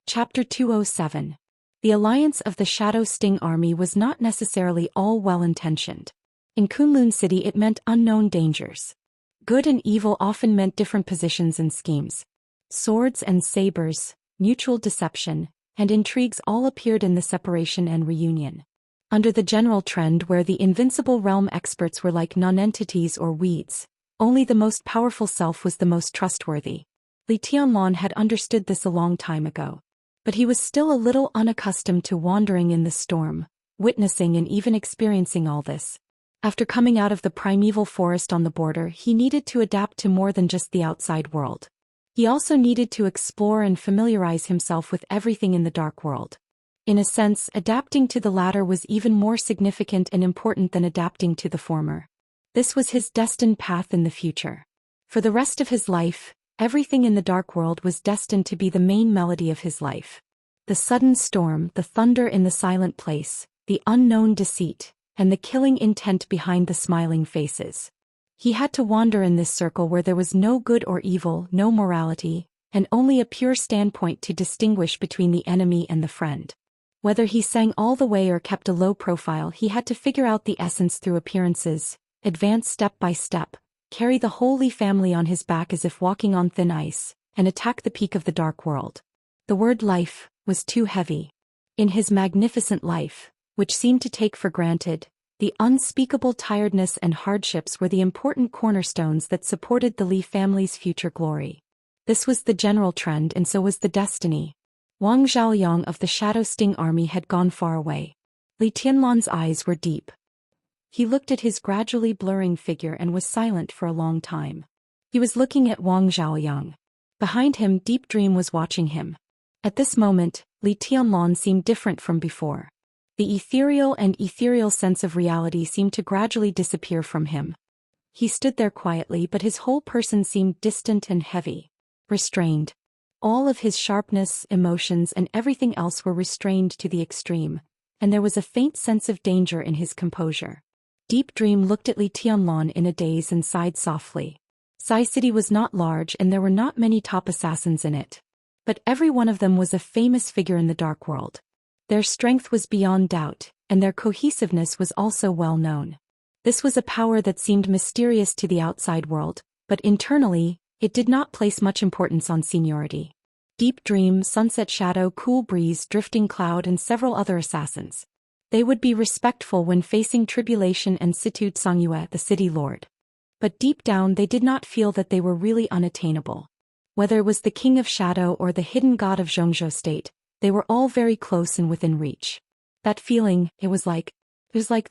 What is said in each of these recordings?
Chapter 207. The alliance of the Shadow Sting Army was not necessarily all well-intentioned. In Kunlun City it meant unknown dangers. Good and evil often meant different positions and schemes. Swords and sabers, mutual deception, and intrigues all appeared in the separation and reunion. Under the general trend where the invincible realm experts were like non-entities or weeds, only the most powerful self was the most trustworthy. Li Tianlan had understood this a long time ago. But he was still a little unaccustomed to wandering in the storm, witnessing and even experiencing all this. After coming out of the primeval forest on the border, he needed to adapt to more than just the outside world. He also needed to explore and familiarize himself with everything in the dark world. In a sense, adapting to the latter was even more significant and important than adapting to the former. This was his destined path in the future. For the rest of his life, everything in the dark world was destined to be the main melody of his life. The sudden storm, the thunder in the silent place, the unknown deceit, and the killing intent behind the smiling faces. He had to wander in this circle where there was no good or evil, no morality, and only a pure standpoint to distinguish between the enemy and the friend. Whether he sang all the way or kept a low profile, he had to figure out the essence through appearances, advance step by step, carry the Holy Family on his back as if walking on thin ice, and attack the peak of the dark world. The word life was too heavy. In his magnificent life, which seemed to take for granted, the unspeakable tiredness and hardships were the important cornerstones that supported the Li family's future glory. This was the general trend, and so was the destiny. Wang Zhaoyang of the Shadow Sting Army had gone far away. Li Tianlan's eyes were deep. He looked at his gradually blurring figure and was silent for a long time. He was looking at Wang Zhaoyang. Behind him, Deep Dream was watching him. At this moment, Li Tianlan seemed different from before. The ethereal sense of reality seemed to gradually disappear from him. He stood there quietly, but his whole person seemed distant and heavy. Restrained. All of his sharpness, emotions, and everything else were restrained to the extreme, and there was a faint sense of danger in his composure. Deep Dream looked at Li Tianlan in a daze and sighed softly. Sai City was not large and there were not many top assassins in it. But every one of them was a famous figure in the dark world. Their strength was beyond doubt, and their cohesiveness was also well known. This was a power that seemed mysterious to the outside world, but internally, it did not place much importance on seniority. Deep Dream, Sunset Shadow, Cool Breeze, Drifting Cloud, and several other assassins. They would be respectful when facing tribulation and Situ Songyue, the city lord. But deep down they did not feel that they were really unattainable. Whether it was the king of shadow or the hidden god of Zhongzhou state, they were all very close and within reach. That feeling, it was like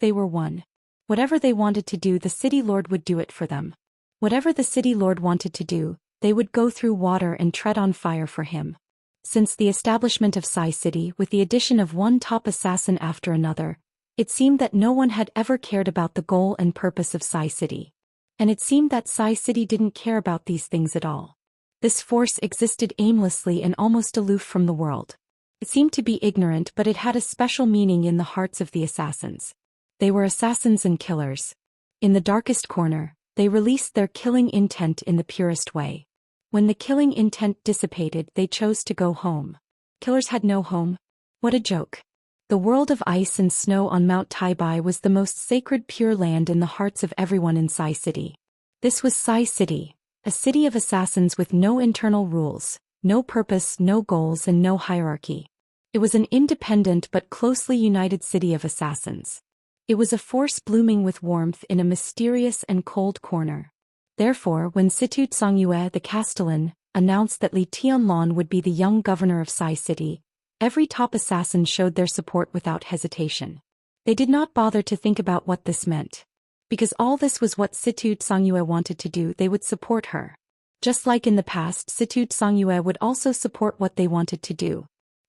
they were one. Whatever they wanted to do, the city lord would do it for them. Whatever the city lord wanted to do, they would go through water and tread on fire for him. Since the establishment of Sai City, with the addition of one top assassin after another, it seemed that no one had ever cared about the goal and purpose of Sai City. And it seemed that Sai City didn't care about these things at all. This force existed aimlessly and almost aloof from the world. It seemed to be ignorant, but it had a special meaning in the hearts of the assassins. They were assassins and killers. In the darkest corner, they released their killing intent in the purest way. When the killing intent dissipated, they chose to go home. Killers had no home. What a joke. The world of ice and snow on Mount Taibai was the most sacred pure land in the hearts of everyone in Sai City. This was Sai City, a city of assassins with no internal rules, no purpose, no goals, and no hierarchy. It was an independent but closely united city of assassins. It was a force blooming with warmth in a mysterious and cold corner. Therefore, when Situ Songyue, the Castellan, announced that Li Tianlan would be the young governor of Sai City, every top assassin showed their support without hesitation. They did not bother to think about what this meant. Because all this was what Situ Songyue wanted to do, they would support her. Just like in the past, Situ Songyue would also support what they wanted to do.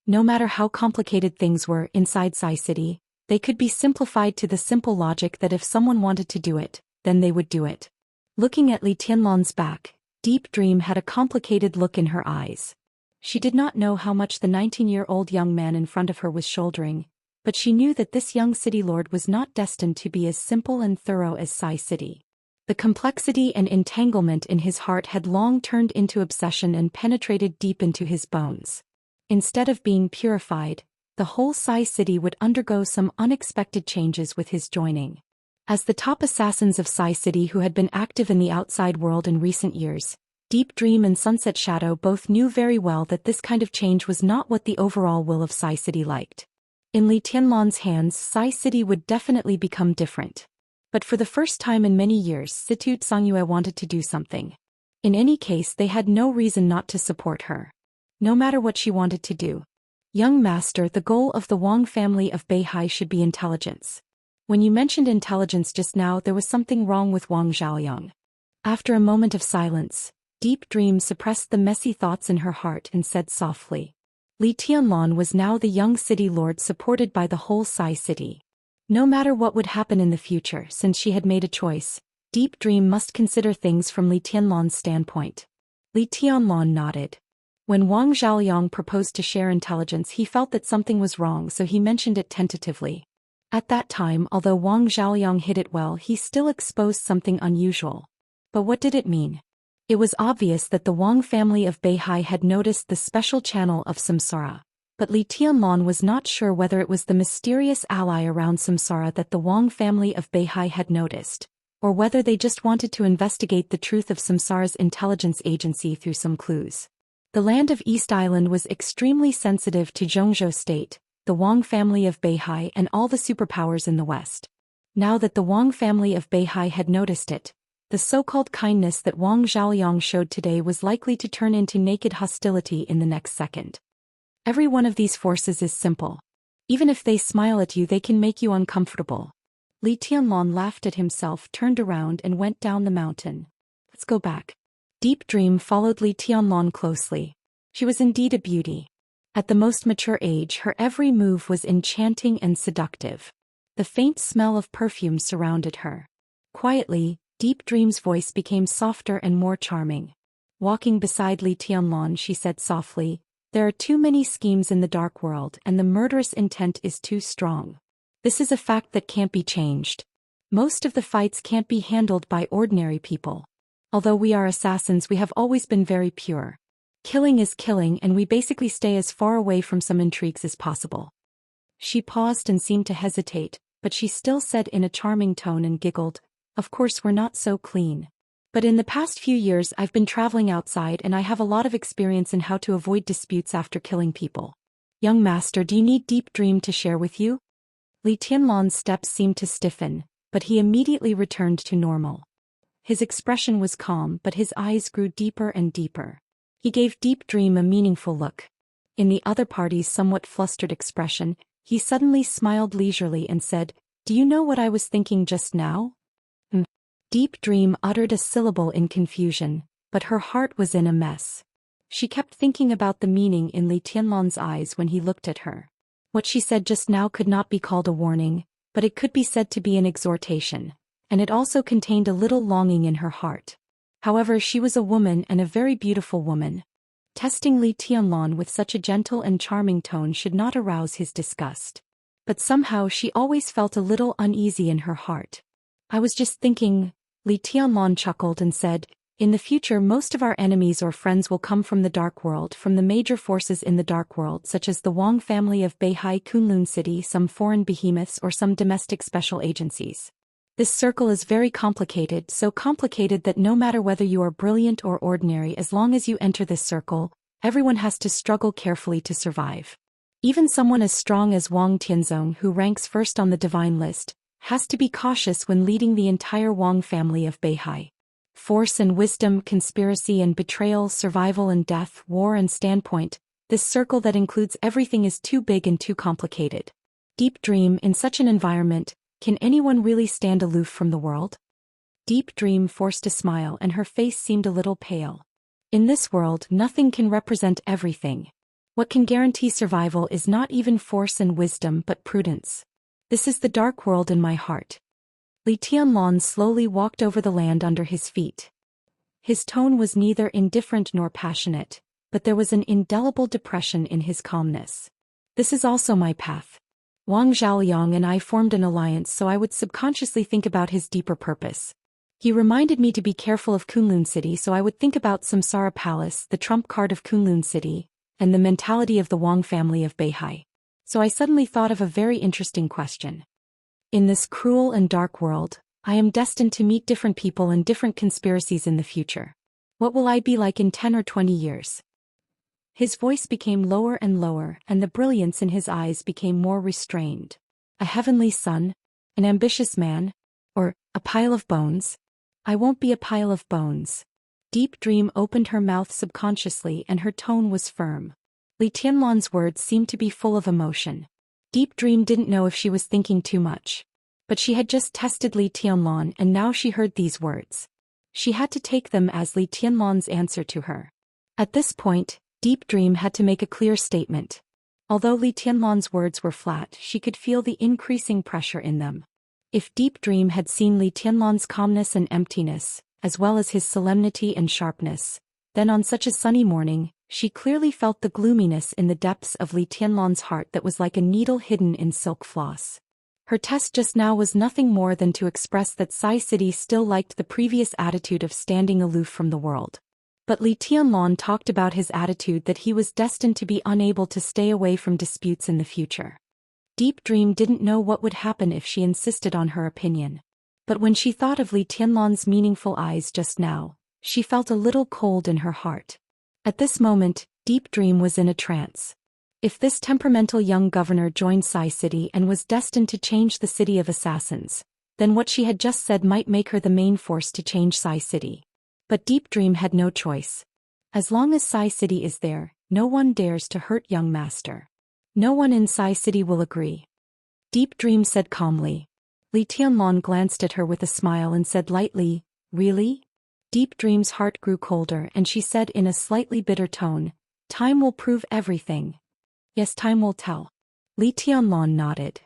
No matter how complicated things were inside Sai City, they could be simplified to the simple logic that if someone wanted to do it, then they would do it. Looking at Li Tianlan's back, Deep Dream had a complicated look in her eyes. She did not know how much the 19-year-old young man in front of her was shouldering, but she knew that this young city lord was not destined to be as simple and thorough as Sai City. The complexity and entanglement in his heart had long turned into obsession and penetrated deep into his bones. Instead of being purified, the whole Sai city would undergo some unexpected changes with his joining. As the top assassins of Sai city who had been active in the outside world in recent years, Deep Dream and Sunset Shadow both knew very well that this kind of change was not what the overall will of Sai city liked. In Li Tianlan's hands, Sai city would definitely become different. But for the first time in many years, Situ Tsangyue wanted to do something. In any case, they had no reason not to support her. No matter what she wanted to do. Young master, the goal of the Wang family of Beihai should be intelligence. When you mentioned intelligence just now, there was something wrong with Wang Zhaoyang. After a moment of silence, Deep Dream suppressed the messy thoughts in her heart and said softly. Li Tianlan was now the young city lord supported by the whole Sai city. No matter what would happen in the future, since she had made a choice, Deep Dream must consider things from Li Tianlan's standpoint. Li Tianlan nodded. When Wang Zhaoyang proposed to share intelligence, he felt that something was wrong, so he mentioned it tentatively. At that time, although Wang Zhaoyang hid it well, he still exposed something unusual. But what did it mean? It was obvious that the Wang family of Beihai had noticed the special channel of samsara. But Li Tianlan was not sure whether it was the mysterious ally around samsara that the Wang family of Beihai had noticed, or whether they just wanted to investigate the truth of samsara's intelligence agency through some clues. The land of East Island was extremely sensitive to Zhongzhou State, the Wang family of Beihai, and all the superpowers in the West. Now that the Wang family of Beihai had noticed it, the so-called kindness that Wang Zhaoyang showed today was likely to turn into naked hostility in the next second. Every one of these forces is simple. Even if they smile at you, they can make you uncomfortable. Li Tianlan laughed at himself, turned around and went down the mountain. Let's go back. Deep Dream followed Li Tianlan closely. She was indeed a beauty. At the most mature age, her every move was enchanting and seductive. The faint smell of perfume surrounded her. Quietly, Deep Dream's voice became softer and more charming. Walking beside Li Tianlan, she said softly, "There are too many schemes in the dark world, and the murderous intent is too strong. This is a fact that can't be changed. Most of the fights can't be handled by ordinary people. Although we are assassins, we have always been very pure. Killing is killing, and we basically stay as far away from some intrigues as possible." She paused and seemed to hesitate, but she still said in a charming tone and giggled, "Of course we're not so clean. But in the past few years I've been traveling outside and I have a lot of experience in how to avoid disputes after killing people. Young master, do you need Deep Dream to share with you?" Li Tianlan's steps seemed to stiffen, but he immediately returned to normal. His expression was calm, but his eyes grew deeper and deeper. He gave Deep Dream a meaningful look. In the other party's somewhat flustered expression, he suddenly smiled leisurely and said, "Do you know what I was thinking just now?" Deep Dream uttered a syllable in confusion, but her heart was in a mess. She kept thinking about the meaning in Li Tianlan's eyes when he looked at her. What she said just now could not be called a warning, but it could be said to be an exhortation, and it also contained a little longing in her heart. However, she was a woman, and a very beautiful woman. Testing Li Tianlan with such a gentle and charming tone should not arouse his disgust. But somehow she always felt a little uneasy in her heart. "I was just thinking," Li Tianlan chuckled and said, "in the future most of our enemies or friends will come from the dark world, from the major forces in the dark world such as the Wang family of Beihai Kunlun City, some foreign behemoths or some domestic special agencies. This circle is very complicated, so complicated that no matter whether you are brilliant or ordinary, as long as you enter this circle, everyone has to struggle carefully to survive. Even someone as strong as Wang Tianzong, who ranks first on the divine list, has to be cautious when leading the entire Wang family of Beihai. Force and wisdom, conspiracy and betrayal, survival and death, war and standpoint, this circle that includes everything is too big and too complicated. Deep Dream, in such an environment, can anyone really stand aloof from the world?" Deep Dream forced a smile and her face seemed a little pale. In this world, nothing can represent everything. What can guarantee survival is not even force and wisdom but prudence. This is the dark world in my heart. Li Tianlan slowly walked over the land under his feet. His tone was neither indifferent nor passionate, but there was an indelible depression in his calmness. "This is also my path. Wang Zhaoyang and I formed an alliance, so I would subconsciously think about his deeper purpose. He reminded me to be careful of Kunlun City, so I would think about Samsara Palace, the trump card of Kunlun City, and the mentality of the Wang family of Beihai. So I suddenly thought of a very interesting question. In this cruel and dark world, I am destined to meet different people and different conspiracies in the future. What will I be like in 10 or 20 years? His voice became lower and lower, and the brilliance in his eyes became more restrained. A heavenly son? An ambitious man? Or a pile of bones? I won't be a pile of bones. Deep Dream opened her mouth subconsciously and her tone was firm. Li Tianlan's words seemed to be full of emotion. Deep Dream didn't know if she was thinking too much. But she had just tested Li Tianlan and now she heard these words. She had to take them as Li Tianlan's answer to her. At this point, Deep Dream had to make a clear statement. Although Li Tianlan's words were flat, she could feel the increasing pressure in them. If Deep Dream had seen Li Tianlan's calmness and emptiness, as well as his solemnity and sharpness, then on such a sunny morning, she clearly felt the gloominess in the depths of Li Tianlan's heart that was like a needle hidden in silk floss. Her test just now was nothing more than to express that Sai City still liked the previous attitude of standing aloof from the world. But Li Tianlan talked about his attitude that he was destined to be unable to stay away from disputes in the future. Deep Dream didn't know what would happen if she insisted on her opinion. But when she thought of Li Tianlan's meaningful eyes just now, she felt a little cold in her heart. At this moment, Deep Dream was in a trance. If this temperamental young governor joined Sai City and was destined to change the city of assassins, then what she had just said might make her the main force to change Sai City. But Deep Dream had no choice. As long as Sai City is there, no one dares to hurt young master. No one in Sai City will agree. Deep Dream said calmly. Li Tianlan glanced at her with a smile and said lightly, "Really?" Deep Dream's heart grew colder and she said in a slightly bitter tone, "Time will prove everything." "Yes, time will tell." Li Tianlan nodded.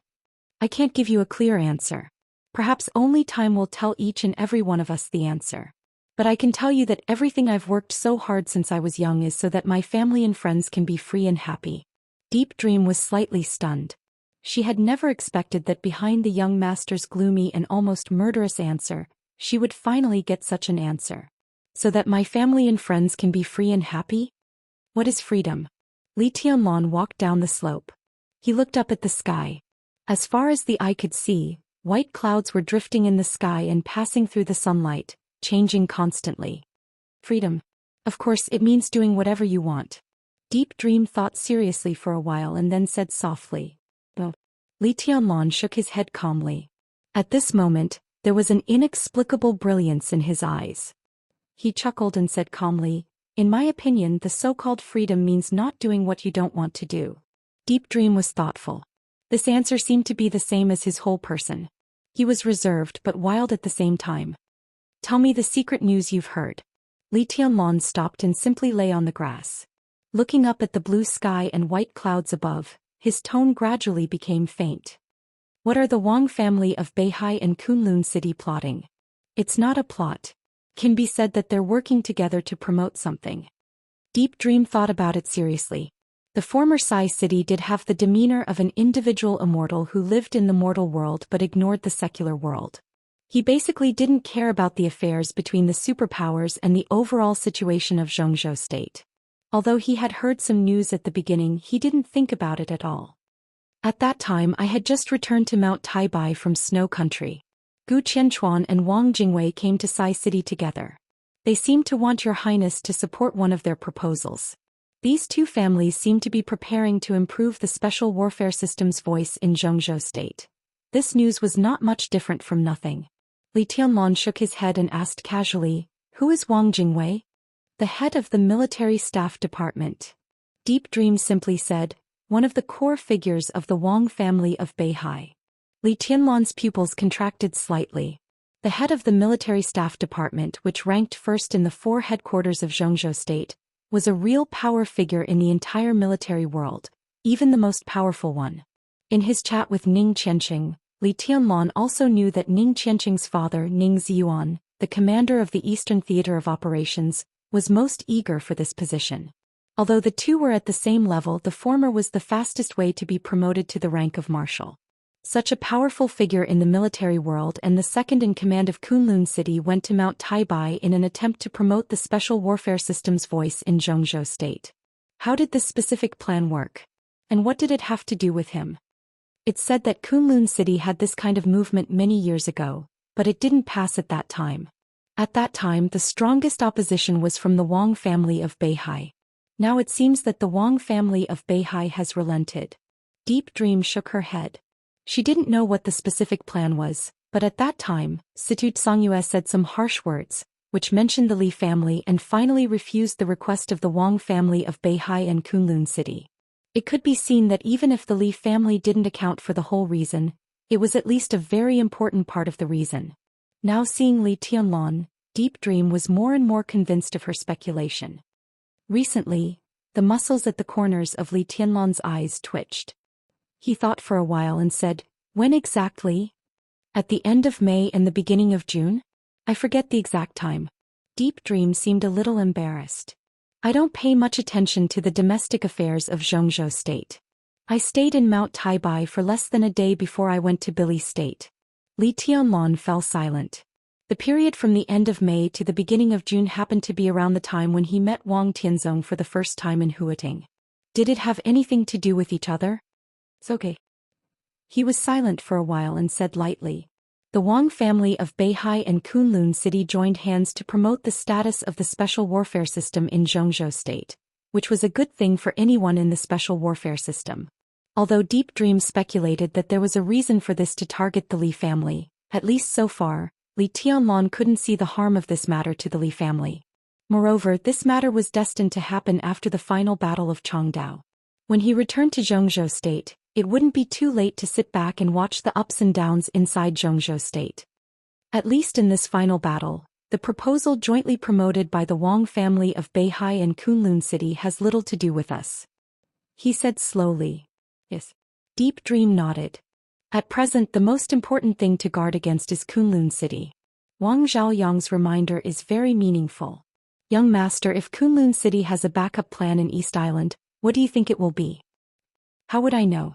"I can't give you a clear answer. Perhaps only time will tell each and every one of us the answer. But I can tell you that everything I've worked so hard since I was young is so that my family and friends can be free and happy." Deep Dream was slightly stunned. She had never expected that behind the young master's gloomy and almost murderous answer, she would finally get such an answer. "So that my family and friends can be free and happy? What is freedom?" Li Tianlan walked down the slope. He looked up at the sky. As far as the eye could see, white clouds were drifting in the sky and passing through the sunlight, changing constantly. Freedom. Of course, it means doing whatever you want. Deep Dream thought seriously for a while and then said softly, "Oh." Li Tianlan shook his head calmly. At this moment, there was an inexplicable brilliance in his eyes. He chuckled and said calmly, "In my opinion, the so-called freedom means not doing what you don't want to do." Deep Dream was thoughtful. This answer seemed to be the same as his whole person. He was reserved but wild at the same time. "Tell me the secret news you've heard." Li Tianlan stopped and simply lay on the grass. Looking up at the blue sky and white clouds above, his tone gradually became faint. "What are the Wang family of Beihai and Kunlun City plotting?" "It's not a plot. Can be said that they're working together to promote something." Deep Dream thought about it seriously. The former Sai City did have the demeanor of an individual immortal who lived in the mortal world but ignored the secular world. He basically didn't care about the affairs between the superpowers and the overall situation of Zhongzhou state. Although he had heard some news at the beginning, he didn't think about it at all. "At that time I had just returned to Mount Taibai from Snow Country. Gu Qianchuan and Wang Jingwei came to Sai City together. They seemed to want your highness to support one of their proposals. These two families seem to be preparing to improve the special warfare system's voice in Zhongzhou state." This news was not much different from nothing. Li Tianlan shook his head and asked casually, "Who is Wang Jingwei?" "The head of the military staff department." Deep Dream simply said, "One of the core figures of the Wang family of Beihai." Li Tianlan's pupils contracted slightly. The head of the military staff department, which ranked first in the 4 headquarters of Zhongzhou state, was a real power figure in the entire military world, even the most powerful one. In his chat with Ning Qianqing, Li Tianlan also knew that Ning Qianqing's father, Ning Ziyuan, the commander of the Eastern Theater of Operations, was most eager for this position. Although the two were at the same level, the former was the fastest way to be promoted to the rank of marshal. Such a powerful figure in the military world and the second in command of Kunlun City went to Mount Taibai in an attempt to promote the special warfare system's voice in Zhongzhou state. How did this specific plan work? And what did it have to do with him? It's said that Kunlun City had this kind of movement many years ago, but it didn't pass at that time. At that time, the strongest opposition was from the Wang family of Beihai. Now it seems that the Wang family of Beihai has relented. Deep Dream shook her head. She didn't know what the specific plan was, but at that time, Situ Tsongyue said some harsh words, which mentioned the Li family and finally refused the request of the Wang family of Beihai and Kunlun City. It could be seen that even if the Li family didn't account for the whole reason, it was at least a very important part of the reason. Now seeing Li Tianlong, Deep Dream was more and more convinced of her speculation. Recently, the muscles at the corners of Li Tianlong's eyes twitched. He thought for a while and said, "When exactly?" "At the end of May and the beginning of June? I forget the exact time." Deep Dream seemed a little embarrassed. "I don't pay much attention to the domestic affairs of Zhongzhou State. I stayed in Mount Taibai for less than a day before I went to Bili State." Li Tianlong fell silent. The period from the end of May to the beginning of June happened to be around the time when he met Wang Tianzong for the first time in Huiting. Did it have anything to do with each other? "It's okay." He was silent for a while and said lightly, "The Wang family of Beihai and Kunlun City joined hands to promote the status of the special warfare system in Zhongzhou State, which was a good thing for anyone in the special warfare system." Although Deep Dream speculated that there was a reason for this to target the Li family, at least so far, Li Tianlong couldn't see the harm of this matter to the Li family. Moreover, this matter was destined to happen after the final battle of Changdao. When he returned to Zhongzhou State, it wouldn't be too late to sit back and watch the ups and downs inside Zhongzhou State. At least in this final battle, the proposal jointly promoted by the Wang family of Beihai and Kunlun City has little to do with us. He said slowly. "Yes." Deep Dream nodded. "At present, the most important thing to guard against is Kunlun City. Wang Zhaoyang's reminder is very meaningful. Young master, if Kunlun City has a backup plan in East Island, what do you think it will be?" "How would I know?"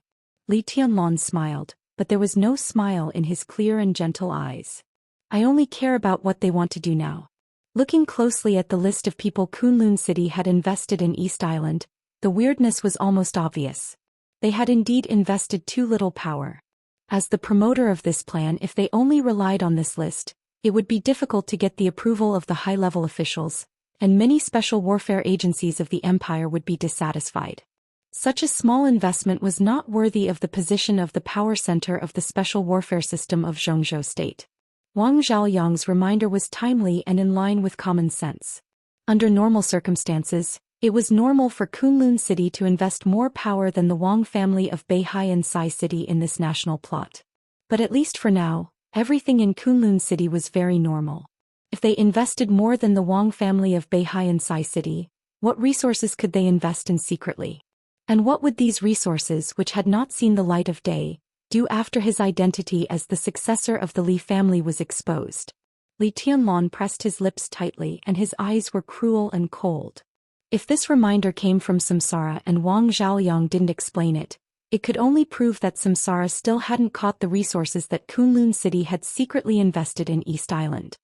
Li Tianlong smiled, but there was no smile in his clear and gentle eyes. "I only care about what they want to do now." Looking closely at the list of people Kunlun City had invested in East Island, the weirdness was almost obvious. They had indeed invested too little power. As the promoter of this plan, if they only relied on this list, it would be difficult to get the approval of the high-level officials, and many special warfare agencies of the empire would be dissatisfied. Such a small investment was not worthy of the position of the power center of the special warfare system of Zhongzhou State. Wang Zhaoyang's reminder was timely and in line with common sense. Under normal circumstances, it was normal for Kunlun City to invest more power than the Wang family of Beihai and Sai City in this national plot. But at least for now, everything in Kunlun City was very normal. If they invested more than the Wang family of Beihai and Sai City, what resources could they invest in secretly? And what would these resources, which had not seen the light of day, do after his identity as the successor of the Li family was exposed? Li Tianlong pressed his lips tightly and his eyes were cruel and cold. If this reminder came from Samsara and Wang Zhaoyang didn't explain it, it could only prove that Samsara still hadn't caught the resources that Kunlun City had secretly invested in East Island.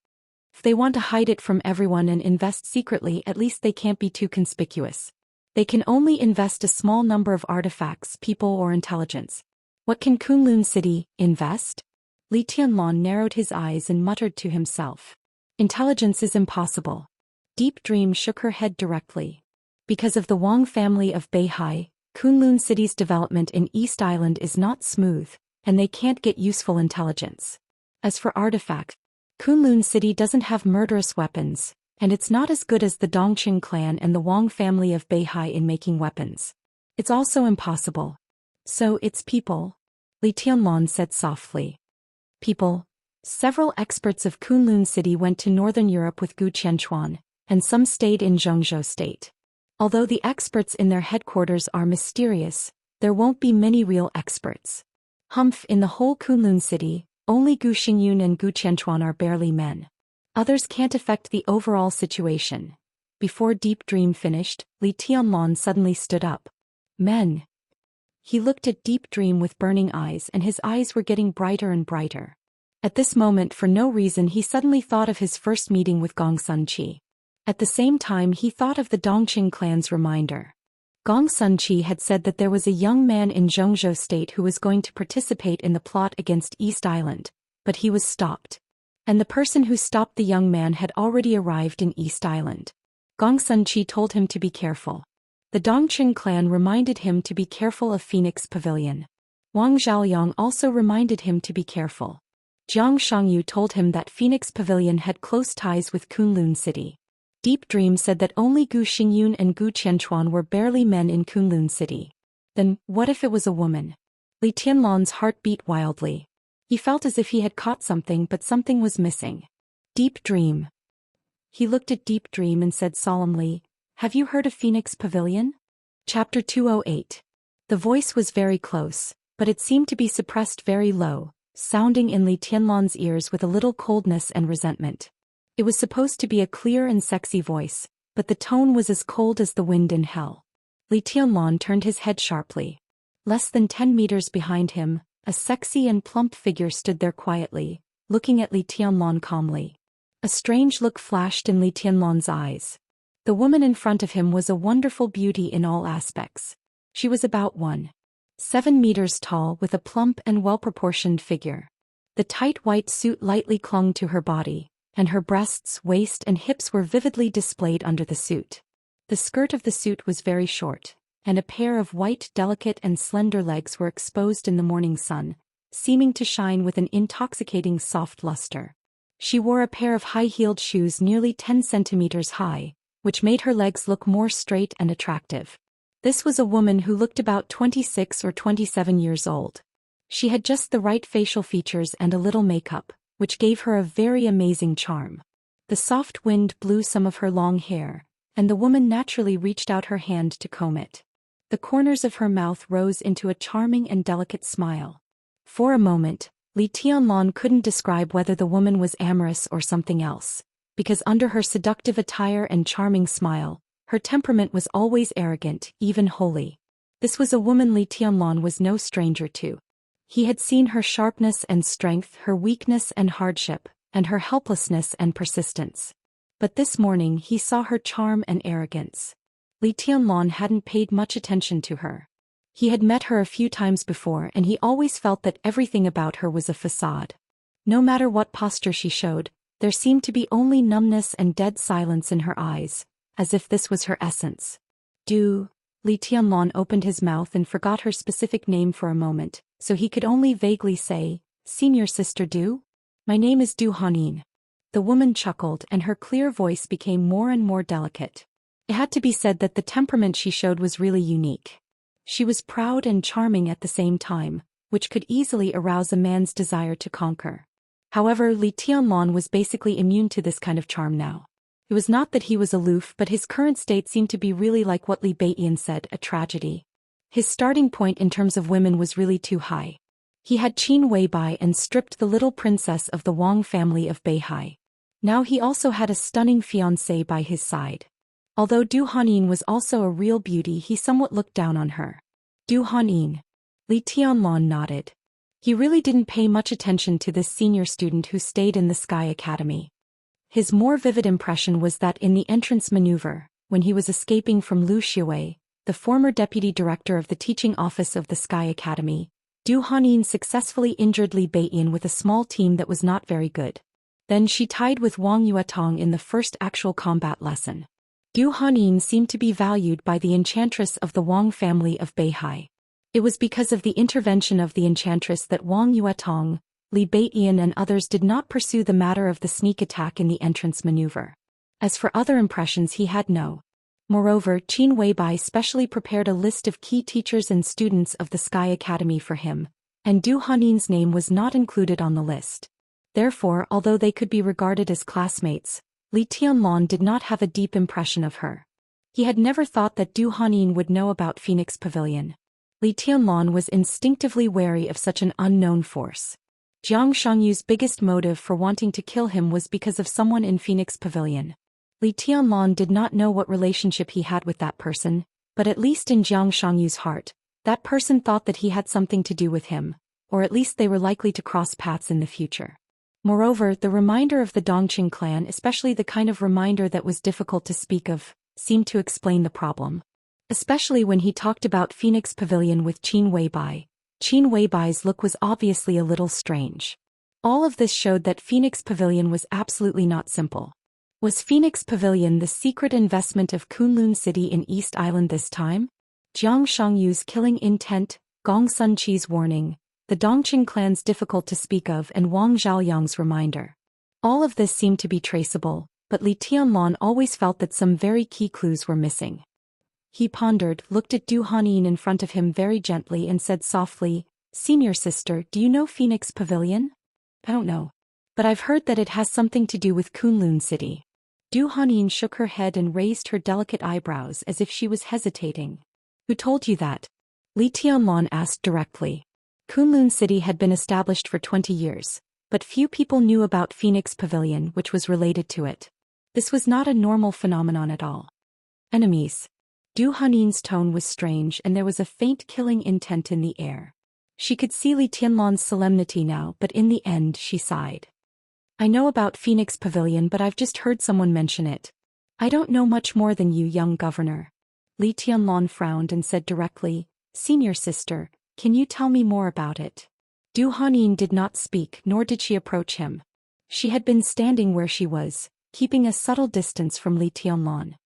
If they want to hide it from everyone and invest secretly, at least they can't be too conspicuous. They can only invest a small number of artifacts, people or intelligence. What can Kunlun City invest? Li Tianlong narrowed his eyes and muttered to himself. Intelligence is impossible. Deep Dream shook her head directly. Because of the Wang family of Beihai, Kunlun City's development in East Island is not smooth, and they can't get useful intelligence. As for artifact, Kunlun City doesn't have murderous weapons, and it's not as good as the Dongqing clan and the Wang family of Beihai in making weapons. It's also impossible. So it's people? Li Tianlong said softly. People. Several experts of Kunlun City went to Northern Europe with Gu Qianchuan, and some stayed in Zhongzhou State. Although the experts in their headquarters are mysterious, there won't be many real experts. Humph, in the whole Kunlun City, only Gu Xingyun and Gu Qianchuan are barely men. Others can't affect the overall situation. Before Deep Dream finished, Li Tianlong suddenly stood up. Men. He looked at Deep Dream with burning eyes and his eyes were getting brighter and brighter. At this moment, for no reason, he suddenly thought of his first meeting with Gong Sun Qi. At the same time, he thought of the Dongqing clan's reminder. Gong Sunqi had said that there was a young man in Zhongzhou State who was going to participate in the plot against East Island, but he was stopped. And the person who stopped the young man had already arrived in East Island. Gong Sunqi told him to be careful. The Dongqing clan reminded him to be careful of Phoenix Pavilion. Wang Zhaoyong also reminded him to be careful. Jiang Shangyu told him that Phoenix Pavilion had close ties with Kunlun City. Deep Dream said that only Gu Xingyun and Gu Qianchuan were barely men in Kunlun City. Then, what if it was a woman? Li Tianlan's heart beat wildly. He felt as if he had caught something, but something was missing. Deep Dream. He looked at Deep Dream and said solemnly, "Have you heard of Phoenix Pavilion?" Chapter 208. The voice was very close, but it seemed to be suppressed very low, sounding in Li Tianlan's ears with a little coldness and resentment. It was supposed to be a clear and sexy voice, but the tone was as cold as the wind in hell. Li Tianlan turned his head sharply. Less than 10 meters behind him, a sexy and plump figure stood there quietly, looking at Li Tianlan calmly. A strange look flashed in Li Tianlan's eyes. The woman in front of him was a wonderful beauty in all aspects. She was about 1.7 meters tall with a plump and well-proportioned figure. The tight white suit lightly clung to her body, and her breasts, waist and hips were vividly displayed under the suit. The skirt of the suit was very short, and a pair of white, delicate and slender legs were exposed in the morning sun, seeming to shine with an intoxicating soft luster. She wore a pair of high-heeled shoes nearly 10 centimeters high, which made her legs look more straight and attractive. This was a woman who looked about 26 or 27 years old. She had just the right facial features and a little makeup, which gave her a very amazing charm. The soft wind blew some of her long hair, and the woman naturally reached out her hand to comb it. The corners of her mouth rose into a charming and delicate smile. For a moment, Li Tianlan couldn't describe whether the woman was amorous or something else, because under her seductive attire and charming smile, her temperament was always arrogant, even holy. This was a woman Li Tianlan was no stranger to. He had seen her sharpness and strength, her weakness and hardship, and her helplessness and persistence. But this morning he saw her charm and arrogance. Li Tianlan hadn't paid much attention to her. He had met her a few times before and he always felt that everything about her was a facade. No matter what posture she showed, there seemed to be only numbness and dead silence in her eyes, as if this was her essence. Li Tianlan opened his mouth and forgot her specific name for a moment, so he could only vaguely say, "Senior Sister Du? My name is Du Hanin." The woman chuckled and her clear voice became more and more delicate. It had to be said that the temperament she showed was really unique. She was proud and charming at the same time, which could easily arouse a man's desire to conquer. However, Li Tianlan was basically immune to this kind of charm now. It was not that he was aloof, but his current state seemed to be really like what Li Beiyan said, a tragedy. His starting point in terms of women was really too high. He had Qin Weibai and stripped the little princess of the Wang family of Beihai. Now he also had a stunning fiancée by his side. Although Du Hanin was also a real beauty, he somewhat looked down on her. Du Hanin. Li Tianlan nodded. He really didn't pay much attention to this senior student who stayed in the Sky Academy. His more vivid impression was that in the entrance maneuver, when he was escaping from Lu Xiwei, the former deputy director of the teaching office of the Sky Academy, Du Hanin successfully injured Li Beiyan with a small team that was not very good. Then she tied with Wang Yuetong in the first actual combat lesson. Du Hanin seemed to be valued by the enchantress of the Wang family of Beihai. It was because of the intervention of the enchantress that Wang Yuetong, Li Beiyan and others did not pursue the matter of the sneak attack in the entrance maneuver. As for other impressions, he had no. Moreover, Qin Weibai specially prepared a list of key teachers and students of the Sky Academy for him, and Du Hanin's name was not included on the list. Therefore, although they could be regarded as classmates, Li Tianlan did not have a deep impression of her. He had never thought that Du Hanin would know about Phoenix Pavilion. Li Tianlan was instinctively wary of such an unknown force. Jiang Shangyu's biggest motive for wanting to kill him was because of someone in Phoenix Pavilion. Li Tianlan did not know what relationship he had with that person, but at least in Jiang Shangyu's heart, that person thought that he had something to do with him, or at least they were likely to cross paths in the future. Moreover, the reminder of the Dongqing clan, especially the kind of reminder that was difficult to speak of, seemed to explain the problem. especially when he talked about Phoenix Pavilion with Qin Weibai. Qin Weibai's look was obviously a little strange. All of this showed that Phoenix Pavilion was absolutely not simple. Was Phoenix Pavilion the secret investment of Kunlun City in East Island this time? Jiang Shangyu's killing intent, Gong Sunqi's warning, the Dongqing clan's difficult to speak of, and Wang Zhaoyang's reminder. All of this seemed to be traceable, but Li Tianlan always felt that some very key clues were missing. He pondered, looked at Du Hanyin in front of him very gently and said softly, "Senior sister, do you know Phoenix Pavilion?" "I don't know. But I've heard that it has something to do with Kunlun City." Du Hanyin shook her head and raised her delicate eyebrows as if she was hesitating. "Who told you that?" Li Tianlan asked directly. Kunlun City had been established for 20 years, but few people knew about Phoenix Pavilion, which was related to it. This was not a normal phenomenon at all. Enemies. Du Hanyin's tone was strange and there was a faint killing intent in the air. She could see Li Tianlan's solemnity now, but in the end she sighed. "I know about Phoenix Pavilion, but I've just heard someone mention it. I don't know much more than you, young governor." Li Tianlan frowned and said directly, "Senior sister, can you tell me more about it?" Du Hanyin did not speak, nor did she approach him. She had been standing where she was, keeping a subtle distance from Li Tianlan.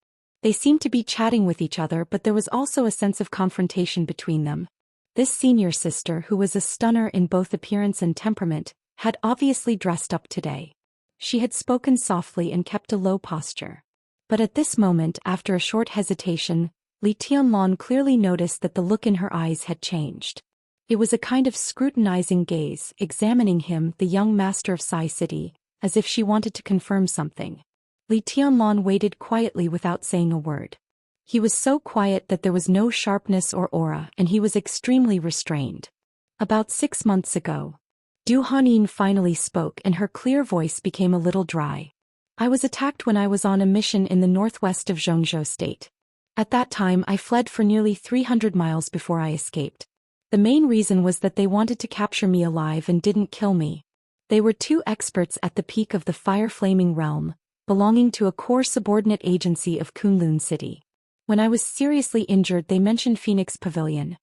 They seemed to be chatting with each other, but there was also a sense of confrontation between them. This senior sister, who was a stunner in both appearance and temperament, had obviously dressed up today. She had spoken softly and kept a low posture. But at this moment, after a short hesitation, Li Tianlan clearly noticed that the look in her eyes had changed. It was a kind of scrutinizing gaze, examining him, the young master of Sai City, as if she wanted to confirm something. Li Tianlan waited quietly without saying a word. He was so quiet that there was no sharpness or aura, and he was extremely restrained. "About 6 months ago." Du Hanyin finally spoke, and her clear voice became a little dry. "I was attacked when I was on a mission in the northwest of Zhongzhou State. At that time I fled for nearly 300 miles before I escaped. The main reason was that they wanted to capture me alive and didn't kill me. They were 2 experts at the peak of the fire-flaming realm, belonging to a core subordinate agency of Kunlun City. When I was seriously injured, they mentioned Phoenix Pavilion."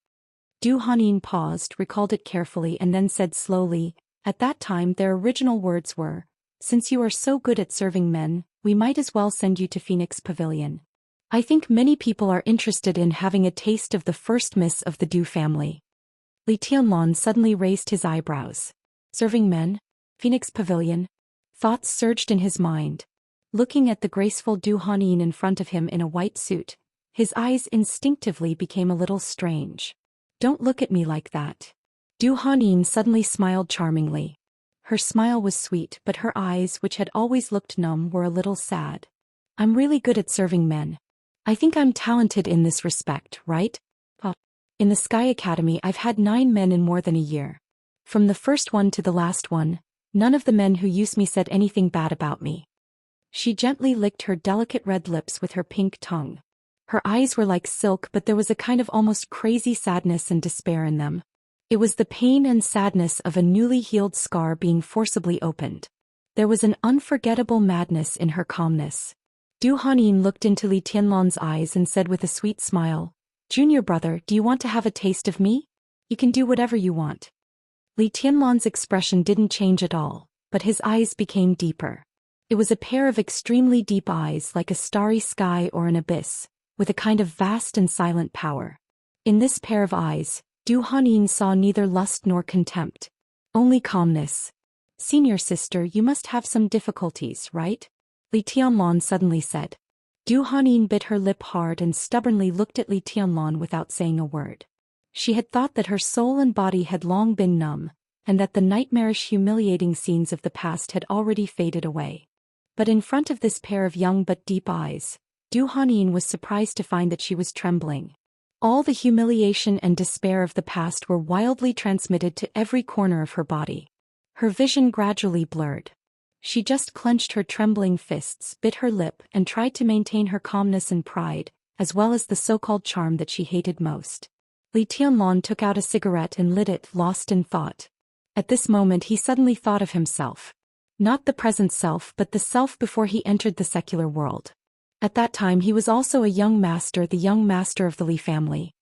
Du Hanyin paused, recalled it carefully, and then said slowly, "At that time their original words were, 'Since you are so good at serving men, we might as well send you to Phoenix Pavilion.' I think many people are interested in having a taste of the first miss of the Du family." Li Tianlan suddenly raised his eyebrows. Serving men? Phoenix Pavilion? Thoughts surged in his mind. Looking at the graceful Du Hanyin in front of him in a white suit, his eyes instinctively became a little strange. "Don't look at me like that." Du Hanyin suddenly smiled charmingly. Her smile was sweet, but her eyes, which had always looked numb, were a little sad. "I'm really good at serving men. I think I'm talented in this respect, right? In the Sky Academy I've had 9 men in more than a year. From the first one to the last one, none of the men who used me said anything bad about me." She gently licked her delicate red lips with her pink tongue. Her eyes were like silk, but there was a kind of almost crazy sadness and despair in them. It was the pain and sadness of a newly healed scar being forcibly opened. There was an unforgettable madness in her calmness. Du Hanyin looked into Li Tianlan's eyes and said with a sweet smile, "Junior brother, do you want to have a taste of me? You can do whatever you want." Li Tianlan's expression didn't change at all, but his eyes became deeper. It was a pair of extremely deep eyes, like a starry sky or an abyss, with a kind of vast and silent power. In this pair of eyes, Du Hanyin saw neither lust nor contempt, only calmness. "Senior sister, you must have some difficulties, right?" Li Tianlan suddenly said. Du Hanyin bit her lip hard and stubbornly looked at Li Tianlan without saying a word. She had thought that her soul and body had long been numb, and that the nightmarish, humiliating scenes of the past had already faded away. But in front of this pair of young but deep eyes, Du Hanyin was surprised to find that she was trembling. All the humiliation and despair of the past were wildly transmitted to every corner of her body. Her vision gradually blurred. She just clenched her trembling fists, bit her lip, and tried to maintain her calmness and pride, as well as the so-called charm that she hated most. Li Tianlan took out a cigarette and lit it, lost in thought. At this moment he suddenly thought of himself. Not the present self, but the self before he entered the secular world. At that time he was also a young master, the young master of the Li family.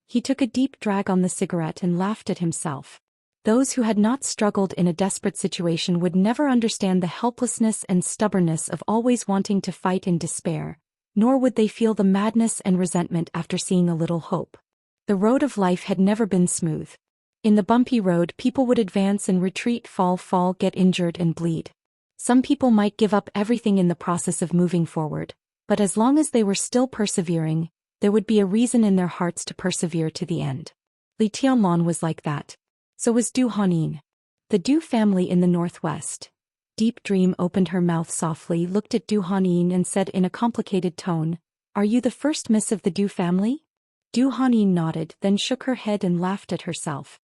He took a deep drag on the cigarette and laughed at himself. Those who had not struggled in a desperate situation would never understand the helplessness and stubbornness of always wanting to fight in despair, nor would they feel the madness and resentment after seeing a little hope. The road of life had never been smooth. In the bumpy road, people would advance and retreat, fall, get injured and bleed. Some people might give up everything in the process of moving forward, but as long as they were still persevering, there would be a reason in their hearts to persevere to the end. Li Tianlan was like that. So was Du Hanyin. The Du family in the northwest. Deep Dream opened her mouth softly, looked at Du Hanyin and said in a complicated tone, "Are you the first miss of the Du family?" Du Hanyin nodded, then shook her head and laughed at herself.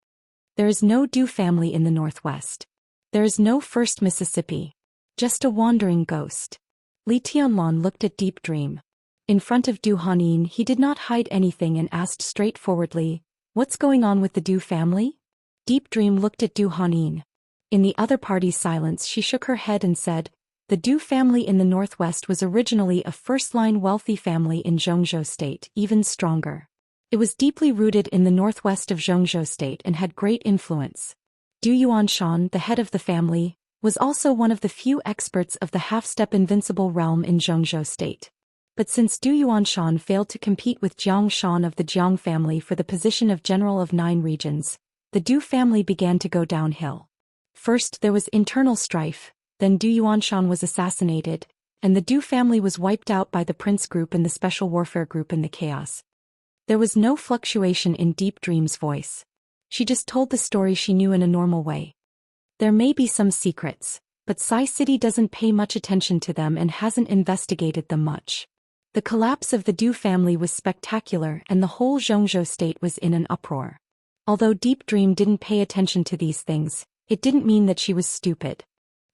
There is no Du family in the northwest. There is no first Mississippi. Just a wandering ghost. Li Tianlan looked at Deep Dream. In front of Du Hanyin he did not hide anything and asked straightforwardly, "What's going on with the Du family?" Deep Dream looked at Du Hanyin. In the other party's silence she shook her head and said, "The Du family in the northwest was originally a first-line wealthy family in Zhou state, even stronger. It was deeply rooted in the northwest of Zhou state and had great influence. Du Yuanshan, the head of the family, was also one of the few experts of the half-step invincible realm in Zhou state. But since Du Yuanshan failed to compete with Jiang Shan of the Jiang family for the position of General of 9 regions, the Du family began to go downhill. First there was internal strife, then Du Yuanshan was assassinated, and the Du family was wiped out by the Prince Group and the Special Warfare Group in the chaos. There was no fluctuation in Deep Dream's voice. She just told the story she knew in a normal way. There may be some secrets, but Sai City doesn't pay much attention to them and hasn't investigated them much. The collapse of the Du family was spectacular and the whole Zhou state was in an uproar. Although Deep Dream didn't pay attention to these things, it didn't mean that she was stupid.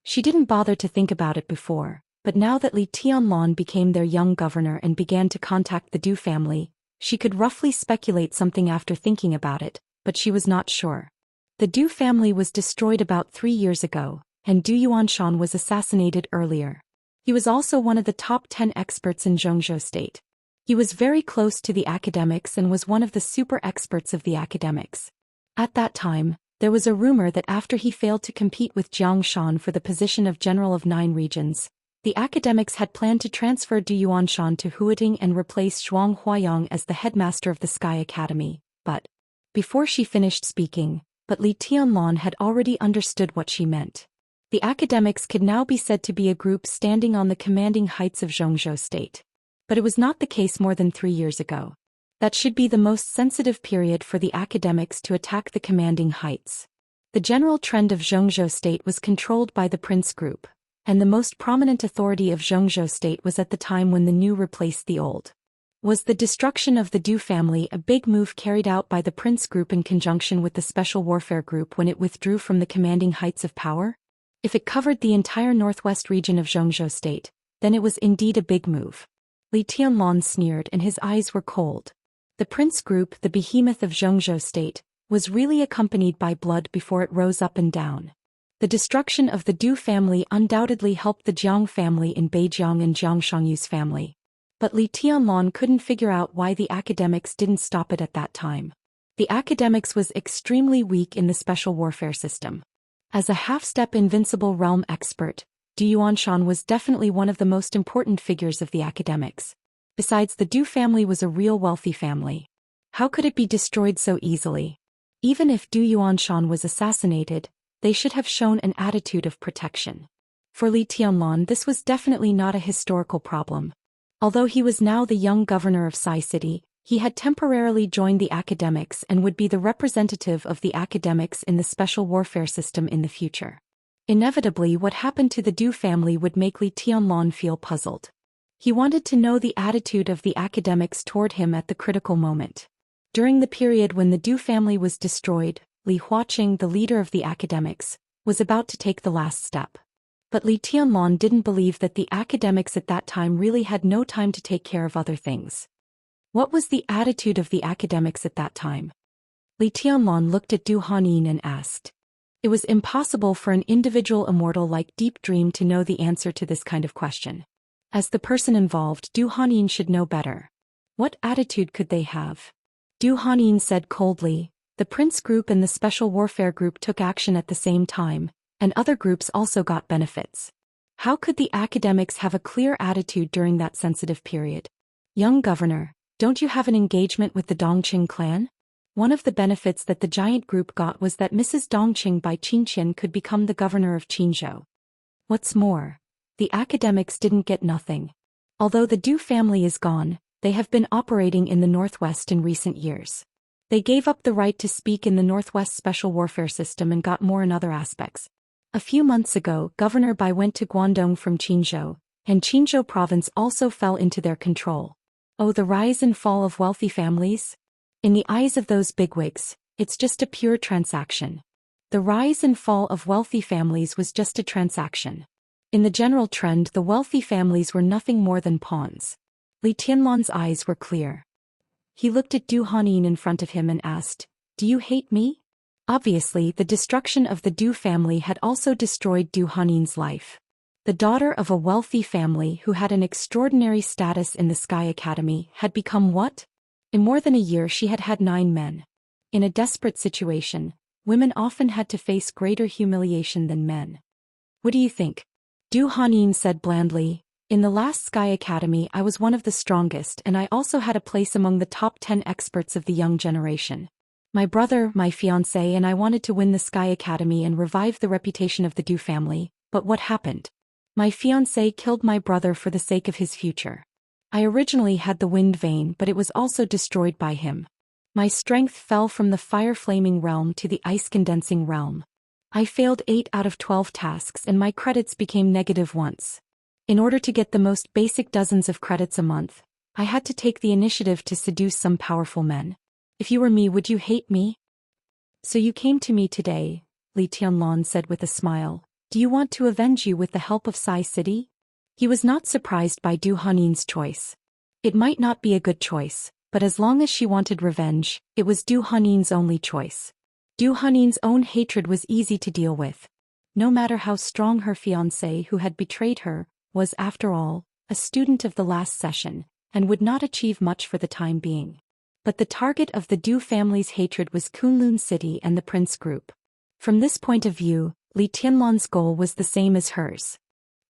She didn't bother to think about it before, but now that Li Tianlan became their young governor and began to contact the Du family, she could roughly speculate something after thinking about it, but she was not sure. The Du family was destroyed about 3 years ago, and Du Yuanshan was assassinated earlier. He was also one of the top 10 experts in Zhou state. He was very close to the academics and was one of the super experts of the academics. At that time, there was a rumor that after he failed to compete with Jiang Shan for the position of General of 9 regions, the academics had planned to transfer Du Yuanshan to Huating and replace Zhuang Huayang as the headmaster of the Sky Academy, but before she finished speaking, Li Tianlan had already understood what she meant. The academics could now be said to be a group standing on the commanding heights of Zhou state. But it was not the case more than 3 years ago. That should be the most sensitive period for the academics to attack the commanding heights. The general trend of Zhou state was controlled by the Prince Group, and the most prominent authority of Zhou state was at the time when the new replaced the old. Was the destruction of the Du family a big move carried out by the Prince Group in conjunction with the Special Warfare Group when it withdrew from the commanding heights of power? If it covered the entire northwest region of Zhou state, then it was indeed a big move. Li Tianlan sneered and his eyes were cold. The Prince Group, the behemoth of Zhou state, was really accompanied by blood before it rose up and down. The destruction of the Du family undoubtedly helped the Jiang family in Beijiang and Jiang Shangyu's family. But Li Tianlan couldn't figure out why the academics didn't stop it at that time. The academics was extremely weak in the special warfare system. As a half-step invincible realm expert, Du Yuanshan was definitely one of the most important figures of the academics. Besides, the Du family was a real wealthy family. How could it be destroyed so easily? Even if Du Yuanshan was assassinated, they should have shown an attitude of protection. For Li Tianlan, this was definitely not a historical problem. Although he was now the young governor of Sai City, he had temporarily joined the academics and would be the representative of the academics in the special warfare system in the future. Inevitably, what happened to the Du family would make Li Tianlan feel puzzled. He wanted to know the attitude of the academics toward him at the critical moment. During the period when the Du family was destroyed, Li Huaqing, the leader of the academics, was about to take the last step. But Li Tianlan didn't believe that the academics at that time really had no time to take care of other things. What was the attitude of the academics at that time? Li Tianlan looked at Du Hanyin and asked. It was impossible for an individual immortal like Deep Dream to know the answer to this kind of question. As the person involved, Du Hanyin should know better. What attitude could they have? Du Hanyin said coldly, the Prince Group and the Special Warfare Group took action at the same time, and other groups also got benefits. How could the academics have a clear attitude during that sensitive period? Young governor, don't you have an engagement with the Dongqing clan? One of the benefits that the giant group got was that Mrs. Dongqing by Qinqian could become the governor of Qinzhou. What's more, the academics didn't get nothing. Although the Du family is gone, they have been operating in the Northwest in recent years. They gave up the right to speak in the Northwest Special Warfare System and got more in other aspects. A few months ago, Governor Bai went to Guangdong from Qinzhou, and Qinzhou province also fell into their control. Oh, the rise and fall of wealthy families? In the eyes of those bigwigs, it's just a pure transaction. The rise and fall of wealthy families was just a transaction. In the general trend, the wealthy families were nothing more than pawns. Li Tianlan's eyes were clear. He looked at Du Hanyin in front of him and asked, "Do you hate me?" Obviously, the destruction of the Du family had also destroyed Du Hanyin's life. The daughter of a wealthy family who had an extraordinary status in the Sky Academy had become what? In more than a year she had had 9 men. In a desperate situation, women often had to face greater humiliation than men. What do you think? Du Hanyin said blandly, in the last Sky Academy I was one of the strongest and I also had a place among the top 10 experts of the young generation. My brother, my fiancé and I wanted to win the Sky Academy and revive the reputation of the Du family, but what happened? My fiancé killed my brother for the sake of his future. I originally had the wind vein but it was also destroyed by him. My strength fell from the fire-flaming realm to the ice-condensing realm. I failed 8 out of 12 tasks and my credits became negative once. In order to get the most basic dozens of credits a month, I had to take the initiative to seduce some powerful men. If you were me, would you hate me? So you came to me today, Li Tianlan said with a smile. Do you want to avenge you with the help of Sai City? He was not surprised by Du Hanyin's choice. It might not be a good choice, but as long as she wanted revenge, it was Du Hanyin's only choice. Du Hanyin's own hatred was easy to deal with. No matter how strong her fiancé who had betrayed her, was, after all, a student of the last session, and would not achieve much for the time being. But the target of the Du family's hatred was Kunlun City and the Prince Group. From this point of view, Li Tianlan's goal was the same as hers.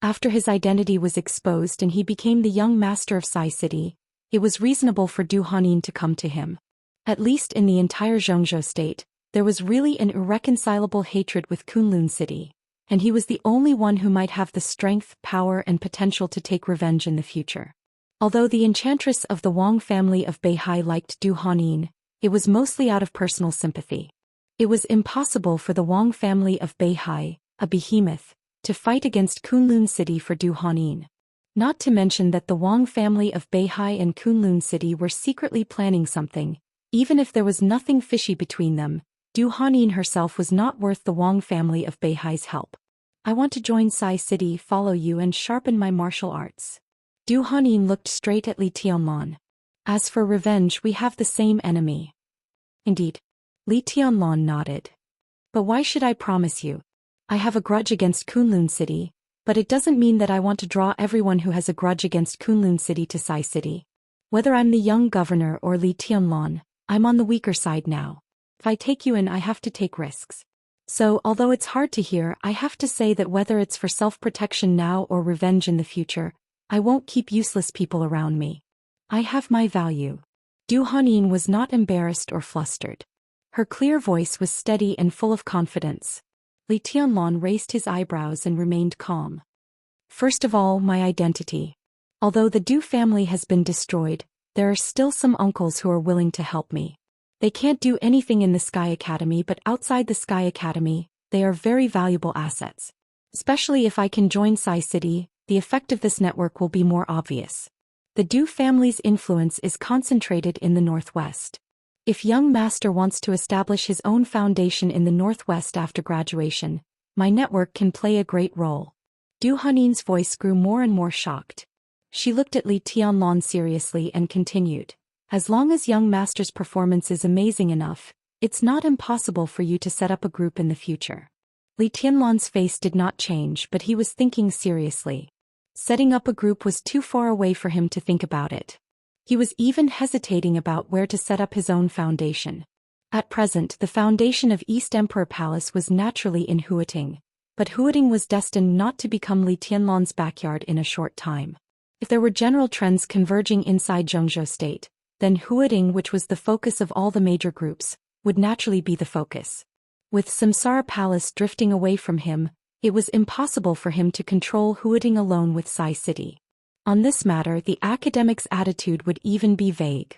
After his identity was exposed and he became the young master of Sai City, it was reasonable for Du Hanyin to come to him. At least in the entire Zhongzhou state, there was really an irreconcilable hatred with Kunlun City, and he was the only one who might have the strength, power and potential to take revenge in the future. Although the enchantress of the Wang family of Beihai liked Du Hanyin, it was mostly out of personal sympathy. It was impossible for the Wang family of Beihai, a behemoth, to fight against Kunlun City for Du Hanyin. Not to mention that the Wang family of Beihai and Kunlun City were secretly planning something. Even if there was nothing fishy between them, Du Hanyin herself was not worth the Wang family of Beihai's help. I want to join Sai City, follow you and sharpen my martial arts. Du Hanyin looked straight at Li Tianlan. As for revenge, we have the same enemy. Indeed. Li Tianlan nodded. But why should I promise you? I have a grudge against Kunlun City, but it doesn't mean that I want to draw everyone who has a grudge against Kunlun City to Sai City. Whether I'm the young governor or Li Tianlan, I'm on the weaker side now. If I take you in, I have to take risks. So, although it's hard to hear, I have to say that whether it's for self-protection now or revenge in the future, I won't keep useless people around me. I have my value. Du Hanyin was not embarrassed or flustered. Her clear voice was steady and full of confidence. Li Tianlan raised his eyebrows and remained calm. First of all, my identity. Although the Du family has been destroyed, there are still some uncles who are willing to help me. They can't do anything in the Sky Academy, but outside the Sky Academy, they are very valuable assets. Especially if I can join Sai City, the effect of this network will be more obvious. The Du family's influence is concentrated in the Northwest. If young master wants to establish his own foundation in the Northwest after graduation, my network can play a great role. Du Hanyin's voice grew more and more shocked. She looked at Li Tianlan seriously and continued. As long as young master's performance is amazing enough, it's not impossible for you to set up a group in the future. Li Tianlan's face did not change, but he was thinking seriously. Setting up a group was too far away for him to think about it. He was even hesitating about where to set up his own foundation. At present, the foundation of East Emperor Palace was naturally in Huating, but Huating was destined not to become Li Tianlan's backyard in a short time. If there were general trends converging inside Zhengzhou state, then Huating, which was the focus of all the major groups, would naturally be the focus. With Samsara Palace drifting away from him, it was impossible for him to control Huating alone with Sai City. On this matter, the academic's attitude would even be vague.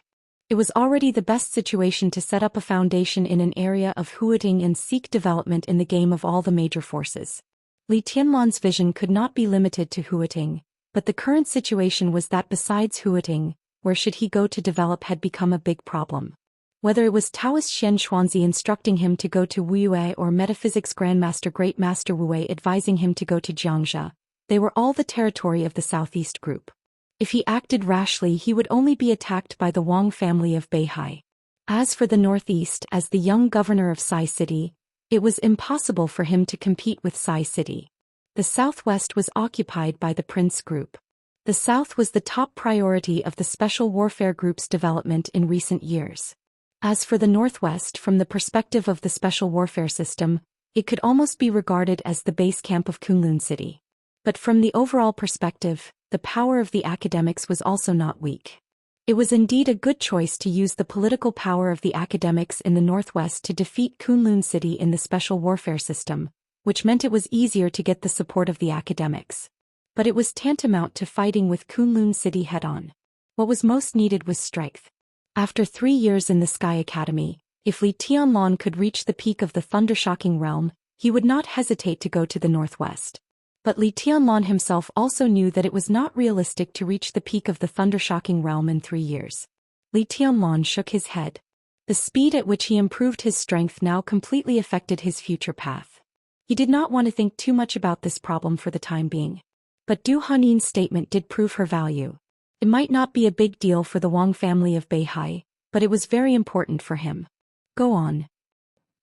It was already the best situation to set up a foundation in an area of Huating and seek development in the game of all the major forces. Li Tianlan's vision could not be limited to Huating, but the current situation was that besides Huating, where should he go to develop had become a big problem. Whether it was Taoist Xianxia instructing him to go to Wuyue or Metaphysics Grandmaster Great Master Wuyue advising him to go to Xianxia, they were all the territory of the Southeast Group. If he acted rashly, he would only be attacked by the Wang family of Beihai. As for the Northeast, as the young governor of Sai City, it was impossible for him to compete with Sai City. The Southwest was occupied by the Prince Group. The South was the top priority of the Special Warfare Group's development in recent years. As for the Northwest, from the perspective of the Special Warfare System, it could almost be regarded as the base camp of Kunlun City. But from the overall perspective, the power of the academics was also not weak. It was indeed a good choice to use the political power of the academics in the Northwest to defeat Kunlun City in the Special Warfare System, which meant it was easier to get the support of the academics. But it was tantamount to fighting with Kunlun City head-on. What was most needed was strength. After 3 years in the Sky Academy, if Li Tianlan could reach the peak of the Thundershocking realm, he would not hesitate to go to the Northwest. But Li Tianlan himself also knew that it was not realistic to reach the peak of the Thundershocking realm in 3 years. Li Tianlan shook his head. The speed at which he improved his strength now completely affected his future path. He did not want to think too much about this problem for the time being. But Du Hanin's statement did prove her value. It might not be a big deal for the Wang family of Beihai, but it was very important for him. Go on.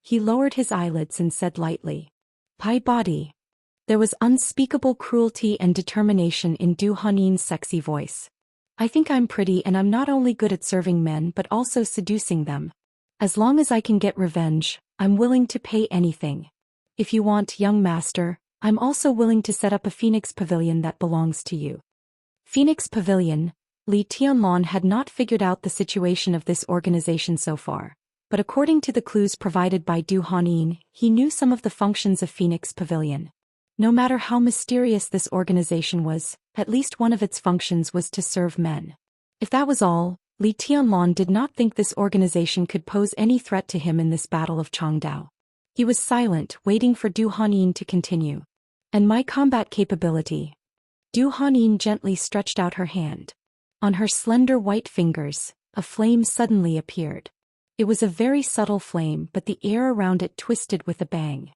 He lowered his eyelids and said lightly. Pai body. There was unspeakable cruelty and determination in Du Hanin's sexy voice. I think I'm pretty and I'm not only good at serving men but also seducing them. As long as I can get revenge, I'm willing to pay anything. If you want, young master, I'm also willing to set up a Phoenix Pavilion that belongs to you. Phoenix Pavilion. Li Tianlan had not figured out the situation of this organization so far, but according to the clues provided by Du Hanin, he knew some of the functions of Phoenix Pavilion. No matter how mysterious this organization was, at least one of its functions was to serve men. If that was all, Li Tianlan did not think this organization could pose any threat to him in this battle of Changdao. He was silent, waiting for Du Hanin to continue. And my combat capability. Du Hanin gently stretched out her hand. On her slender white fingers, a flame suddenly appeared. It was a very subtle flame, but the air around it twisted with a bang.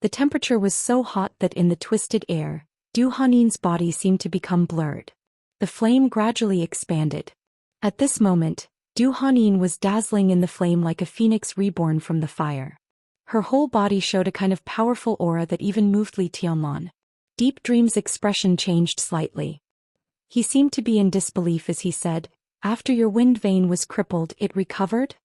The temperature was so hot that in the twisted air, Du Hanin's body seemed to become blurred. The flame gradually expanded. At this moment, Du Hanin was dazzling in the flame like a phoenix reborn from the fire. Her whole body showed a kind of powerful aura that even moved Li Tianlan. Deep Dream's expression changed slightly. He seemed to be in disbelief as he said, "After your wind vein was crippled, it recovered?"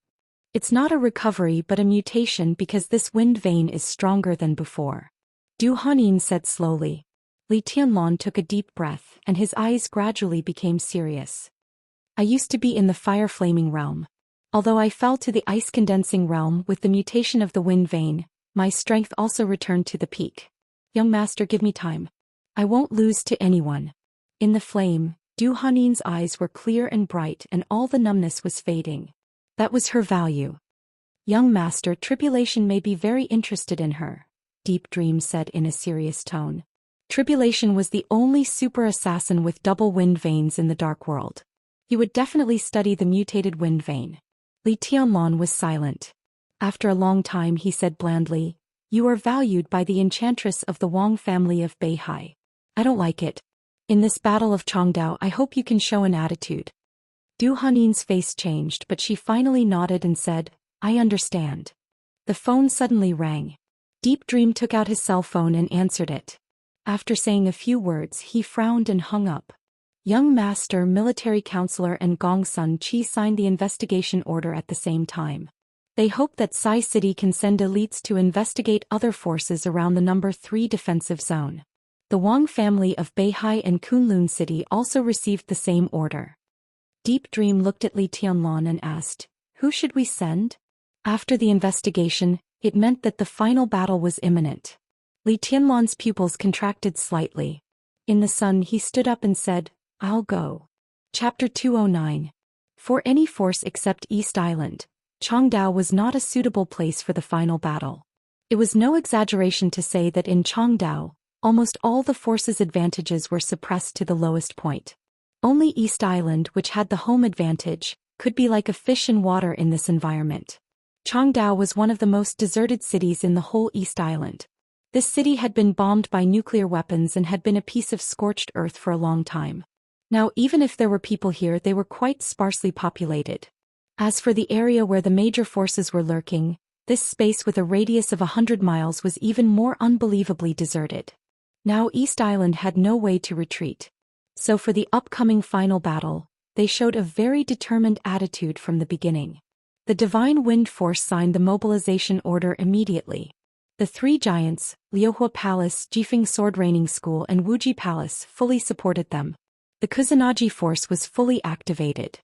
It's not a recovery but a mutation because this wind vein is stronger than before. Du Hanin said slowly. Li Tianlan took a deep breath and his eyes gradually became serious. I used to be in the fire-flaming realm. Although I fell to the ice-condensing realm with the mutation of the wind vein, my strength also returned to the peak. Young master, give me time. I won't lose to anyone. In the flame, Du Hanin's eyes were clear and bright and all the numbness was fading. That was her value. Young master, Tribulation may be very interested in her, Deep Dream said in a serious tone. Tribulation was the only super assassin with double wind veins in the dark world. He would definitely study the mutated wind vein. Li Tianlan was silent. After a long time he said blandly, "You are valued by the enchantress of the Wang family of Beihai. I don't like it. In this battle of Changdao I hope you can show an attitude." Du Hanin's face changed but she finally nodded and said, "I understand." The phone suddenly rang. Deep Dream took out his cell phone and answered it. After saying a few words, he frowned and hung up. Young Master, Military Counselor and Gong Sun Chi signed the investigation order at the same time. They hope that Sai City can send elites to investigate other forces around the number 3 defensive zone. The Wang family of Beihai and Kunlun City also received the same order. Deep Dream looked at Li Tianlan and asked, "Who should we send?" After the investigation, it meant that the final battle was imminent. Li Tianlan's pupils contracted slightly. In the sun he stood up and said, "I'll go." Chapter 209. For any force except East Island, Changdao was not a suitable place for the final battle. It was no exaggeration to say that in Changdao, almost all the force's advantages were suppressed to the lowest point. Only East Island, which had the home advantage, could be like a fish in water in this environment. Changdao was one of the most deserted cities in the whole East Island. This city had been bombed by nuclear weapons and had been a piece of scorched earth for a long time. Now, even if there were people here, they were quite sparsely populated. As for the area where the major forces were lurking, this space with a radius of 100 miles was even more unbelievably deserted. Now East Island had no way to retreat. So for the upcoming final battle, they showed a very determined attitude from the beginning. The Divine Wind Force signed the mobilization order immediately. The 3 giants, Liuhua Palace, Jifeng Sword Raining School and Wuji Palace, fully supported them. The Kusanagi Force was fully activated.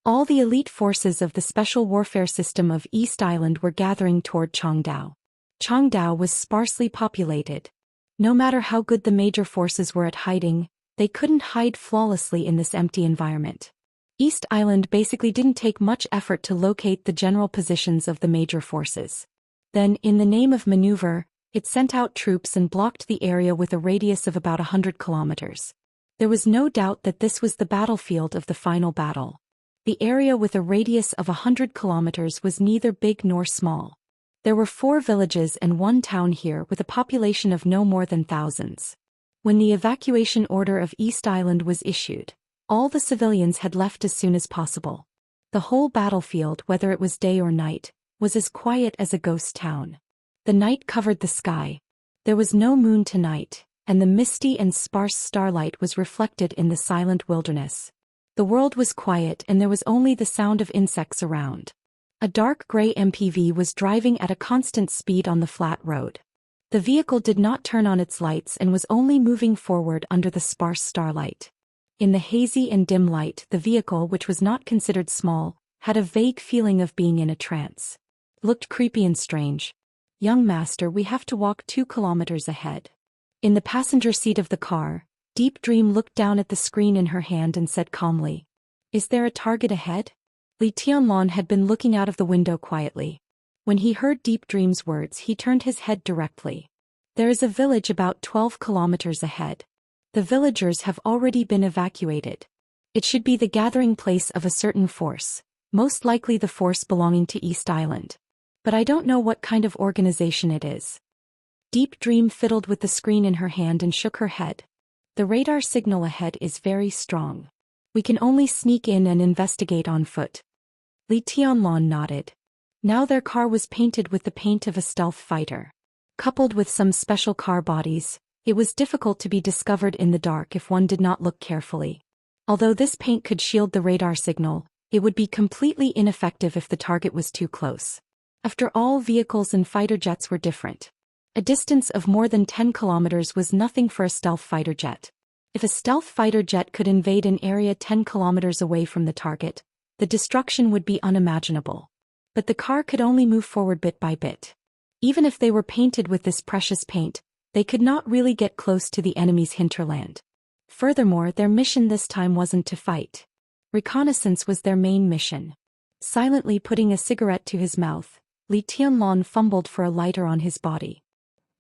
All the elite forces of the Special Warfare System of East Island were gathering toward Changdao. Changdao was sparsely populated. No matter how good the major forces were at hiding, they couldn't hide flawlessly in this empty environment. East Island basically didn't take much effort to locate the general positions of the major forces. Then, in the name of maneuver, it sent out troops and blocked the area with a radius of about 100 kilometers. There was no doubt that this was the battlefield of the final battle. The area with a radius of 100 kilometers was neither big nor small. There were 4 villages and 1 town here with a population of no more than thousands. When the evacuation order of East Island was issued, all the civilians had left as soon as possible. The whole battlefield, whether it was day or night, was as quiet as a ghost town. The night covered the sky. There was no moon tonight, and the misty and sparse starlight was reflected in the silent wilderness. The world was quiet and there was only the sound of insects around. A dark gray MPV was driving at a constant speed on the flat road. The vehicle did not turn on its lights and was only moving forward under the sparse starlight. In the hazy and dim light, the vehicle, which was not considered small, had a vague feeling of being in a trance. Looked creepy and strange. "Young master, we have to walk 2 kilometers ahead." In the passenger seat of the car, Deep Dream looked down at the screen in her hand and said calmly, "Is there a target ahead?" Li Tianlan had been looking out of the window quietly. When he heard Deep Dream's words, he turned his head directly. "There is a village about 12 kilometers ahead. The villagers have already been evacuated. It should be the gathering place of a certain force, most likely the force belonging to East Island. But I don't know what kind of organization it is." Deep Dream fiddled with the screen in her hand and shook her head. "The radar signal ahead is very strong. We can only sneak in and investigate on foot." Li Tianlan nodded. Now their car was painted with the paint of a stealth fighter. Coupled with some special car bodies, it was difficult to be discovered in the dark if one did not look carefully. Although this paint could shield the radar signal, it would be completely ineffective if the target was too close. After all, vehicles and fighter jets were different. A distance of more than 10 kilometers was nothing for a stealth fighter jet. If a stealth fighter jet could invade an area 10 kilometers away from the target, the destruction would be unimaginable. But the car could only move forward bit by bit. Even if they were painted with this precious paint, they could not really get close to the enemy's hinterland. Furthermore, their mission this time wasn't to fight. Reconnaissance was their main mission. Silently putting a cigarette to his mouth, Li Tianlan fumbled for a lighter on his body.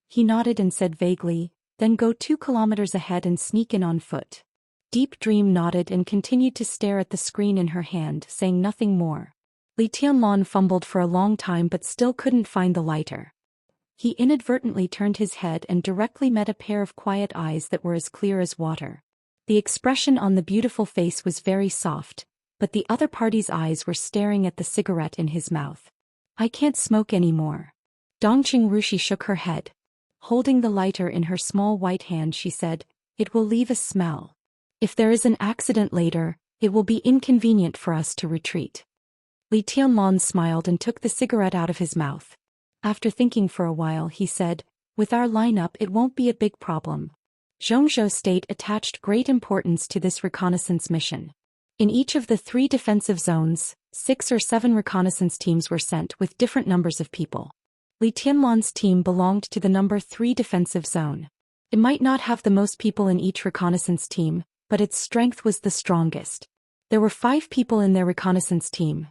He nodded and said vaguely, "Then go 2 kilometers ahead and sneak in on foot." Deep Dream nodded and continued to stare at the screen in her hand, saying nothing more. Li Tianlan fumbled for a long time but still couldn't find the lighter. He inadvertently turned his head and directly met a pair of quiet eyes that were as clear as water. The expression on the beautiful face was very soft, but the other party's eyes were staring at the cigarette in his mouth. "I can't smoke anymore." Dongqing Rushi shook her head. Holding the lighter in her small white hand, she said, "It will leave a smell. If there is an accident later, it will be inconvenient for us to retreat." Li Tianlong smiled and took the cigarette out of his mouth. After thinking for a while, he said, "With our lineup, it won't be a big problem." Zhou State attached great importance to this reconnaissance mission. In each of the 3 defensive zones, 6 or 7 reconnaissance teams were sent with different numbers of people. Li Tianlong's team belonged to the number 3 defensive zone. It might not have the most people in each reconnaissance team, but its strength was the strongest. There were 5 people in their reconnaissance team: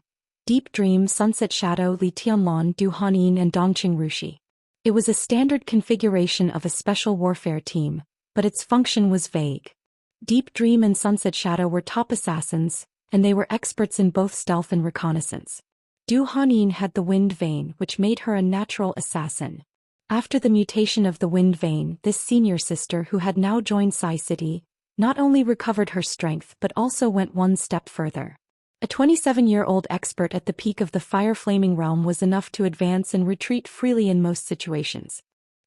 Deep Dream, Sunset Shadow, Li Tianlong, Du Hanyin, and Dongqing Rushi. It was a standard configuration of a special warfare team, but its function was vague. Deep Dream and Sunset Shadow were top assassins, and they were experts in both stealth and reconnaissance. Du Hanyin had the wind vein, which made her a natural assassin. After the mutation of the wind vein, this senior sister, who had now joined Sai City, not only recovered her strength but also went one step further. A 27-year-old expert at the peak of the fire-flaming realm was enough to advance and retreat freely in most situations.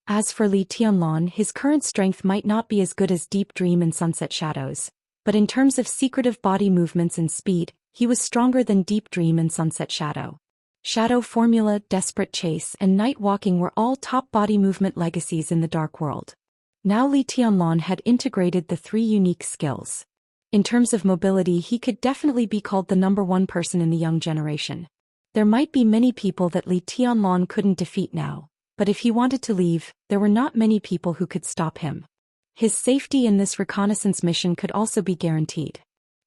As for Li Tianlong, his current strength might not be as good as Deep Dream and Sunset Shadows, but in terms of secretive body movements and speed, he was stronger than Deep Dream and Sunset Shadow. Shadow Formula, Desperate Chase, and Night Walking were all top body movement legacies in the Dark World. Now Li Tianlong had integrated the 3 unique skills. In terms of mobility, he could definitely be called the number 1 person in the young generation. There might be many people that Li Tianlong couldn't defeat now, but if he wanted to leave, there were not many people who could stop him. His safety in this reconnaissance mission could also be guaranteed.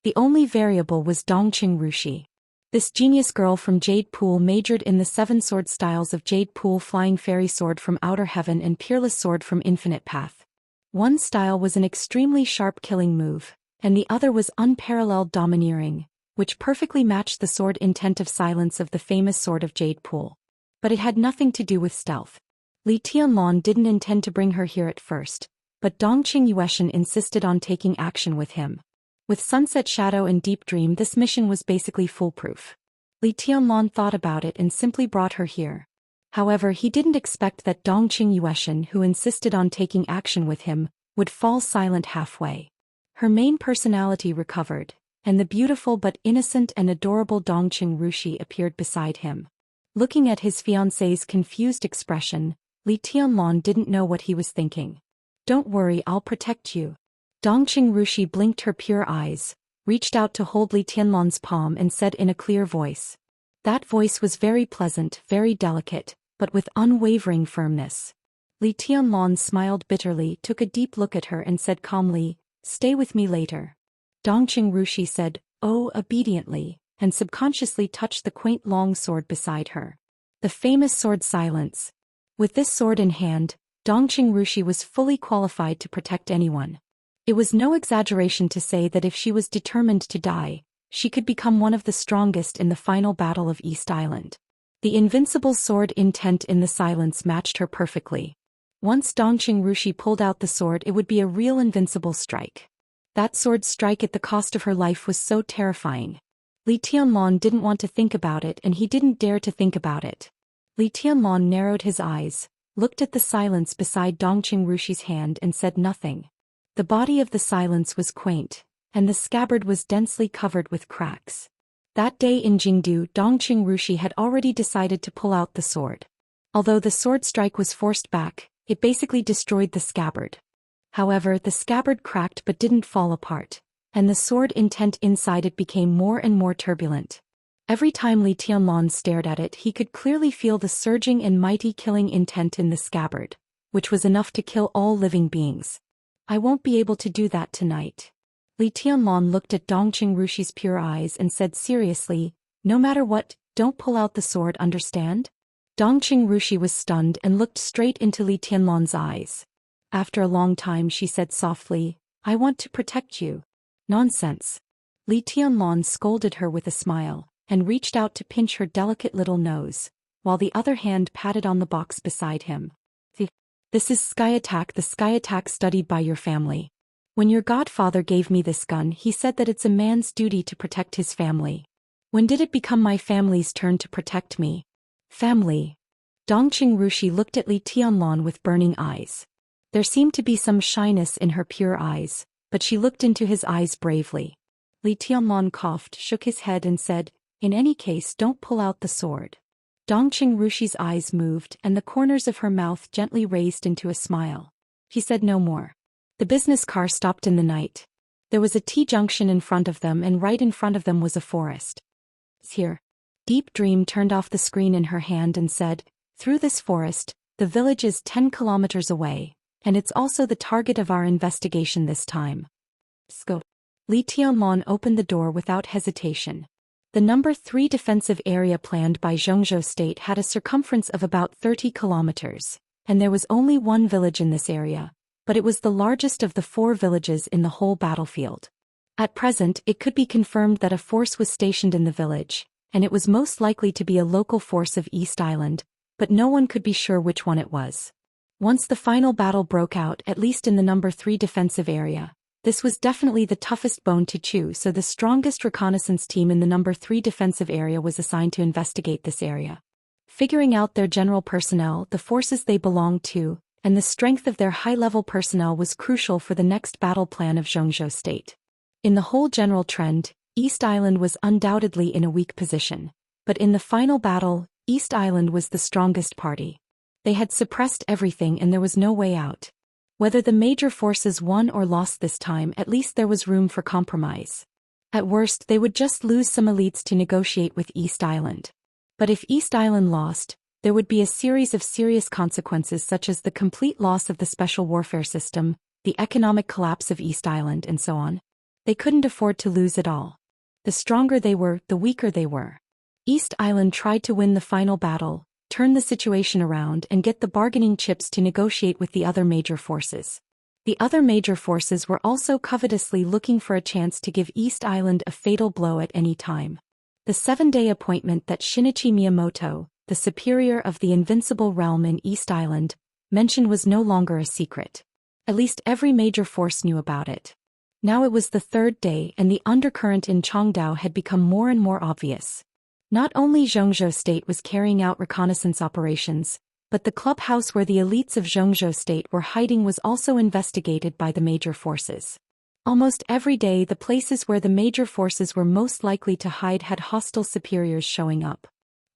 The only variable was Dongqing Rushi. This genius girl from Jade Pool majored in the 7 sword styles of Jade Pool, Flying Fairy Sword from Outer Heaven and Peerless Sword from Infinite Path. One style was an extremely sharp killing move, and the other was unparalleled domineering, which perfectly matched the sword intent of silence of the famous Sword of Jade Pool. But it had nothing to do with stealth. Li Tianlong didn't intend to bring her here at first, but Dongqing Yueshan insisted on taking action with him. With Sunset Shadow and Deep Dream, this mission was basically foolproof. Li Tianlong thought about it and simply brought her here. However, he didn't expect that Dongqing Yueshan, who insisted on taking action with him, would fall silent halfway. Her main personality recovered, and the beautiful but innocent and adorable Dongqing Rushi appeared beside him. Looking at his fiancée's confused expression, Li Tianlong didn't know what he was thinking. "Don't worry, I'll protect you." Dongqing Rushi blinked her pure eyes, reached out to hold Li Tianlong's palm and said in a clear voice. That voice was very pleasant, very delicate, but with unwavering firmness. Li Tianlong smiled bitterly, took a deep look at her and said calmly, "Stay with me later." Dongqing Rushi said, "Oh," obediently, and subconsciously touched the quaint long sword beside her. The famous sword Silence. With this sword in hand, Dongqing Rushi was fully qualified to protect anyone. It was no exaggeration to say that if she was determined to die, she could become one of the strongest in the final battle of East Island. The invincible sword intent in the silence matched her perfectly. Once Dongqing Rushi pulled out the sword, it would be a real invincible strike. That sword strike at the cost of her life was so terrifying. Li Tianlong didn't want to think about it, and he didn't dare to think about it. Li Tianlong narrowed his eyes, looked at the silence beside Dongqing Rushi's hand and said nothing. The body of the silence was quaint, and the scabbard was densely covered with cracks. That day in Jingdu, Dongqing Rushi had already decided to pull out the sword. Although the sword strike was forced back, it basically destroyed the scabbard. However, the scabbard cracked but didn't fall apart, and the sword intent inside it became more and more turbulent. Every time Li Tianlong stared at it, he could clearly feel the surging and mighty killing intent in the scabbard, which was enough to kill all living beings. "I won't be able to do that tonight." Li Tianlong looked at Dongqing Rushi's pure eyes and said seriously, "No matter what, don't pull out the sword, understand?" Dongqing Rushi was stunned and looked straight into Li Tianlong's eyes. After a long time she said softly, "I want to protect you." "Nonsense." Li Tianlong scolded her with a smile, and reached out to pinch her delicate little nose, while the other hand patted on the box beside him. "This is Sky Attack, the Sky Attack studied by your family. When your godfather gave me this gun, he said that it's a man's duty to protect his family. When did it become my family's turn to protect me?" "Family." Dongqing Rushi looked at Li Tianlan with burning eyes. There seemed to be some shyness in her pure eyes, but she looked into his eyes bravely. Li Tianlan coughed, shook his head and said, "In any case, don't pull out the sword." Dongqing Rushi's eyes moved and the corners of her mouth gently raised into a smile. He said no more. The business car stopped in the night. There was a T-junction in front of them and right in front of them was a forest. "Here." Deep Dream turned off the screen in her hand and said, "Through this forest, the village is 10 kilometers away, and it's also the target of our investigation this time." Scope. Li Tianlan opened the door without hesitation. The number 3 defensive area planned by Zhou State had a circumference of about 30 kilometers, and there was only one village in this area, but it was the largest of the 4 villages in the whole battlefield. At present, it could be confirmed that a force was stationed in the village, and it was most likely to be a local force of East Island, but no one could be sure which one it was. Once the final battle broke out, at least in the number 3 defensive area, this was definitely the toughest bone to chew, so the strongest reconnaissance team in the number 3 defensive area was assigned to investigate this area. Figuring out their general personnel, the forces they belonged to, and the strength of their high-level personnel was crucial for the next battle plan of Zhou State. In the whole general trend, East Island was undoubtedly in a weak position, but in the final battle, East Island was the strongest party. They had suppressed everything and there was no way out. Whether the major forces won or lost this time, at least there was room for compromise. At worst, they would just lose some elites to negotiate with East Island. But if East Island lost, there would be a series of serious consequences such as the complete loss of the special warfare system, the economic collapse of East Island, and so on. They couldn't afford to lose it all. The stronger they were, the weaker they were. East Island tried to win the final battle, turn the situation around and get the bargaining chips to negotiate with the other major forces. The other major forces were also covetously looking for a chance to give East Island a fatal blow at any time. The 7-day appointment that Shinichi Miyamoto, the superior of the Invincible Realm in East Island, mentioned was no longer a secret. At least every major force knew about it. Now it was the 3rd day and the undercurrent in Chongdao had become more and more obvious. Not only Zhou State was carrying out reconnaissance operations, but the clubhouse where the elites of Zhou State were hiding was also investigated by the major forces. Almost every day the places where the major forces were most likely to hide had hostile superiors showing up.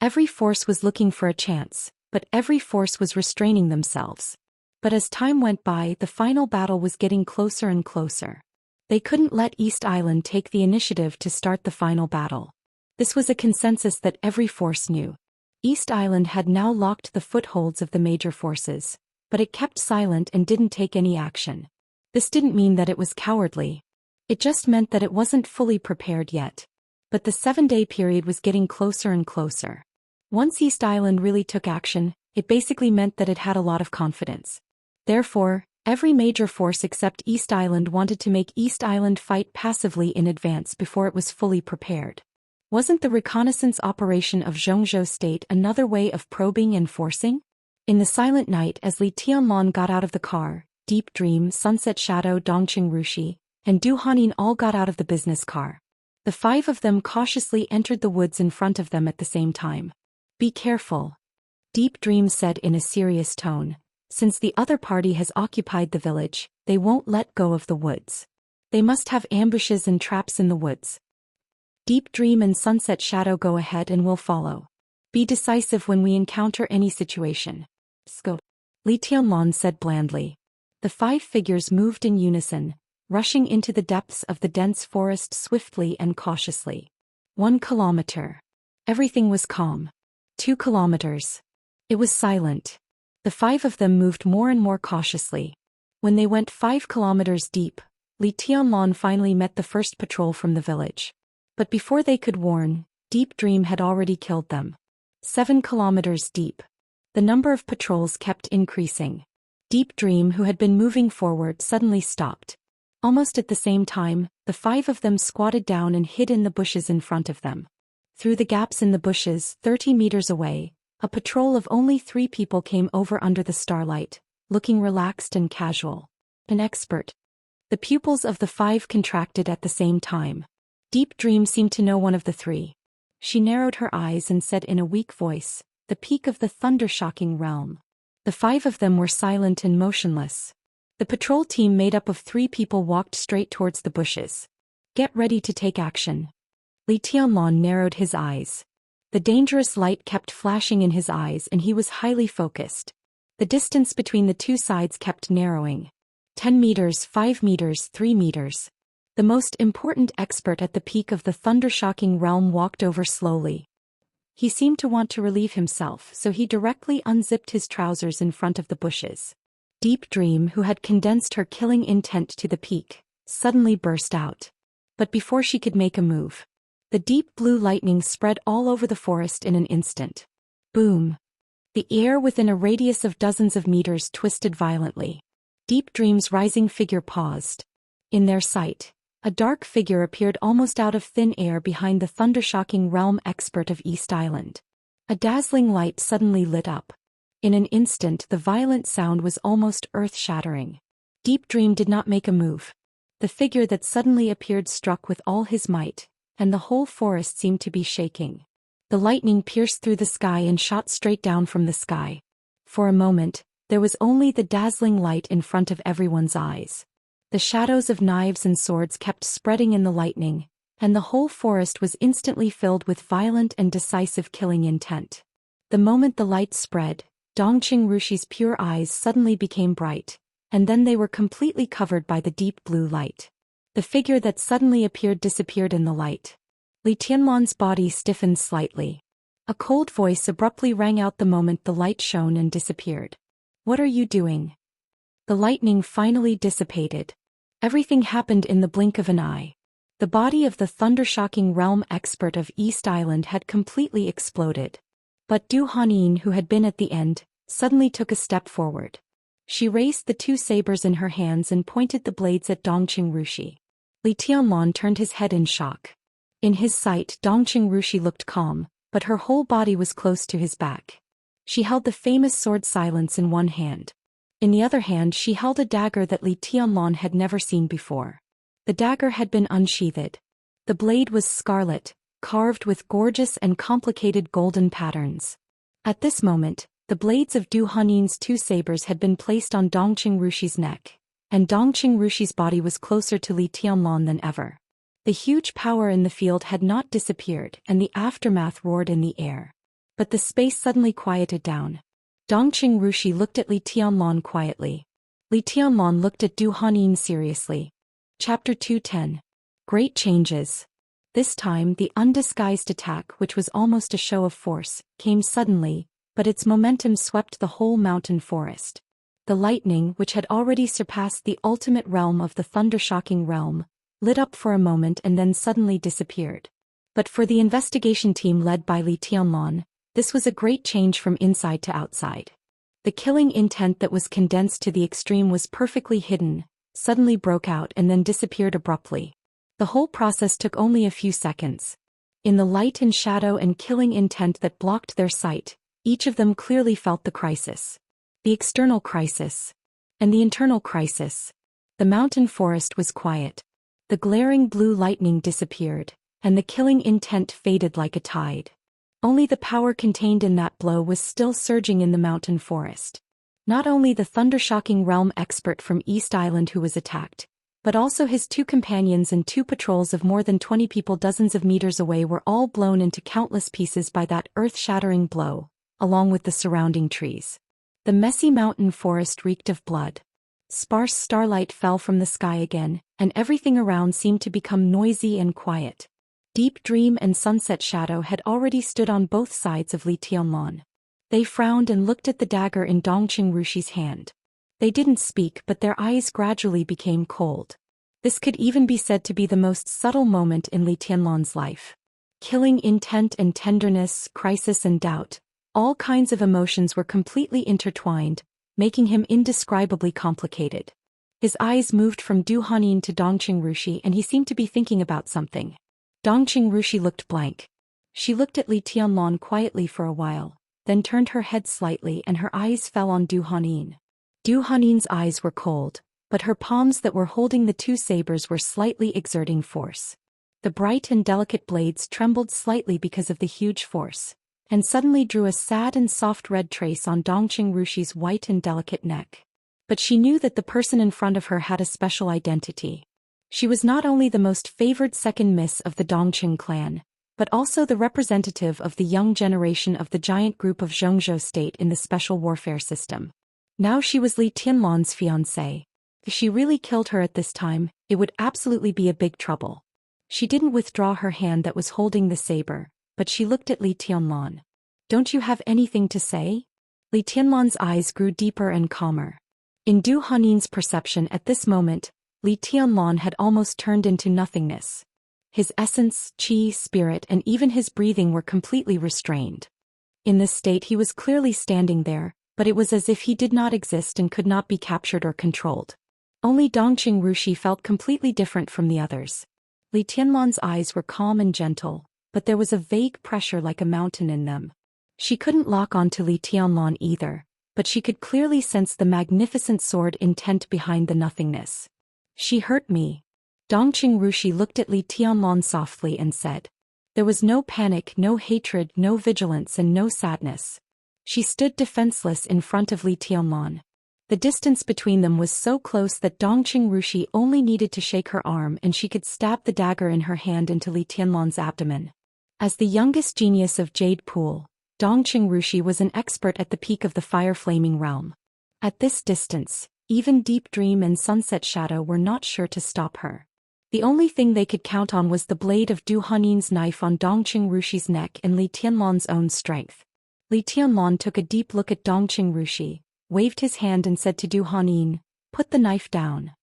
Every force was looking for a chance, but every force was restraining themselves. But as time went by, the final battle was getting closer and closer. They couldn't let East Island take the initiative to start the final battle. This was a consensus that every force knew. East Island had now locked the footholds of the major forces, but it kept silent and didn't take any action. This didn't mean that it was cowardly. It just meant that it wasn't fully prepared yet. But the 7-day period was getting closer and closer. Once East Island really took action, it basically meant that it had a lot of confidence. Therefore, every major force except East Island wanted to make East Island fight passively in advance before it was fully prepared. Wasn't the reconnaissance operation of Zhou State another way of probing and forcing? In the silent night as Li Tianlan got out of the car, Deep Dream, Sunset Shadow, Dongqing Rushi, and Du Hanin all got out of the business car. The 5 of them cautiously entered the woods in front of them at the same time. "Be careful," Deep Dream said in a serious tone. "Since the other party has occupied the village, they won't let go of the woods. They must have ambushes and traps in the woods. Deep Dream and Sunset Shadow go ahead and we'll follow. Be decisive when we encounter any situation." Scope. Li Tianlan said blandly. The 5 figures moved in unison, rushing into the depths of the dense forest swiftly and cautiously. 1 kilometer. Everything was calm. 2 kilometers. It was silent. The 5 of them moved more and more cautiously. When they went 5 kilometers deep, Li Tianlan finally met the first patrol from the village. But before they could warn, Deep Dream had already killed them. 7 kilometers deep. The number of patrols kept increasing. Deep Dream, who had been moving forward, suddenly stopped. Almost at the same time, the 5 of them squatted down and hid in the bushes in front of them. Through the gaps in the bushes, 30 meters away, a patrol of only 3 people came over under the starlight, looking relaxed and casual. An expert. The pupils of the 5 contracted at the same time. Deep Dream seemed to know one of the 3. She narrowed her eyes and said in a weak voice, the peak of the thunder-shocking realm. The 5 of them were silent and motionless. The patrol team made up of 3 people walked straight towards the bushes. Get ready to take action. Li Tianlan narrowed his eyes. The dangerous light kept flashing in his eyes and he was highly focused. The distance between the 2 sides kept narrowing. 10 meters, 5 meters, 3 meters. The most important expert at the peak of the thunder-shocking realm walked over slowly. He seemed to want to relieve himself, so he directly unzipped his trousers in front of the bushes. Deep Dream, who had condensed her killing intent to the peak, suddenly burst out. But before she could make a move, the deep blue lightning spread all over the forest in an instant. Boom! The air within a radius of dozens of meters twisted violently. Deep Dream's rising figure paused. In their sight, a dark figure appeared almost out of thin air behind the thunder-shocking realm expert of East Island. A dazzling light suddenly lit up. In an instant the violent sound was almost earth-shattering. Deep Dream did not make a move. The figure that suddenly appeared struck with all his might, and the whole forest seemed to be shaking. The lightning pierced through the sky and shot straight down from the sky. For a moment, there was only the dazzling light in front of everyone's eyes. The shadows of knives and swords kept spreading in the lightning, and the whole forest was instantly filled with violent and decisive killing intent. The moment the light spread, Dongqing Rushi's pure eyes suddenly became bright, and then they were completely covered by the deep blue light. The figure that suddenly appeared disappeared in the light. Li Tianlan's body stiffened slightly. A cold voice abruptly rang out the moment the light shone and disappeared. "What are you doing?" The lightning finally dissipated. Everything happened in the blink of an eye. The body of the thunder-shocking realm expert of East Island had completely exploded. But Du Hanyin, who had been at the end, suddenly took a step forward. She raised the 2 sabers in her hands and pointed the blades at Dongqing Rushi. Li Tianlan turned his head in shock. In his sight, Dongqing Rushi looked calm, but her whole body was close to his back. She held the famous sword Silence in one hand. In the other hand she held a dagger that Li Tianlan had never seen before. The dagger had been unsheathed. The blade was scarlet, carved with gorgeous and complicated golden patterns. At this moment, the blades of Du Hanyin's 2 sabers had been placed on Dongqing Rushi's neck, and Dongqing Rushi's body was closer to Li Tianlan than ever. The huge power in the field had not disappeared, and the aftermath roared in the air. But the space suddenly quieted down. Dongqing Rushi looked at Li Tianlan quietly. Li Tianlan looked at Du Hanyin seriously. Chapter 210. Great Changes. This time the undisguised attack, which was almost a show of force, came suddenly, but its momentum swept the whole mountain forest. The lightning, which had already surpassed the ultimate realm of the thunder-shocking realm, lit up for a moment and then suddenly disappeared. But for the investigation team led by Li Tianlan, this was a great change from inside to outside. The killing intent that was condensed to the extreme was perfectly hidden, suddenly broke out and then disappeared abruptly. The whole process took only a few seconds. In the light and shadow and killing intent that blocked their sight, each of them clearly felt the crisis. The external crisis. And the internal crisis. The mountain forest was quiet. The glaring blue lightning disappeared, and the killing intent faded like a tide. Only the power contained in that blow was still surging in the mountain forest. Not only the thunder-shocking realm expert from East Island who was attacked, but also his 2 companions and 2 patrols of more than 20 people dozens of meters away were all blown into countless pieces by that earth-shattering blow, along with the surrounding trees. The messy mountain forest reeked of blood. Sparse starlight fell from the sky again, and everything around seemed to become noisy and quiet. Deep Dream and Sunset Shadow had already stood on both sides of Li Tianlan. They frowned and looked at the dagger in Dongqing Rushi's hand. They didn't speak, but their eyes gradually became cold. This could even be said to be the most subtle moment in Li Tianlan's life. Killing intent and tenderness, crisis and doubt, all kinds of emotions were completely intertwined, making him indescribably complicated. His eyes moved from Du Hanyin to Dongqing Rushi and he seemed to be thinking about something. Dongqing Rushi looked blank. She looked at Li Tianlan quietly for a while, then turned her head slightly and her eyes fell on Du Hanyin. Du Hanyin's eyes were cold, but her palms that were holding the 2 sabers were slightly exerting force. The bright and delicate blades trembled slightly because of the huge force, and suddenly drew a sad and soft red trace on Dongqing Rushi's white and delicate neck. But she knew that the person in front of her had a special identity. She was not only the most favored second miss of the Dongqing clan, but also the representative of the young generation of the giant group of Zhongzhou state in the special warfare system. Now she was Li Tianlan's fiancée. If she really killed her at this time, it would absolutely be a big trouble. She didn't withdraw her hand that was holding the saber, but she looked at Li Tianlan. "Don't you have anything to say?" Li Tianlan's eyes grew deeper and calmer. In Du Hannin's perception at this moment, Li Tianlan had almost turned into nothingness. His essence, qi, spirit, and even his breathing were completely restrained. In this state he was clearly standing there, but it was as if he did not exist and could not be captured or controlled. Only Dongqing Rushi felt completely different from the others. Li Tianlan's eyes were calm and gentle, but there was a vague pressure like a mountain in them. She couldn't lock onto Li Tianlan either, but she could clearly sense the magnificent sword intent behind the nothingness. "She hurt me." Dongqing Rushi looked at Li Tianlan softly and said. There was no panic, no hatred, no vigilance, and no sadness. She stood defenseless in front of Li Tianlan. The distance between them was so close that Dongqing Rushi only needed to shake her arm and she could stab the dagger in her hand into Li Tianlan's abdomen. As the youngest genius of Jade Pool, Dongqing Rushi was an expert at the peak of the fire-flaming realm. At this distance, even Deep Dream and Sunset Shadow were not sure to stop her. The only thing they could count on was the blade of Du Hannin's knife on Dongqing Rushi's neck and Li Tianlan's own strength. Li Tianlan took a deep look at Dongqing Rushi, waved his hand and said to Du Hannin, "Put the knife down."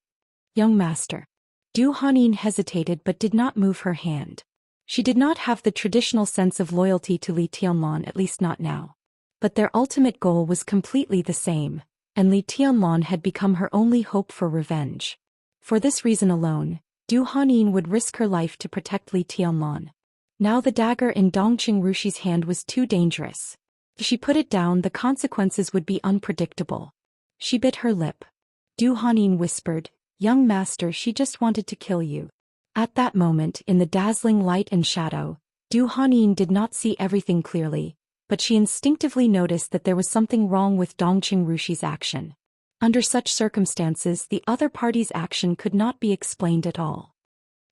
"Young master." Du Hannin hesitated but did not move her hand. She did not have the traditional sense of loyalty to Li Tianlan, at least not now. But their ultimate goal was completely the same, and Li Tianlan had become her only hope for revenge. For this reason alone, Du Hannin would risk her life to protect Li Tianlan. Now the dagger in Dongqing Rushi's hand was too dangerous. If she put it down, the consequences would be unpredictable. She bit her lip. Du Hannin whispered, "Young master, she just wanted to kill you." At that moment, in the dazzling light and shadow, Du Hannin did not see everything clearly, but she instinctively noticed that there was something wrong with Dongqing Rushi's action. Under such circumstances, the other party's action could not be explained at all.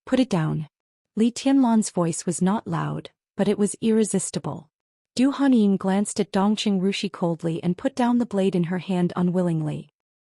"Put it down." Li Tianlan's voice was not loud, but it was irresistible. Du Hannin glanced at Dongqing Rushi coldly and put down the blade in her hand unwillingly.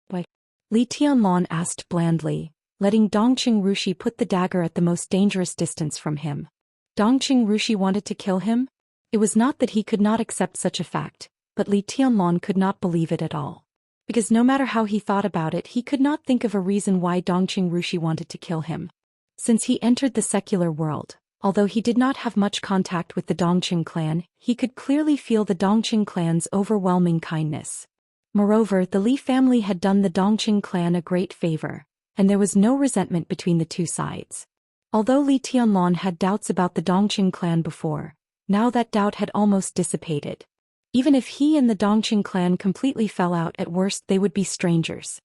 "Why?" Li Tianlan asked blandly, letting Dongqing Rushi put the dagger at the most dangerous distance from him. Dongqing Rushi wanted to kill him? It was not that he could not accept such a fact, but Li Tianlan could not believe it at all. Because no matter how he thought about it, he could not think of a reason why Dongqing Rushi wanted to kill him. Since he entered the secular world, although he did not have much contact with the Dongqing clan, he could clearly feel the Dongqing clan's overwhelming kindness. Moreover, the Li family had done the Dongqing clan a great favor, and there was no resentment between the two sides. Although Li Tianlan had doubts about the Dongqing clan before, now that doubt had almost dissipated. Even if he and the Dongqing clan completely fell out, at worst they would be strangers.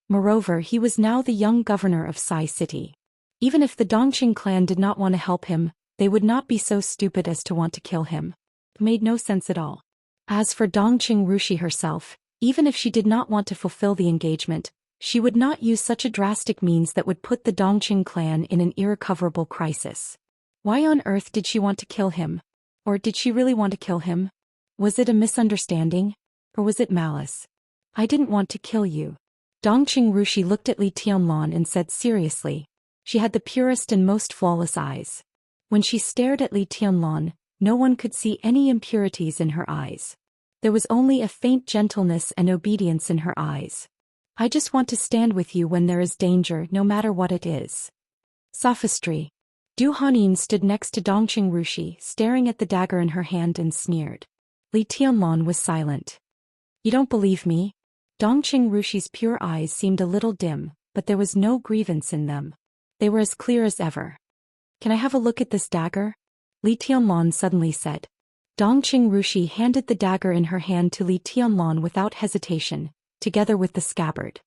Moreover, he was now the young governor of Sai City. Even if the Dongqing clan did not want to help him, they would not be so stupid as to want to kill him. It made no sense at all. As for Dongqing Rushi herself, even if she did not want to fulfill the engagement, she would not use such a drastic means that would put the Dongqing clan in an irrecoverable crisis. Why on earth did she want to kill him? Or did she really want to kill him? Was it a misunderstanding? Or was it malice? "I didn't want to kill you." Dongqing Rushi looked at Li Tianlan and said seriously. She had the purest and most flawless eyes. When she stared at Li Tianlan, no one could see any impurities in her eyes. There was only a faint gentleness and obedience in her eyes. "I just want to stand with you when there is danger, no matter what it is." Sophistry. Du Hannin stood next to Dongqing Rushi, staring at the dagger in her hand, and sneered. Li Tianlan was silent. "You don't believe me?" Dongqing Rushi's pure eyes seemed a little dim, but there was no grievance in them. They were as clear as ever. "Can I have a look at this dagger?" Li Tianlan suddenly said. Dongqing Rushi handed the dagger in her hand to Li Tianlan without hesitation, together with the scabbard.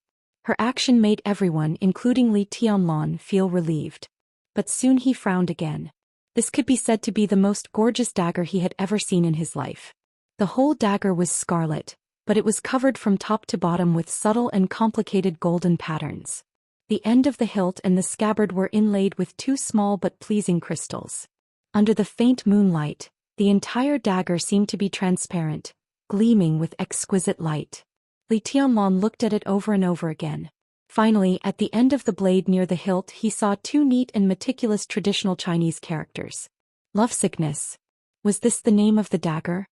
Her action made everyone, including Li Tianlan, feel relieved. But soon he frowned again. This could be said to be the most gorgeous dagger he had ever seen in his life. The whole dagger was scarlet, but it was covered from top to bottom with subtle and complicated golden patterns. The end of the hilt and the scabbard were inlaid with two small but pleasing crystals. Under the faint moonlight, the entire dagger seemed to be transparent, gleaming with exquisite light. Li Tianlan looked at it over and over again. Finally, at the end of the blade near the hilt he saw two neat and meticulous traditional Chinese characters. Lovesickness. Was this the name of the dagger?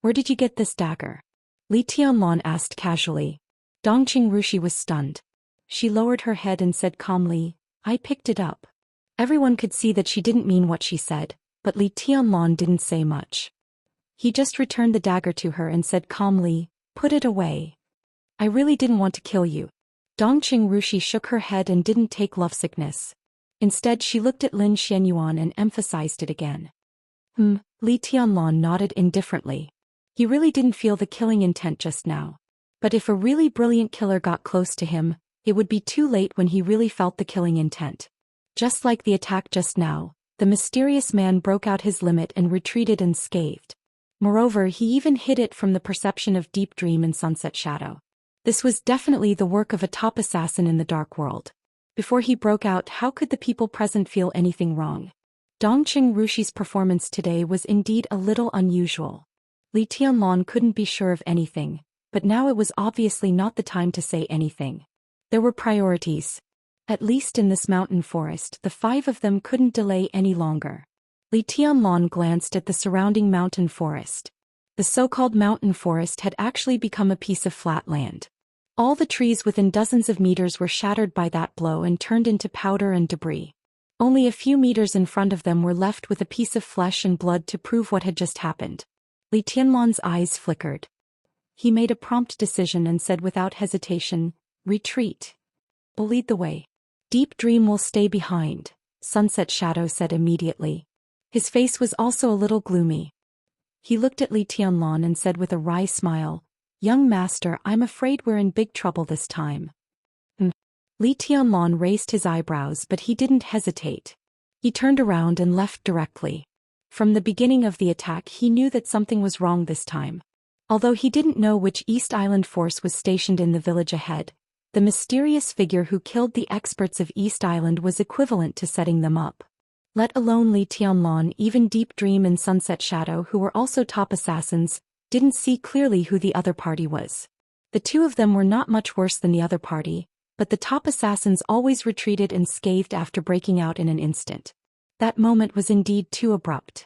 Where did you get this dagger? Li Tianlan asked casually. Dongqing Rushi was stunned. She lowered her head and said calmly, I picked it up. Everyone could see that she didn't mean what she said, but Li Tianlan didn't say much. He just returned the dagger to her and said calmly, put it away. I really didn't want to kill you. Dongqing Rushi shook her head and didn't take lovesickness. Instead she looked at Lin Xianyuan and emphasized it again. Li Tianlan nodded indifferently. He really didn't feel the killing intent just now. But if a really brilliant killer got close to him, it would be too late when he really felt the killing intent. Just like the attack just now, the mysterious man broke out his limit and retreated unscathed. Moreover, he even hid it from the perception of Deep Dream and Sunset Shadow. This was definitely the work of a top assassin in the dark world. Before he broke out, how could the people present feel anything wrong? Dongqing Rushi's performance today was indeed a little unusual. Li Tianlan couldn't be sure of anything, but now it was obviously not the time to say anything. There were priorities. At least in this mountain forest, the five of them couldn't delay any longer. Li Tianlan glanced at the surrounding mountain forest. The so-called mountain forest had actually become a piece of flat land. All the trees within dozens of meters were shattered by that blow and turned into powder and debris. Only a few meters in front of them were left with a piece of flesh and blood to prove what had just happened. Li Tianlan's eyes flickered. He made a prompt decision and said without hesitation, retreat. We'll lead the way. Deep Dream will stay behind, Sunset Shadow said immediately. His face was also a little gloomy. He looked at Li Tianlan and said with a wry smile, young master, I'm afraid we're in big trouble this time. Li Tianlan raised his eyebrows, but he didn't hesitate. He turned around and left directly. From the beginning of the attack he knew that something was wrong this time. Although he didn't know which East Island force was stationed in the village ahead, the mysterious figure who killed the experts of East Island was equivalent to setting them up. Let alone Li Tianlan, even Deep Dream and Sunset Shadow, who were also top assassins, didn't see clearly who the other party was. The two of them were not much worse than the other party, but the top assassins always retreated unscathed after breaking out in an instant. That moment was indeed too abrupt.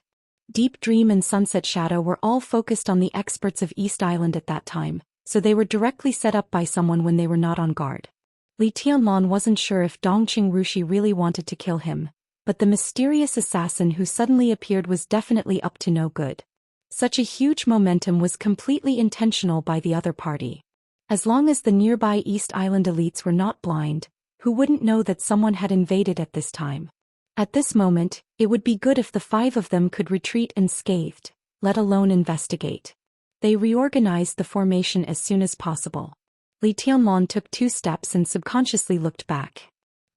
Deep Dream and Sunset Shadow were all focused on the experts of East Island at that time, so they were directly set up by someone when they were not on guard. Li Tianlan wasn't sure if Dongqing Rushi really wanted to kill him, but the mysterious assassin who suddenly appeared was definitely up to no good. Such a huge momentum was completely intentional by the other party. As long as the nearby East Island elites were not blind, who wouldn't know that someone had invaded at this time? At this moment, it would be good if the five of them could retreat unscathed, let alone investigate. They reorganized the formation as soon as possible. Li Tianlan took 2 steps and subconsciously looked back.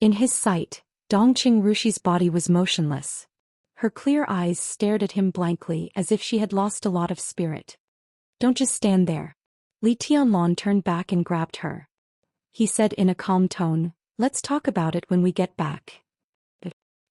In his sight, Dongqing Rushi's body was motionless. Her clear eyes stared at him blankly as if she had lost a lot of spirit. Don't just stand there. Li Tianlan turned back and grabbed her. He said in a calm tone, let's talk about it when we get back.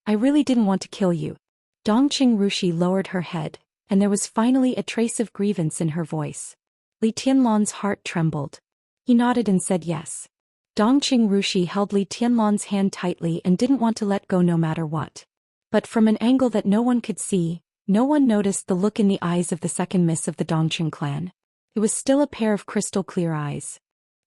I really didn't want to kill you. Dongqing Rushi lowered her head, and there was finally a trace of grievance in her voice. Li Tianlan's heart trembled. He nodded and said yes. Dongqing Rushi held Li Tianlan's hand tightly and didn't want to let go no matter what. But from an angle that no one could see, no one noticed the look in the eyes of the second miss of the Dongqing clan. It was still a pair of crystal clear eyes.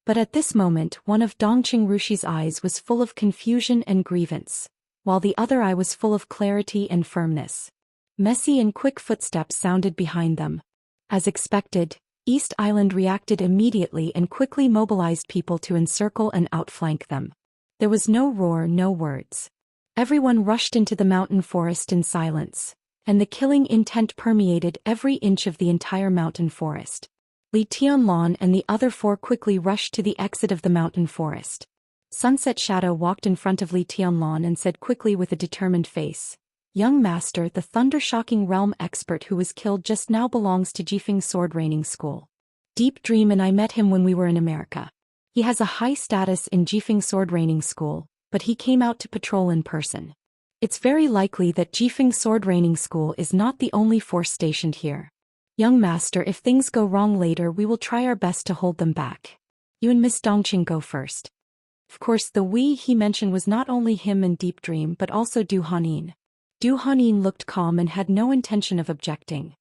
But at this moment one of Dongqing Rushi's eyes was full of confusion and grievance, while the other eye was full of clarity and firmness. Messy and quick footsteps sounded behind them. As expected, East Island reacted immediately and quickly mobilized people to encircle and outflank them. There was no roar, no words. Everyone rushed into the mountain forest in silence, and the killing intent permeated every inch of the entire mountain forest. Li Tianlan and the other 4 quickly rushed to the exit of the mountain forest. Sunset Shadow walked in front of Li Tianlan and said quickly with a determined face, Young master, the thunder-shocking realm expert who was killed just now belongs to Jifeng Sword Raining School. Deep Dream and I met him when we were in America. He has a high status in Jifeng Sword Raining School, but he came out to patrol in person. It's very likely that Jifeng Sword Raining School is not the only force stationed here. Young master, if things go wrong later, we will try our best to hold them back. You and Miss Dongqing go first. Of course, the we he mentioned was not only him and Deep Dream but also Du Hanin. Du Hanin looked calm and had no intention of objecting.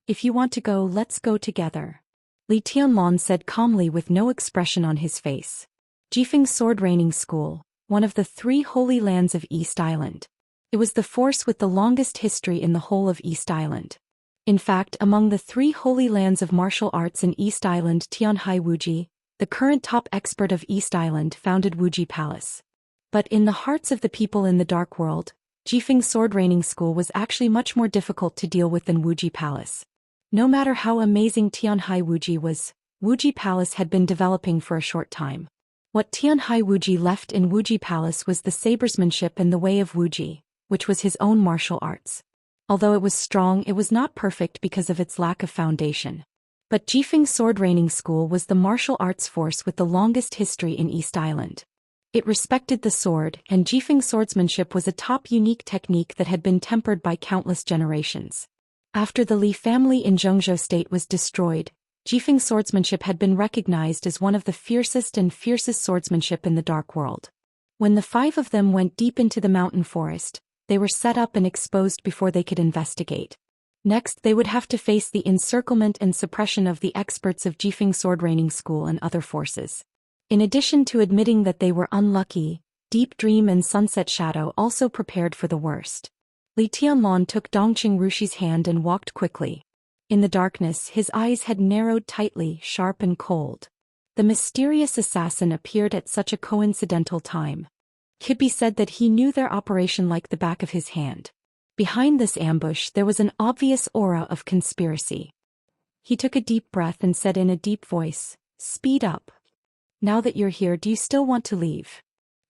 If you want to go, let's go together. Li Tianlan said calmly with no expression on his face. Jifeng Sword Raining School, one of the 3 holy lands of East Island. It was the force with the longest history in the whole of East Island. In fact, among the 3 holy lands of martial arts in East Island, Tianhai Wuji, the current top expert of East Island, founded Wuji Palace. But in the hearts of the people in the Dark World, Jifeng Sword Raining School was actually much more difficult to deal with than Wuji Palace. No matter how amazing Tianhai Wuji was, Wuji Palace had been developing for a short time. What Tianhai Wuji left in Wuji Palace was the sabresmanship and the way of Wuji, which was his own martial arts. Although it was strong, it was not perfect because of its lack of foundation. But Jifeng Sword Raining School was the martial arts force with the longest history in East Island. It respected the sword, and Jifeng swordsmanship was a top unique technique that had been tempered by countless generations. After the Li family in Zhengzhou state was destroyed, Jifeng swordsmanship had been recognized as one of the fiercest swordsmanship in the Dark World. When the 5 of them went deep into the mountain forest, they were set up and exposed before they could investigate. Next, they would have to face the encirclement and suppression of the experts of Jifeng Sword Raining School and other forces. In addition to admitting that they were unlucky, Deep Dream and Sunset Shadow also prepared for the worst. Li Tianlan took Dongqing Rushi's hand and walked quickly. In the darkness, his eyes had narrowed tightly, sharp and cold. The mysterious assassin appeared at such a coincidental time. Kibbe said that he knew their operation like the back of his hand. Behind this ambush there was an obvious aura of conspiracy. He took a deep breath and said in a deep voice, "Speed up. Now that you're here, do you still want to leave?"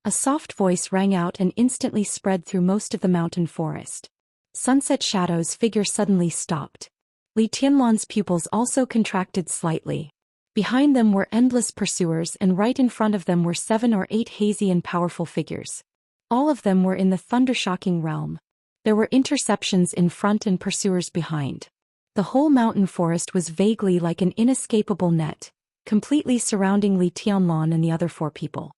A soft voice rang out and instantly spread through most of the mountain forest. Sunset Shadow's figure suddenly stopped. Li Tianlan's pupils also contracted slightly. Behind them were endless pursuers, and right in front of them were 7 or 8 hazy and powerful figures. All of them were in the thunder-shocking realm. There were interceptions in front and pursuers behind. The whole mountain forest was vaguely like an inescapable net, completely surrounding Li Tianlan and the other 4 people.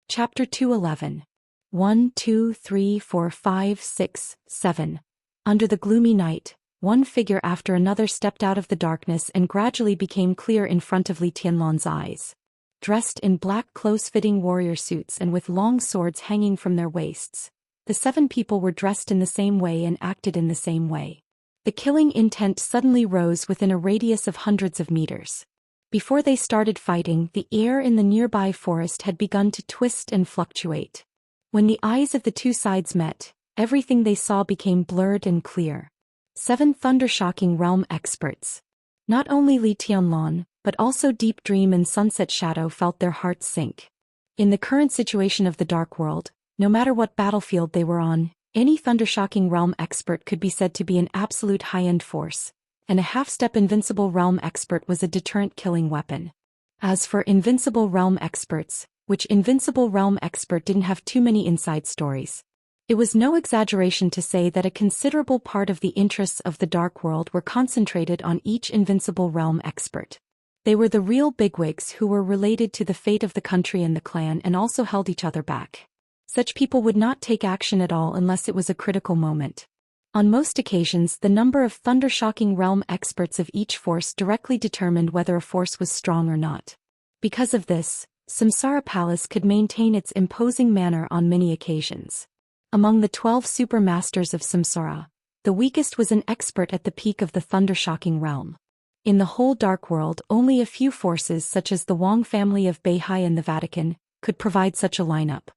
Chapter 211. 1, 2, 3, 4, 5, 6, 7. Under the gloomy night, one figure after another stepped out of the darkness and gradually became clear in front of Li Tianlan's eyes. Dressed in black close-fitting warrior suits and with long swords hanging from their waists, the 7 people were dressed in the same way and acted in the same way. The killing intent suddenly rose within a radius of hundreds of meters. Before they started fighting, the air in the nearby forest had begun to twist and fluctuate. When the eyes of the 2 sides met, everything they saw became blurred and clear. 7 thunder-shocking realm experts. Not only Li Tianlan, but also Deep Dream and Sunset Shadow felt their hearts sink. In the current situation of the Dark World, no matter what battlefield they were on, any thunder-shocking realm expert could be said to be an absolute high-end force, and a half-step invincible realm expert was a deterrent killing weapon. As for invincible realm experts, which invincible realm expert didn't have too many inside stories. It was no exaggeration to say that a considerable part of the interests of the Dark World were concentrated on each invincible realm expert. They were the real bigwigs who were related to the fate of the country and the clan and also held each other back. Such people would not take action at all unless it was a critical moment. On most occasions, the number of thunder-shocking realm experts of each force directly determined whether a force was strong or not. Because of this, Samsara Palace could maintain its imposing manner on many occasions. Among the 12 super masters of Samsara, the weakest was an expert at the peak of the thunder-shocking realm. In the whole Dark World, only a few forces such as the Wang family of Beihai and the Vatican could provide such a lineup.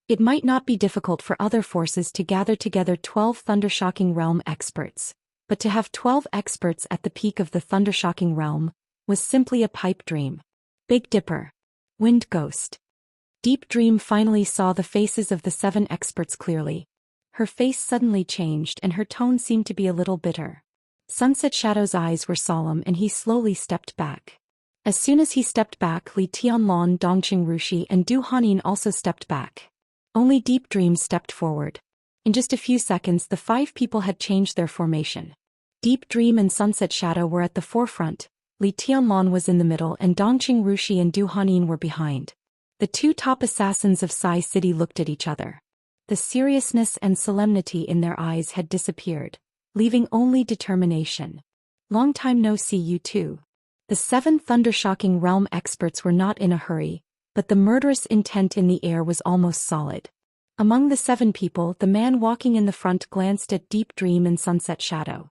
It might not be difficult for other forces to gather together 12 thunder-shocking realm experts, but to have 12 experts at the peak of the thunder-shocking realm was simply a pipe dream. Big Dipper. Wind Ghost. Deep Dream finally saw the faces of the 7 experts clearly. her face suddenly changed and her tone seemed to be a little bitter. Sunset Shadow's eyes were solemn and he slowly stepped back. As soon as he stepped back, Li Tianlan, Dongqing Rushi and Du Hanin also stepped back. Only Deep Dream stepped forward. In just a few seconds the 5 people had changed their formation. Deep Dream and Sunset Shadow were at the forefront, Li Tianlan was in the middle and Dongqing Rushi and Du Hanin were behind. The 2 top assassins of Sai City looked at each other. The seriousness and solemnity in their eyes had disappeared, leaving only determination. Long time no see, you two. The 7 thundershocking realm experts were not in a hurry, but the murderous intent in the air was almost solid. Among the 7 people, the man walking in the front glanced at Deep Dream and Sunset Shadow.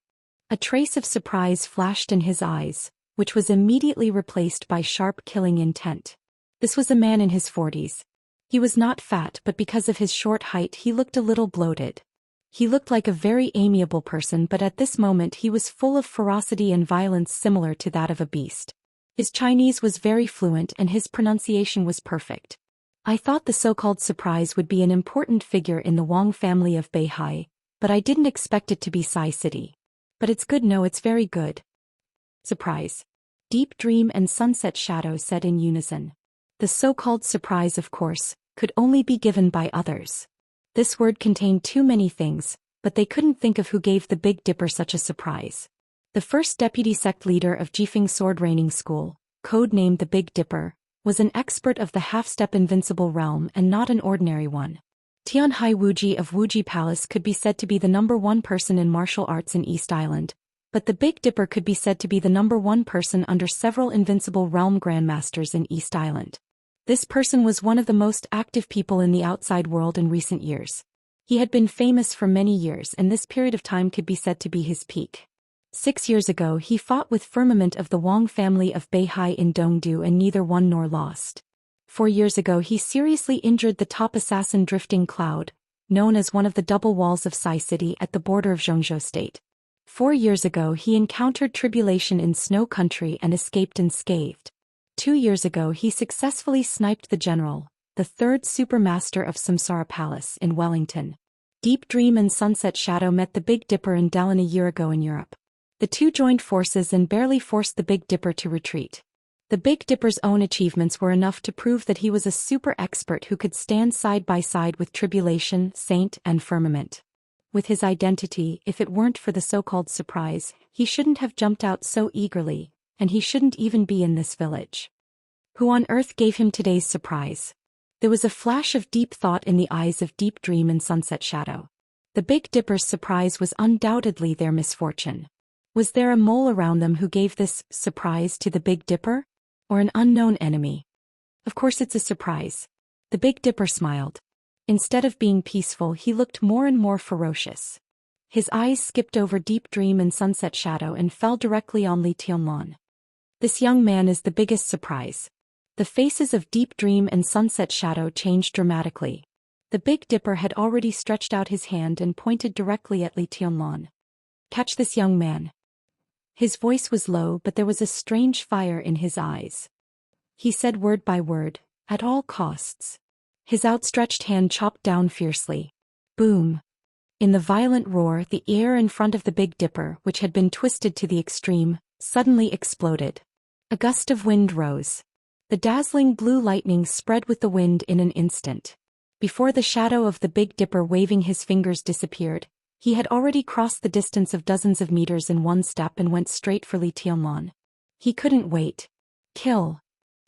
A trace of surprise flashed in his eyes, which was immediately replaced by sharp killing intent. This was a man in his 40s. He was not fat, but because of his short height he looked a little bloated. He looked like a very amiable person, but at this moment he was full of ferocity and violence similar to that of a beast. His Chinese was very fluent and his pronunciation was perfect. I thought the so-called surprise would be an important figure in the Wang family of Beihai, but I didn't expect it to be Sai City. But it's good, no, it's very good. Surprise. Deep Dream and Sunset Shadow said in unison. The so-called surprise, of course, could only be given by others. This word contained too many things, but they couldn't think of who gave the Big Dipper such a surprise. The first deputy sect leader of Jifeng Sword Raining School, codenamed the Big Dipper, was an expert of the half-step invincible realm and not an ordinary one. Tianhai Wuji of Wuji Palace could be said to be the #1 person in martial arts in East Island, but the Big Dipper could be said to be the #1 person under several invincible realm grandmasters in East Island. This person was one of the most active people in the outside world in recent years. He had been famous for many years and this period of time could be said to be his peak. 6 years ago he fought with Firmament of the Wang family of Beihai in Dongdu and neither won nor lost. 4 years ago he seriously injured the top assassin Drifting Cloud, known as one of the double walls of Sai City at the border of Zhongzhou State. 4 years ago he encountered tribulation in Snow Country and escaped unscathed. 2 years ago he successfully sniped the general, the 3rd supermaster of Samsara Palace in Wellington. Deep Dream and Sunset Shadow met the Big Dipper in Dallin a year ago in Europe. The 2 joined forces and barely forced the Big Dipper to retreat. The Big Dipper's own achievements were enough to prove that he was a super expert who could stand side by side with Tribulation, Saint and Firmament. With his identity, if it weren't for the so-called surprise, he shouldn't have jumped out so eagerly, and he shouldn't even be in this village. Who on earth gave him today's surprise? There was a flash of deep thought in the eyes of Deep Dream and Sunset Shadow. The Big Dipper's surprise was undoubtedly their misfortune. Was there a mole around them who gave this surprise to the Big Dipper? Or an unknown enemy? Of course it's a surprise. The Big Dipper smiled. Instead of being peaceful, he looked more and more ferocious. His eyes skipped over Deep Dream and Sunset Shadow and fell directly on Li Tianlan. This young man is the biggest surprise. The faces of Deep Dream and Sunset Shadow changed dramatically. The Big Dipper had already stretched out his hand and pointed directly at Li Tianlan. Catch this young man. His voice was low, but there was a strange fire in his eyes. He said word by word, at all costs. His outstretched hand chopped down fiercely. Boom. In the violent roar, the air in front of the Big Dipper, which had been twisted to the extreme, suddenly exploded. A gust of wind rose. The dazzling blue lightning spread with the wind in an instant. Before the shadow of the Big Dipper waving his fingers disappeared, he had already crossed the distance of dozens of meters in one step and went straight for Li Tianlan. He couldn't wait. Kill.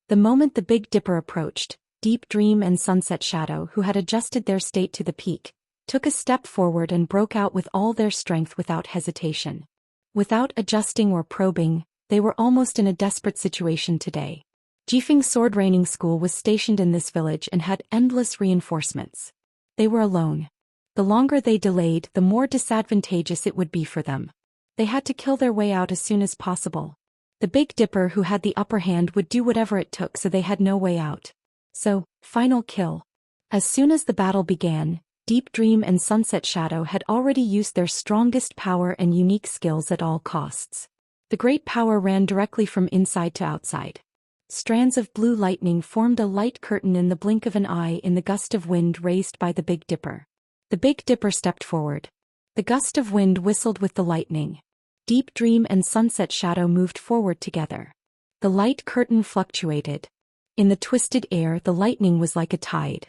The moment the Big Dipper approached, Deep Dream and Sunset Shadow, who had adjusted their state to the peak, took a step forward and broke out with all their strength without hesitation. Without adjusting or probing, they were almost in a desperate situation today. Jifeng Sword Raining School was stationed in this village and had endless reinforcements. They were alone. The longer they delayed, the more disadvantageous it would be for them. They had to kill their way out as soon as possible. The Big Dipper, who had the upper hand, would do whatever it took, so they had no way out. So, final kill. As soon as the battle began, Deep Dream and Sunset Shadow had already used their strongest power and unique skills at all costs. The great power ran directly from inside to outside. Strands of blue lightning formed a light curtain in the blink of an eye in the gust of wind raised by the Big Dipper. The Big Dipper stepped forward. The gust of wind whistled with the lightning. Deep Dream and Sunset Shadow moved forward together. The light curtain fluctuated. In the twisted air, the lightning was like a tide.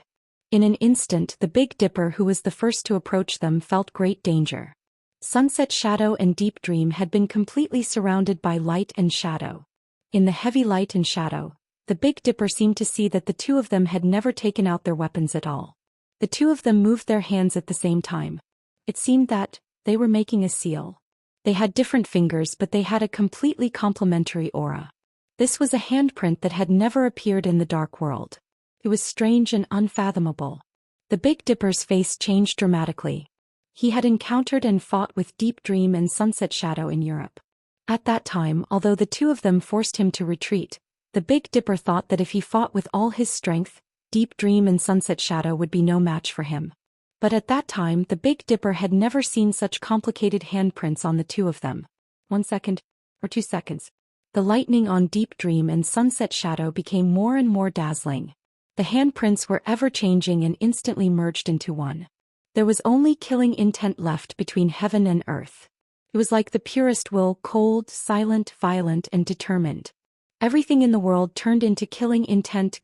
In an instant, the Big Dipper, who was the first to approach them, felt great danger. Sunset Shadow and Deep Dream had been completely surrounded by light and shadow. In the heavy light and shadow, the Big Dipper seemed to see that the two of them had never taken out their weapons at all. The two of them moved their hands at the same time. It seemed that they were making a seal. They had different fingers, but they had a completely complementary aura. This was a handprint that had never appeared in the dark world. It was strange and unfathomable. The Big Dipper's face changed dramatically. He had encountered and fought with Deep Dream and Sunset Shadow in Europe. At that time, although the two of them forced him to retreat, the Big Dipper thought that if he fought with all his strength, Deep Dream and Sunset Shadow would be no match for him. But at that time, the Big Dipper had never seen such complicated handprints on the two of them. 1 second, or 2 seconds. The lightning on Deep Dream and Sunset Shadow became more and more dazzling. The handprints were ever-changing and instantly merged into one. There was only killing intent left between heaven and earth. It was like the purest will, cold, silent, violent, and determined. Everything in the world turned into killing intent,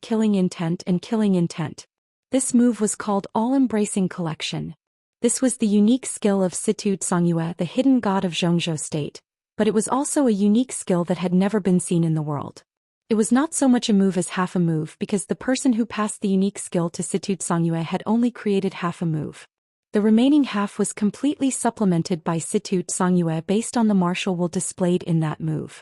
and killing intent. This move was called All-Embracing Collection. This was the unique skill of Situ Songyue, the hidden god of Zhongzhou state, but it was also a unique skill that had never been seen in the world. It was not so much a move as half a move, because the person who passed the unique skill to Situ Songyue had only created half a move. The remaining half was completely supplemented by Situ Songyue based on the martial will displayed in that move.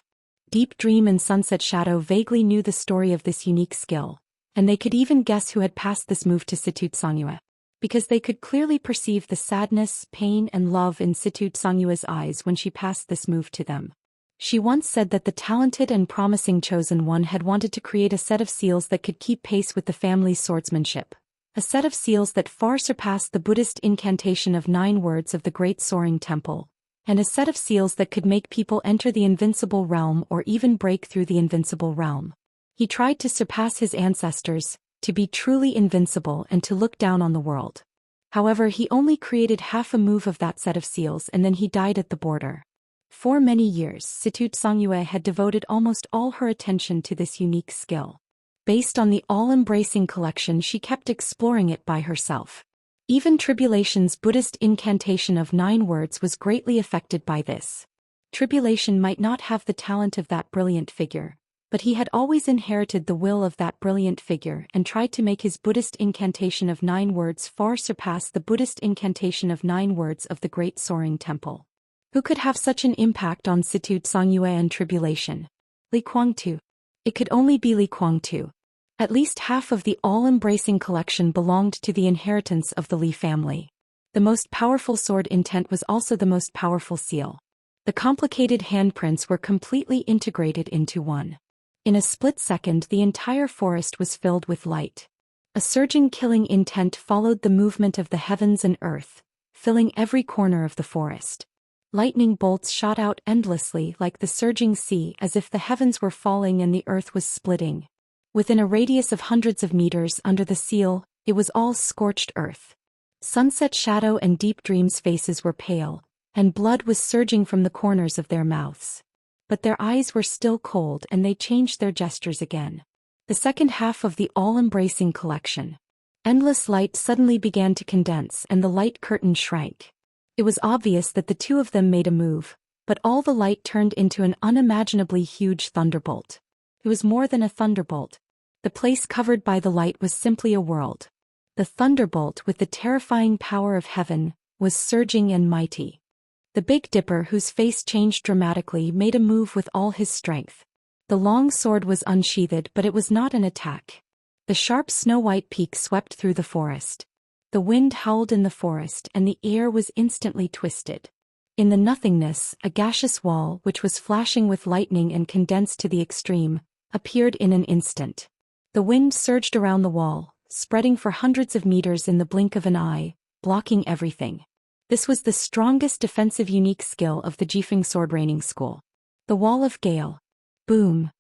Deep Dream and Sunset Shadow vaguely knew the story of this unique skill, and they could even guess who had passed this move to Situ Songyue, because they could clearly perceive the sadness, pain, and love in Situ Songyue's eyes when she passed this move to them. She once said that the talented and promising chosen one had wanted to create a set of seals that could keep pace with the family's swordsmanship, a set of seals that far surpassed the Buddhist incantation of 9 words of the Great Soaring Temple, and a set of seals that could make people enter the invincible realm or even break through the invincible realm. He tried to surpass his ancestors, to be truly invincible and to look down on the world. However, he only created half a move of that set of seals and then he died at the border. For many years, Situ Songyue had devoted almost all her attention to this unique skill. Based on the all-embracing collection, she kept exploring it by herself. Even Tribulation's Buddhist incantation of 9 words was greatly affected by this. Tribulation might not have the talent of that brilliant figure, but he had always inherited the will of that brilliant figure and tried to make his Buddhist incantation of 9 words far surpass the Buddhist incantation of 9 words of the Great Soaring Temple. Who could have such an impact on Situ Songyue and Tribulation? Li Kuang-tu. It could only be Li Kuang-tu. At least half of the all-embracing collection belonged to the inheritance of the Li family. The most powerful sword intent was also the most powerful seal. The complicated handprints were completely integrated into one. In a split second, the entire forest was filled with light. A surging killing intent followed the movement of the heavens and earth, filling every corner of the forest. Lightning bolts shot out endlessly like the surging sea, as if the heavens were falling and the earth was splitting. Within a radius of hundreds of meters under the seal, it was all scorched earth. Sunset Shadow and Deep Dream's faces were pale, and blood was surging from the corners of their mouths. But their eyes were still cold and they changed their gestures again. The second half of the all-embracing collection. Endless light suddenly began to condense and the light curtain shrank. It was obvious that the two of them made a move, but all the light turned into an unimaginably huge thunderbolt. It was more than a thunderbolt. The place covered by the light was simply a world. The thunderbolt, with the terrifying power of heaven, was surging and mighty. The Big Dipper, whose face changed dramatically, made a move with all his strength. The long sword was unsheathed, but it was not an attack. The sharp snow-white peak swept through the forest. The wind howled in the forest and the air was instantly twisted. In the nothingness, a gaseous wall, which was flashing with lightning and condensed to the extreme, appeared in an instant. The wind surged around the wall, spreading for hundreds of meters in the blink of an eye, blocking everything. This was the strongest defensive unique skill of the Jifeng sword raining school. The wall of gale. Boom.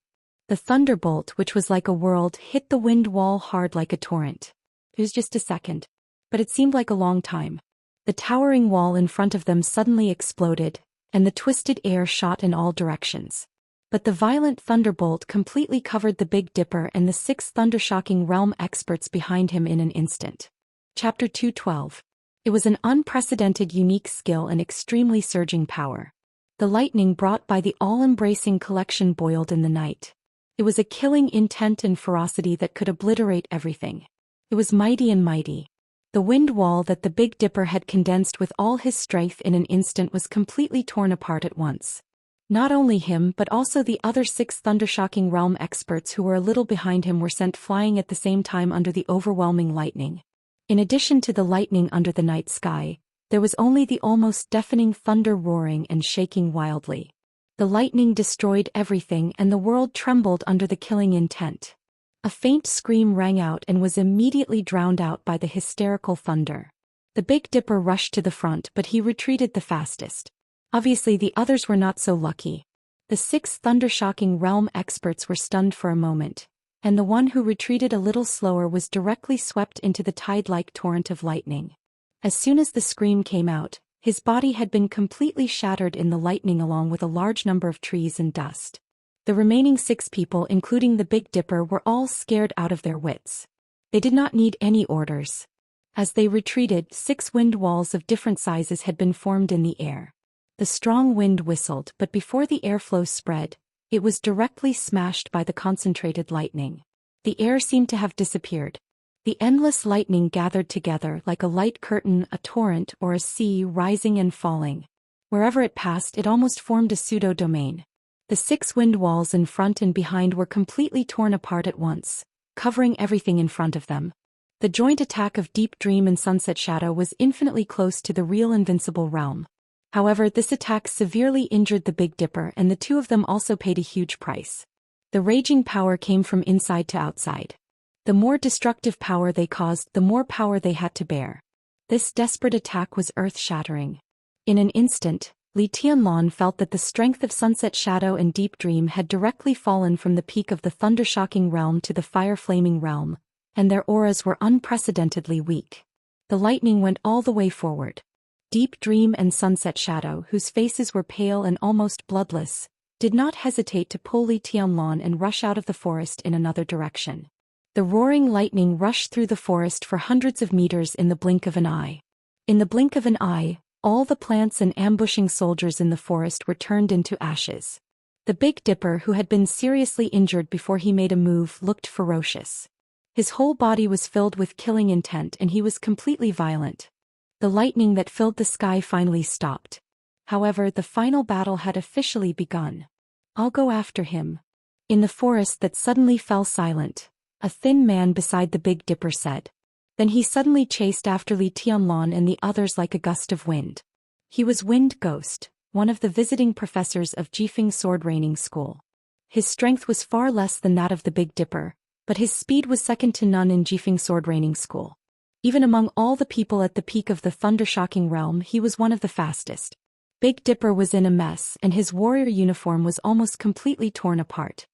The thunderbolt, which was like a world, hit the wind wall hard like a torrent. It was just a second. But it seemed like a long time. The towering wall in front of them suddenly exploded, and the twisted air shot in all directions. But the violent thunderbolt completely covered the Big Dipper and the 6 thundershocking realm experts behind him in an instant. Chapter 212. It was an unprecedented unique skill and extremely surging power. The lightning brought by the all-embracing collection boiled in the night. It was a killing intent and ferocity that could obliterate everything. It was mighty and mighty. The wind wall that the Big Dipper had condensed with all his strength in an instant was completely torn apart at once. Not only him but also the other 6 thundershocking realm experts who were a little behind him were sent flying at the same time under the overwhelming lightning. In addition to the lightning under the night sky, there was only the almost deafening thunder roaring and shaking wildly. The lightning destroyed everything and the world trembled under the killing intent. A faint scream rang out and was immediately drowned out by the hysterical thunder. The Big Dipper rushed to the front but he retreated the fastest. Obviously the others were not so lucky. The 6 thundershocking realm experts were stunned for a moment, and the one who retreated a little slower was directly swept into the tide-like torrent of lightning. As soon as the scream came out, his body had been completely shattered in the lightning along with a large number of trees and dust. The remaining 6 people, including the Big Dipper, were all scared out of their wits. They did not need any orders. As they retreated, 6 wind walls of different sizes had been formed in the air. The strong wind whistled, but before the airflow spread, it was directly smashed by the concentrated lightning. The air seemed to have disappeared. The endless lightning gathered together like a light curtain, a torrent, or a sea rising and falling. Wherever it passed, it almost formed a pseudo-domain. The 6 wind walls in front and behind were completely torn apart at once, covering everything in front of them. The joint attack of Deep Dream and Sunset Shadow was infinitely close to the real invincible realm. However, this attack severely injured the Big Dipper and the 2 of them also paid a huge price. The raging power came from inside to outside. The more destructive power they caused, the more power they had to bear. This desperate attack was earth-shattering. In an instant, Li Tianlan felt that the strength of Sunset Shadow and Deep Dream had directly fallen from the peak of the thundershocking realm to the fire-flaming realm, and their auras were unprecedentedly weak. The lightning went all the way forward. Deep Dream and Sunset Shadow, whose faces were pale and almost bloodless, did not hesitate to pull Li Tianlan and rush out of the forest in another direction. The roaring lightning rushed through the forest for hundreds of meters in the blink of an eye. In the blink of an eye, all the plants and ambushing soldiers in the forest were turned into ashes. The Big Dipper, who had been seriously injured before he made a move, looked ferocious. His whole body was filled with killing intent and he was completely violent. The lightning that filled the sky finally stopped. However, the final battle had officially begun. "I'll go after him." In the forest that suddenly fell silent, a thin man beside the Big Dipper said. Then he suddenly chased after Li Tianlan and the others like a gust of wind. He was Wind Ghost, one of the visiting professors of Jifeng Sword Raining School. His strength was far less than that of the Big Dipper, but his speed was second to none in Jifeng Sword Raining School. Even among all the people at the peak of the thundershocking realm, he was one of the fastest. Big Dipper was in a mess and his warrior uniform was almost completely torn apart.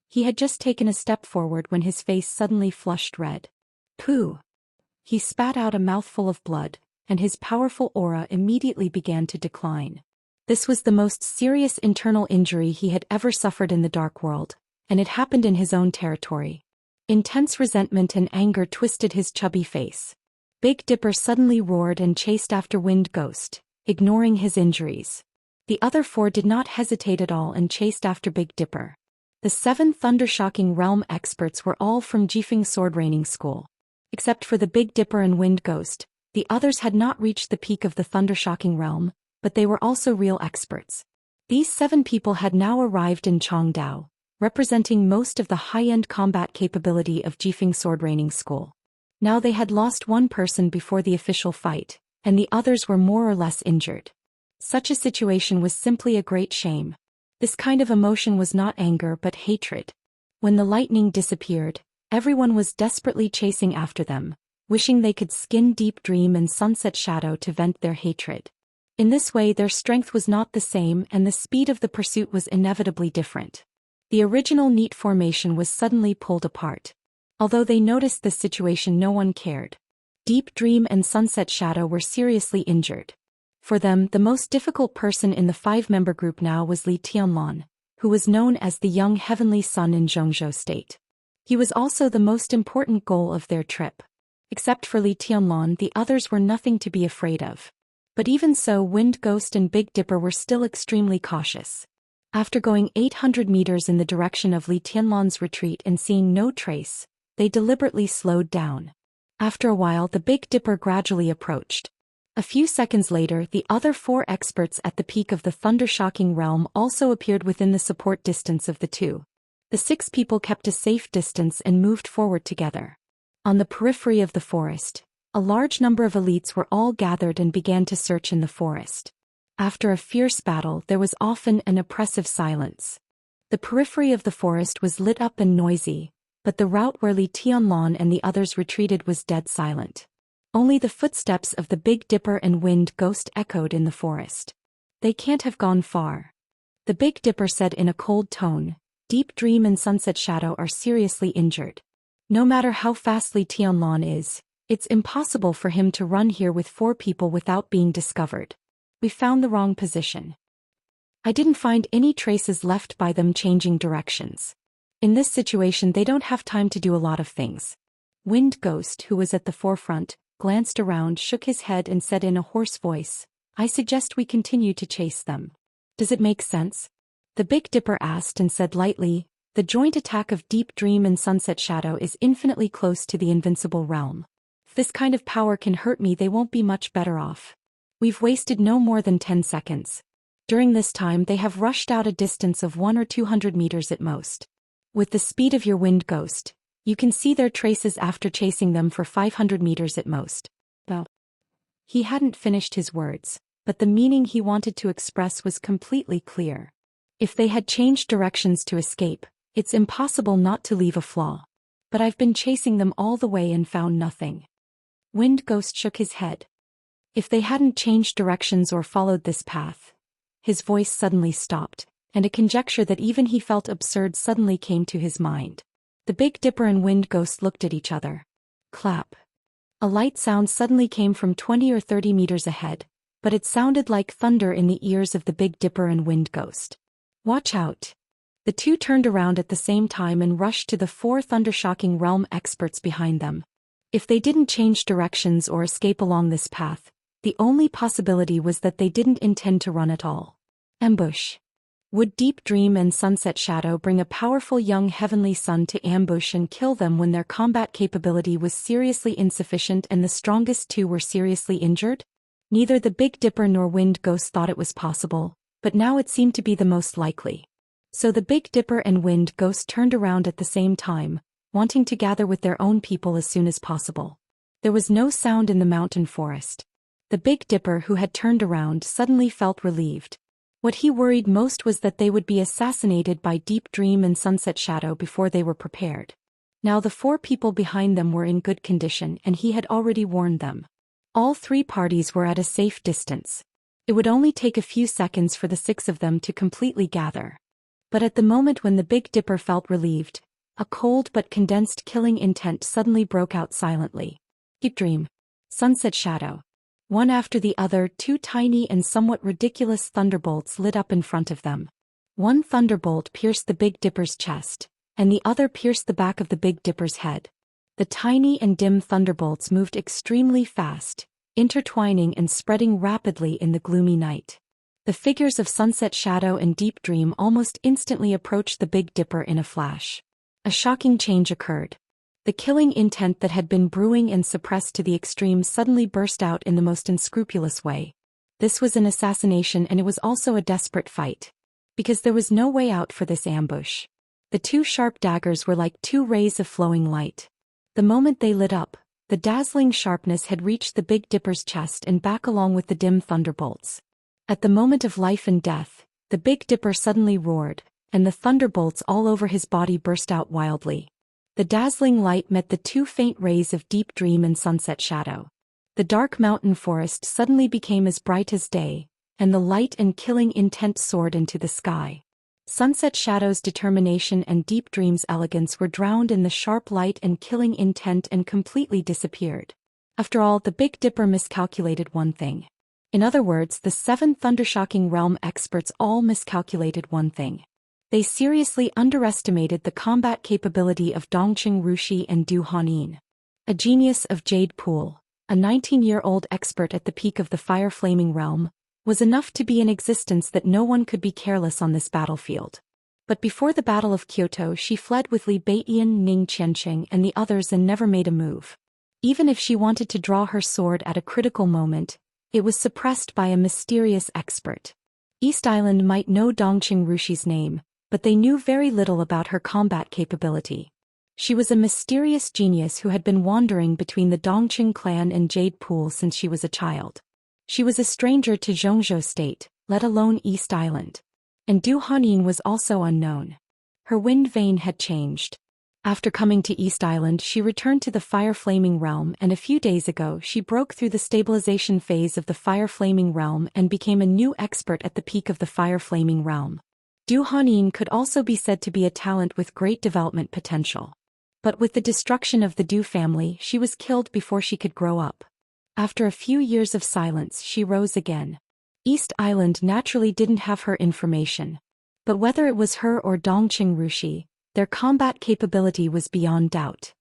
He had just taken a step forward when his face suddenly flushed red. Pooh! He spat out a mouthful of blood, and his powerful aura immediately began to decline. This was the most serious internal injury he had ever suffered in the Dark World, and it happened in his own territory. Intense resentment and anger twisted his chubby face. Big Dipper suddenly roared and chased after Wind Ghost, ignoring his injuries. The other 4 did not hesitate at all and chased after Big Dipper. The 7 thundershocking realm experts were all from Jifeng Sword Raining School. Except for the Big Dipper and Wind Ghost, the others had not reached the peak of the thundershocking realm, but they were also real experts. These 7 people had now arrived in Changdao, representing most of the high-end combat capability of Jifeng Sword Raining School. Now they had lost 1 person before the official fight, and the others were more or less injured. Such a situation was simply a great shame. This kind of emotion was not anger but hatred. When the lightning disappeared, everyone was desperately chasing after them, wishing they could skin Deep Dream and Sunset Shadow to vent their hatred. In this way their strength was not the same and the speed of the pursuit was inevitably different. The original neat formation was suddenly pulled apart. Although they noticed this situation, no one cared. Deep Dream and Sunset Shadow were seriously injured. For them, the most difficult person in the 5-member group now was Li Tianlan, who was known as the young heavenly sun in Zhongzhou state. He was also the most important goal of their trip. Except for Li Tianlan, the others were nothing to be afraid of. But even so, Wind Ghost and Big Dipper were still extremely cautious. After going 800 meters in the direction of Li Tianlan's retreat and seeing no trace, they deliberately slowed down. After a while, the Big Dipper gradually approached. A few seconds later, the other 4 experts at the peak of the thunder-shocking realm also appeared within the support distance of the two. The 6 people kept a safe distance and moved forward together. On the periphery of the forest, a large number of elites were all gathered and began to search in the forest. After a fierce battle, there was often an oppressive silence. The periphery of the forest was lit up and noisy, but the route where Li Tianlan and the others retreated was dead silent. Only the footsteps of the Big Dipper and Wind Ghost echoed in the forest. They can't have gone far. The Big Dipper said in a cold tone, Deep Dream and Sunset Shadow are seriously injured. No matter how fast Li Tianlan is, it's impossible for him to run here with 4 people without being discovered. We found the wrong position. I didn't find any traces left by them changing directions. In this situation, they don't have time to do a lot of things. Wind Ghost, who was at the forefront, glanced around, shook his head and said in a hoarse voice, I suggest we continue to chase them. Does it make sense? The Big Dipper asked and said lightly, the joint attack of Deep Dream and Sunset Shadow is infinitely close to the invincible realm. If this kind of power can hurt me, they won't be much better off. We've wasted no more than 10 seconds. During this time, they have rushed out a distance of 100 or 200 meters at most. With the speed of your Wind Ghost, you can see their traces after chasing them for 500 meters at most. Well, he hadn't finished his words, but the meaning he wanted to express was completely clear. If they had changed directions to escape, it's impossible not to leave a flaw. But I've been chasing them all the way and found nothing. Wind Ghost shook his head. If they hadn't changed directions or followed this path. His voice suddenly stopped, and a conjecture that even he felt absurd suddenly came to his mind. The Big Dipper and Wind Ghost looked at each other. Clap. A light sound suddenly came from 20 or 30 meters ahead, but it sounded like thunder in the ears of the Big Dipper and Wind Ghost. Watch out. The two turned around at the same time and rushed to the 4 thunder-shocking realm experts behind them. If they didn't change directions or escape along this path, the only possibility was that they didn't intend to run at all. Ambush. Would Deep Dream and Sunset Shadow bring a powerful young heavenly sun to ambush and kill them when their combat capability was seriously insufficient and the strongest 2 were seriously injured? Neither the Big Dipper nor Wind Ghost thought it was possible, but now it seemed to be the most likely. So the Big Dipper and Wind Ghost turned around at the same time, wanting to gather with their own people as soon as possible. There was no sound in the mountain forest. The Big Dipper, who had turned around, suddenly felt relieved. What he worried most was that they would be assassinated by Deep Dream and Sunset Shadow before they were prepared. Now the 4 people behind them were in good condition and he had already warned them. All 3 parties were at a safe distance. It would only take a few seconds for the 6 of them to completely gather. But at the moment when the Big Dipper felt relieved, a cold but condensed killing intent suddenly broke out silently. Deep Dream. Sunset Shadow. One after the other, 2 tiny and somewhat ridiculous thunderbolts lit up in front of them. One thunderbolt pierced the Big Dipper's chest, and the other pierced the back of the Big Dipper's head. The tiny and dim thunderbolts moved extremely fast, intertwining and spreading rapidly in the gloomy night. The figures of Sunset Shadow and Deep Dream almost instantly approached the Big Dipper in a flash. A shocking change occurred. The killing intent that had been brewing and suppressed to the extreme suddenly burst out in the most unscrupulous way. This was an assassination, and it was also a desperate fight. Because there was no way out for this ambush. The 2 sharp daggers were like 2 rays of flowing light. The moment they lit up, the dazzling sharpness had reached the Big Dipper's chest and back along with the dim thunderbolts. At the moment of life and death, the Big Dipper suddenly roared, and the thunderbolts all over his body burst out wildly. The dazzling light met the 2 faint rays of Deep Dream and Sunset Shadow. The dark mountain forest suddenly became as bright as day, and the light and killing intent soared into the sky. Sunset Shadow's determination and Deep Dream's elegance were drowned in the sharp light and killing intent and completely disappeared. After all, the Big Dipper miscalculated one thing. In other words, the 7 Thundershocking Realm experts all miscalculated one thing. They seriously underestimated the combat capability of Dongqing Rushi and Du Hanyin. A genius of Jade Pool, a 19-year-old expert at the peak of the fire-flaming realm, was enough to be in existence that no one could be careless on this battlefield. But before the Battle of Kyoto, she fled with Li Beiyan, Ning Qiancheng and the others and never made a move. Even if she wanted to draw her sword at a critical moment, it was suppressed by a mysterious expert. East Island might know Dongqing Rushi's name, but they knew very little about her combat capability. She was a mysterious genius who had been wandering between the Dongqing clan and Jade Pool since she was a child. She was a stranger to Zhou State, let alone East Island. And Du Hanyin was also unknown. Her wind vein had changed. After coming to East Island, she returned to the fire-flaming realm, and a few days ago she broke through the stabilization phase of the fire-flaming realm and became a new expert at the peak of the fire-flaming realm. Du Hanyin could also be said to be a talent with great development potential. But with the destruction of the Du family, she was killed before she could grow up. After a few years of silence, she rose again. East Island naturally didn't have her information. But whether it was her or Dongqing Rushi, their combat capability was beyond doubt.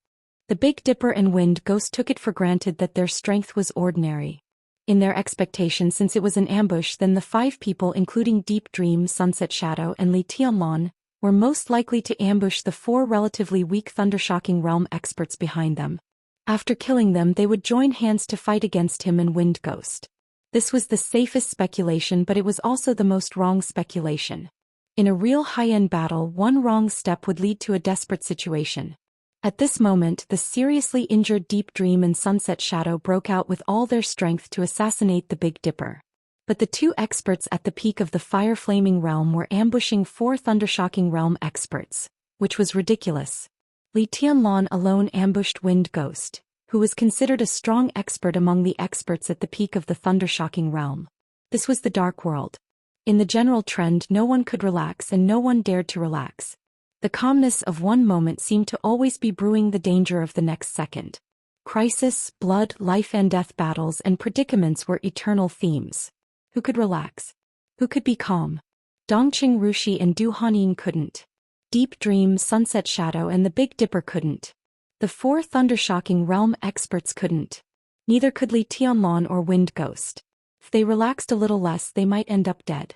The Big Dipper and Wind Ghost took it for granted that their strength was ordinary. In their expectation, since it was an ambush, then the 5 people including Deep Dream, Sunset Shadow and Li Tianlan were most likely to ambush the 4 relatively weak Thundershocking Realm experts behind them. After killing them, they would join hands to fight against him and Wind Ghost. This was the safest speculation, but it was also the most wrong speculation. In a real high-end battle, one wrong step would lead to a desperate situation. At this moment, the seriously injured Deep Dream and Sunset Shadow broke out with all their strength to assassinate the Big Dipper. But the 2 experts at the peak of the fire-flaming realm were ambushing 4 Thundershocking Realm experts, which was ridiculous. Li Tianlan alone ambushed Wind Ghost, who was considered a strong expert among the experts at the peak of the Thundershocking Realm. This was the Dark World. In the general trend, no one could relax and no one dared to relax. The calmness of one moment seemed to always be brewing the danger of the next second. Crisis, blood, life and death battles and predicaments were eternal themes. Who could relax? Who could be calm? Dongqing Rushi and Du Hanyin couldn't. Deep Dream, Sunset Shadow and the Big Dipper couldn't. The 4 Thundershocking Realm experts couldn't. Neither could Li Tianlan or Wind Ghost. If they relaxed a little less, they might end up dead.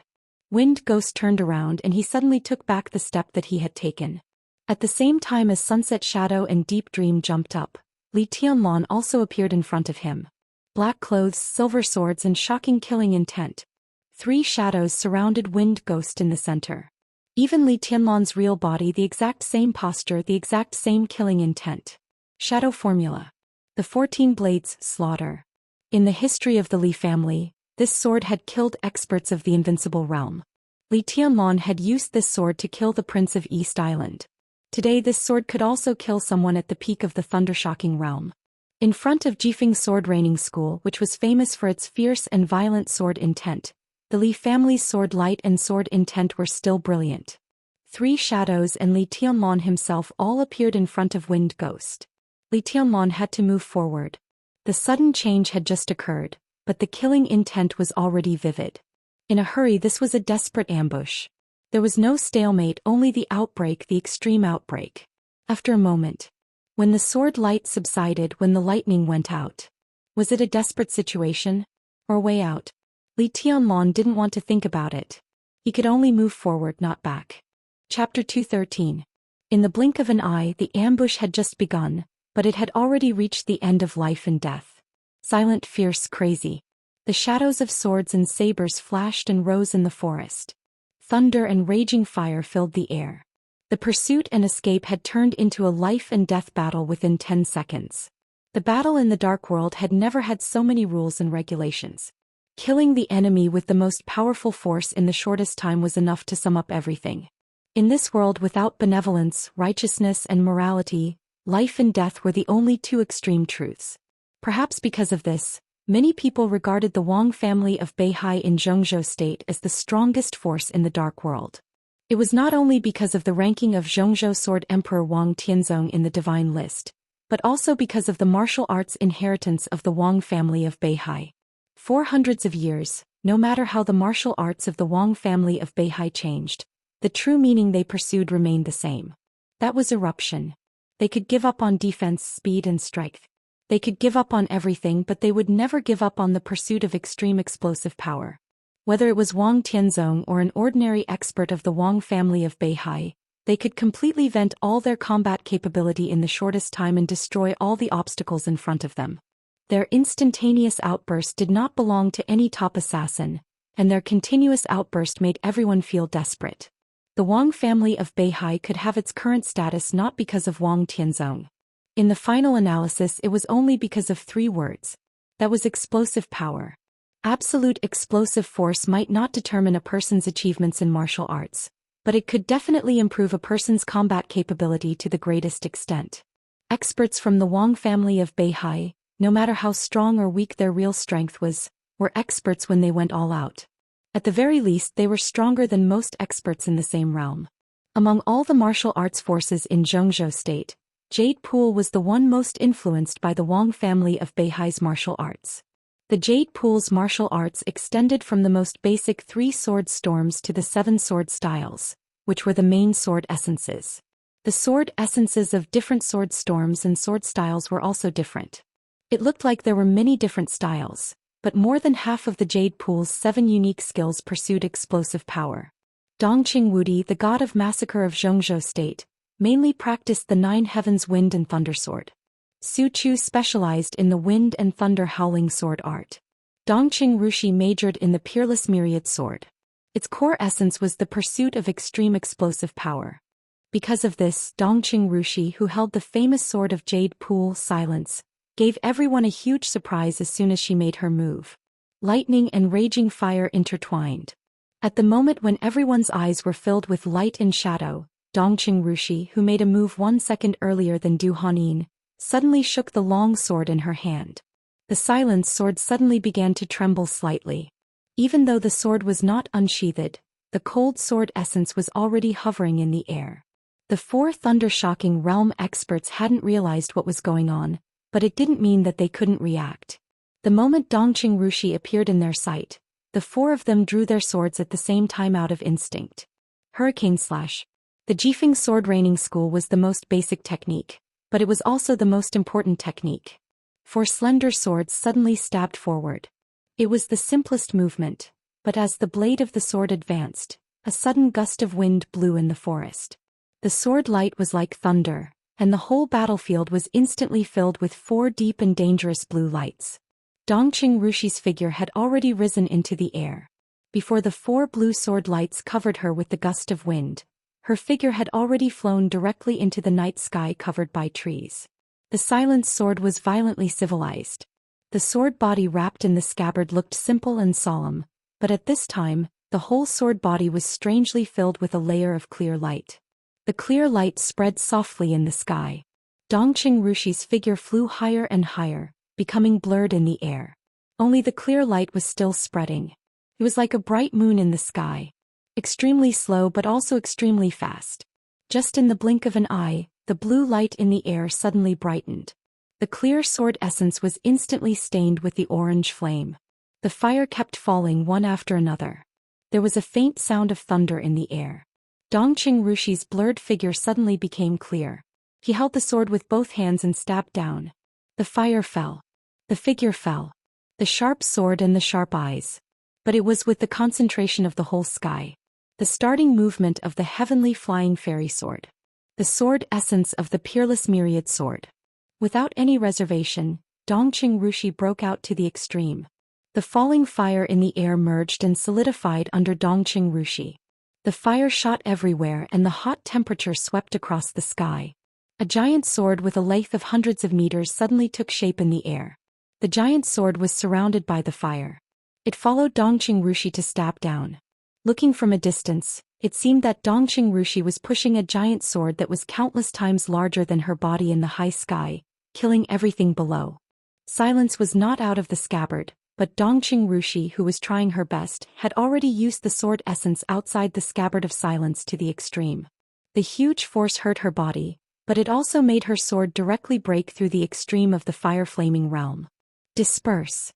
Wind Ghost turned around and he suddenly took back the step that he had taken. At the same time as Sunset Shadow and Deep Dream jumped up, Li Tianlan also appeared in front of him. Black clothes, silver swords and shocking killing intent. 3 shadows surrounded Wind Ghost in the center. Even Li Tianlan's real body, the exact same posture, the exact same killing intent. Shadow formula. The 14 blades, slaughter. In the history of the Li family, this sword had killed experts of the invincible realm. Li Tianlan had used this sword to kill the Prince of East Island. Today this sword could also kill someone at the peak of the Thundershocking Realm. In front of Jifeng's sword training school, which was famous for its fierce and violent sword intent, the Li family's sword light and sword intent were still brilliant. 3 shadows and Li Tianlan himself all appeared in front of Wind Ghost. Li Tianlan had to move forward. The sudden change had just occurred, but the killing intent was already vivid. In a hurry, this was a desperate ambush. There was no stalemate, only the outbreak, the extreme outbreak. After a moment, when the sword light subsided, when the lightning went out, was it a desperate situation? Or a way out? Li Tianlan didn't want to think about it. He could only move forward, not back. Chapter 213. In the blink of an eye, the ambush had just begun, but it had already reached the end of life and death. Silent, fierce, crazy. The shadows of swords and sabers flashed and rose in the forest. Thunder and raging fire filled the air. The pursuit and escape had turned into a life and death battle within 10 seconds. The battle in the Dark World had never had so many rules and regulations. Killing the enemy with the most powerful force in the shortest time was enough to sum up everything. In this world without benevolence, righteousness and morality, life and death were the only 2 extreme truths. Perhaps because of this, many people regarded the Wang family of Beihai in Zhou State as the strongest force in the Dark World. It was not only because of the ranking of Zhongzhou Sword Emperor Wang Tianzong in the Divine List, but also because of the martial arts inheritance of the Wang family of Beihai. For hundreds of years, no matter how the martial arts of the Wang family of Beihai changed, the true meaning they pursued remained the same. That was eruption. They could give up on defense, speed and strength. They could give up on everything, but they would never give up on the pursuit of extreme explosive power. Whether it was Wang Tianzong or an ordinary expert of the Wang family of Beihai, they could completely vent all their combat capability in the shortest time and destroy all the obstacles in front of them. Their instantaneous outburst did not belong to any top assassin, and their continuous outburst made everyone feel desperate. The Wang family of Beihai could have its current status not because of Wang Tianzong. In the final analysis, it was only because of 3 words. That was explosive power. Absolute explosive force might not determine a person's achievements in martial arts, but it could definitely improve a person's combat capability to the greatest extent. Experts from the Wang family of Beihai, no matter how strong or weak their real strength was, were experts when they went all out. At the very least, they were stronger than most experts in the same realm. Among all the martial arts forces in Zhengzhou state, Jade Pool was the one most influenced by the Wang family of Beihai's martial arts. The Jade Pool's martial arts extended from the most basic 3 sword storms to the 7 sword styles, which were the main sword essences. The sword essences of different sword storms and sword styles were also different. It looked like there were many different styles, but more than half of the Jade Pool's 7 unique skills pursued explosive power. Dongqing Wudi, the god of massacre of Zhengzhou state, mainly practiced the 9 heavens wind and thunder sword. Su Chu specialized in the wind and thunder howling sword art. Dongqing Rushi majored in the peerless myriad sword. Its core essence was the pursuit of extreme explosive power. Because of this, Dongqing Rushi, who held the famous sword of Jade Pool, Silence, gave everyone a huge surprise as soon as she made her move. Lightning and raging fire intertwined. At the moment when everyone's eyes were filled with light and shadow, Dongqing Rushi, who made a move 1 second earlier than Du Hanin, suddenly shook the long sword in her hand. The Silence sword suddenly began to tremble slightly. Even though the sword was not unsheathed, the cold sword essence was already hovering in the air. The 4 thunder-shocking realm experts hadn't realized what was going on, but it didn't mean that they couldn't react. The moment Dongqing Rushi appeared in their sight, the 4 of them drew their swords at the same time out of instinct. Hurricane Slash. The Jifeng sword raining school was the most basic technique, but it was also the most important technique. 4 slender swords suddenly stabbed forward. It was the simplest movement, but as the blade of the sword advanced, a sudden gust of wind blew in the forest. The sword light was like thunder, and the whole battlefield was instantly filled with 4 deep and dangerous blue lights. Dongqing Rushi's figure had already risen into the air. Before the 4 blue sword lights covered her with the gust of wind, her figure had already flown directly into the night sky covered by trees. The Silence sword was violently civilized. The sword body wrapped in the scabbard looked simple and solemn, but at this time, the whole sword body was strangely filled with a layer of clear light. The clear light spread softly in the sky. Dongqing Rushi's figure flew higher and higher, becoming blurred in the air. Only the clear light was still spreading. It was like a bright moon in the sky. Extremely slow but also extremely fast. Just in the blink of an eye, the blue light in the air suddenly brightened. The clear sword essence was instantly stained with the orange flame. The fire kept falling one after another. There was a faint sound of thunder in the air. Dongqing Rushi's blurred figure suddenly became clear. He held the sword with both hands and stabbed down. The fire fell. The figure fell. The sharp sword and the sharp eyes. But it was with the concentration of the whole sky. The starting movement of the heavenly flying fairy sword. The sword essence of the peerless myriad sword. Without any reservation, Dongqing Rushi broke out to the extreme. The falling fire in the air merged and solidified under Dongqing Rushi. The fire shot everywhere and the hot temperature swept across the sky. A giant sword with a length of hundreds of meters suddenly took shape in the air. The giant sword was surrounded by the fire. It followed Dongqing Rushi to stab down. Looking from a distance, it seemed that Dongqing Rushi was pushing a giant sword that was countless times larger than her body in the high sky, killing everything below. Silence was not out of the scabbard, but Dongqing Rushi, who was trying her best, had already used the sword essence outside the scabbard of Silence to the extreme. The huge force hurt her body, but it also made her sword directly break through the extreme of the fire-flaming realm. Disperse.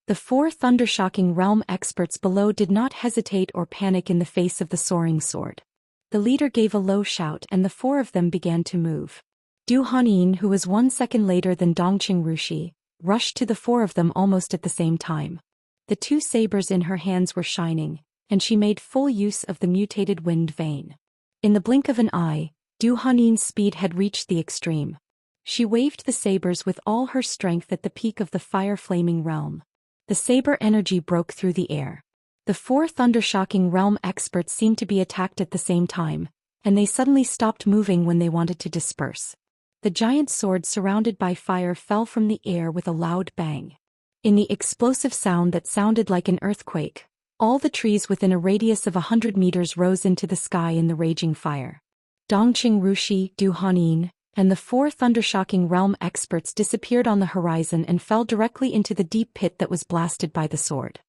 The 4 thundershocking realm experts below did not hesitate or panic in the face of the soaring sword. The leader gave a low shout and the 4 of them began to move. Du Hanyin, who was 1 second later than Dongqing Rushi, rushed to the 4 of them almost at the same time. The 2 sabers in her hands were shining, and she made full use of the mutated wind vein. In the blink of an eye, Du Hanyin's speed had reached the extreme. She waved the sabers with all her strength at the peak of the fire-flaming realm. The saber energy broke through the air. The 4 thundershocking realm experts seemed to be attacked at the same time, and they suddenly stopped moving when they wanted to disperse. The giant sword surrounded by fire fell from the air with a loud bang. In the explosive sound that sounded like an earthquake, all the trees within a radius of 100 meters rose into the sky in the raging fire. Dongqing Rushi, Du Hanyin, and the 4 thundershocking realm experts disappeared on the horizon and fell directly into the deep pit that was blasted by the sword.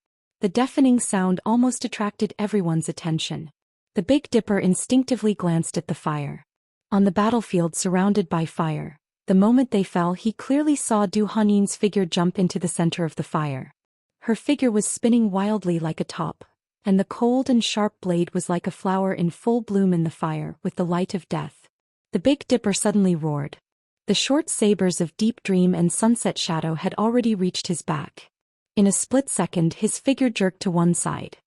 The deafening sound almost attracted everyone's attention. The Big Dipper instinctively glanced at the fire. On the battlefield surrounded by fire, the moment they fell he clearly saw Du Hanyin's figure jump into the center of the fire. Her figure was spinning wildly like a top, and the cold and sharp blade was like a flower in full bloom in the fire with the light of death. The Big Dipper suddenly roared. The short sabers of Deep Dream and Sunset Shadow had already reached his back. In a split second his figure jerked to one side.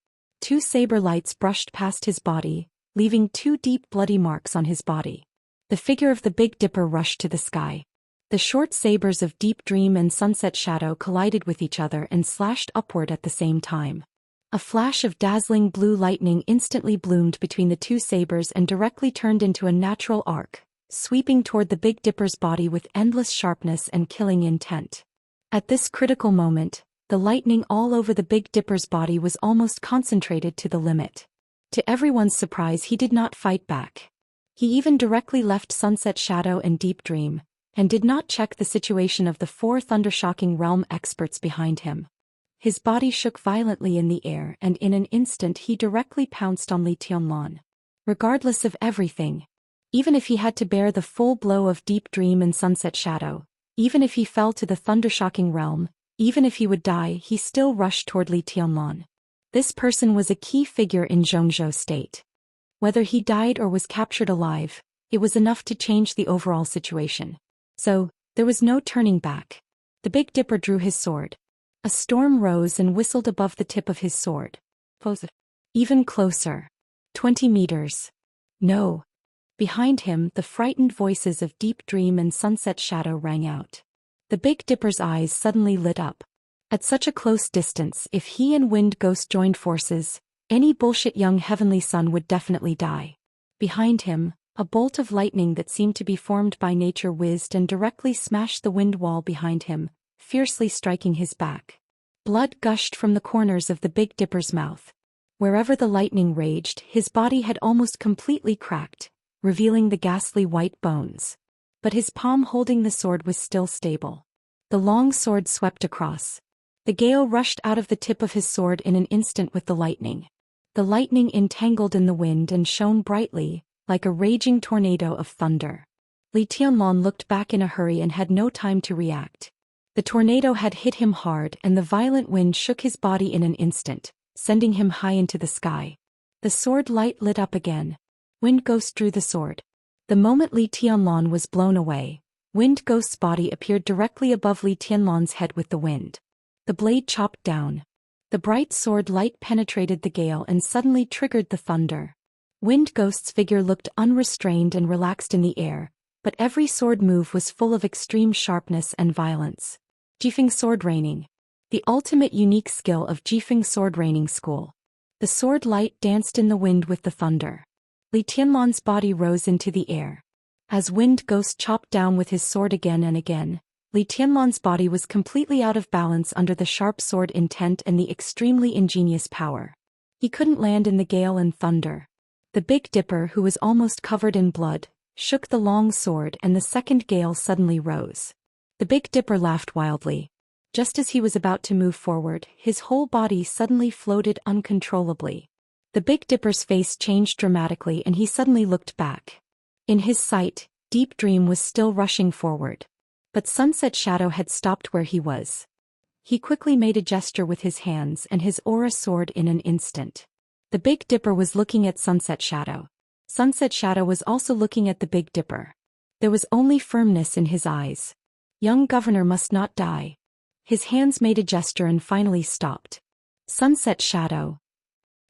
2 saber lights brushed past his body, leaving 2 deep bloody marks on his body. The figure of the Big Dipper rushed to the sky. The short sabers of Deep Dream and Sunset Shadow collided with each other and slashed upward at the same time. A flash of dazzling blue lightning instantly bloomed between the 2 sabers and directly turned into a natural arc, sweeping toward the Big Dipper's body with endless sharpness and killing intent. At this critical moment, the lightning all over the Big Dipper's body was almost concentrated to the limit. To everyone's surprise he did not fight back. He even directly left Sunset Shadow and Deep Dream, and did not check the situation of the 4 thundershocking realm experts behind him. His body shook violently in the air and in an instant he directly pounced on Li Tianlan. Regardless of everything, even if he had to bear the full blow of Deep Dream and Sunset Shadow, even if he fell to the thundershocking realm, even if he would die, he still rushed toward Li Tianlan. This person was a key figure in Zhongzhou's state. Whether he died or was captured alive, it was enough to change the overall situation. So, there was no turning back. The Big Dipper drew his sword. A storm rose and whistled above the tip of his sword. Even closer. 20 meters. No. Behind him, the frightened voices of Deep Dream and Sunset Shadow rang out. The Big Dipper's eyes suddenly lit up. At such a close distance, if he and Wind Ghost joined forces, any bullshit young heavenly son would definitely die. Behind him, a bolt of lightning that seemed to be formed by nature whizzed and directly smashed the wind wall behind him, fiercely striking his back. Blood gushed from the corners of the Big Dipper's mouth. Wherever the lightning raged, his body had almost completely cracked, revealing the ghastly white bones. But his palm holding the sword was still stable. The long sword swept across. The gale rushed out of the tip of his sword in an instant with the lightning. The lightning entangled in the wind and shone brightly, like a raging tornado of thunder. Li Tianlan looked back in a hurry and had no time to react. The tornado had hit him hard and the violent wind shook his body in an instant, sending him high into the sky. The sword light lit up again. Wind Ghost drew the sword. The moment Li Tianlan was blown away, Wind Ghost's body appeared directly above Li Tianlan's head with the wind. The blade chopped down. The bright sword light penetrated the gale and suddenly triggered the thunder. Wind Ghost's figure looked unrestrained and relaxed in the air, but every sword move was full of extreme sharpness and violence. Jifeng Sword Raining. The ultimate unique skill of Jifeng Sword Raining School. The sword light danced in the wind with the thunder. Li Tianlan's body rose into the air. As Wind Ghost chopped down with his sword again and again, Li Tianlan's body was completely out of balance under the sharp sword intent and the extremely ingenious power. He couldn't land in the gale and thunder. The Big Dipper, who was almost covered in blood, shook the long sword and the second gale suddenly rose. The Big Dipper laughed wildly. Just as he was about to move forward, his whole body suddenly floated uncontrollably. The Big Dipper's face changed dramatically and he suddenly looked back. In his sight, Deep Dream was still rushing forward. But Sunset Shadow had stopped where he was. He quickly made a gesture with his hands and his aura soared in an instant. The Big Dipper was looking at Sunset Shadow. Sunset Shadow was also looking at the Big Dipper. There was only firmness in his eyes. Young governor must not die. His hands made a gesture and finally stopped. Sunset Shadow.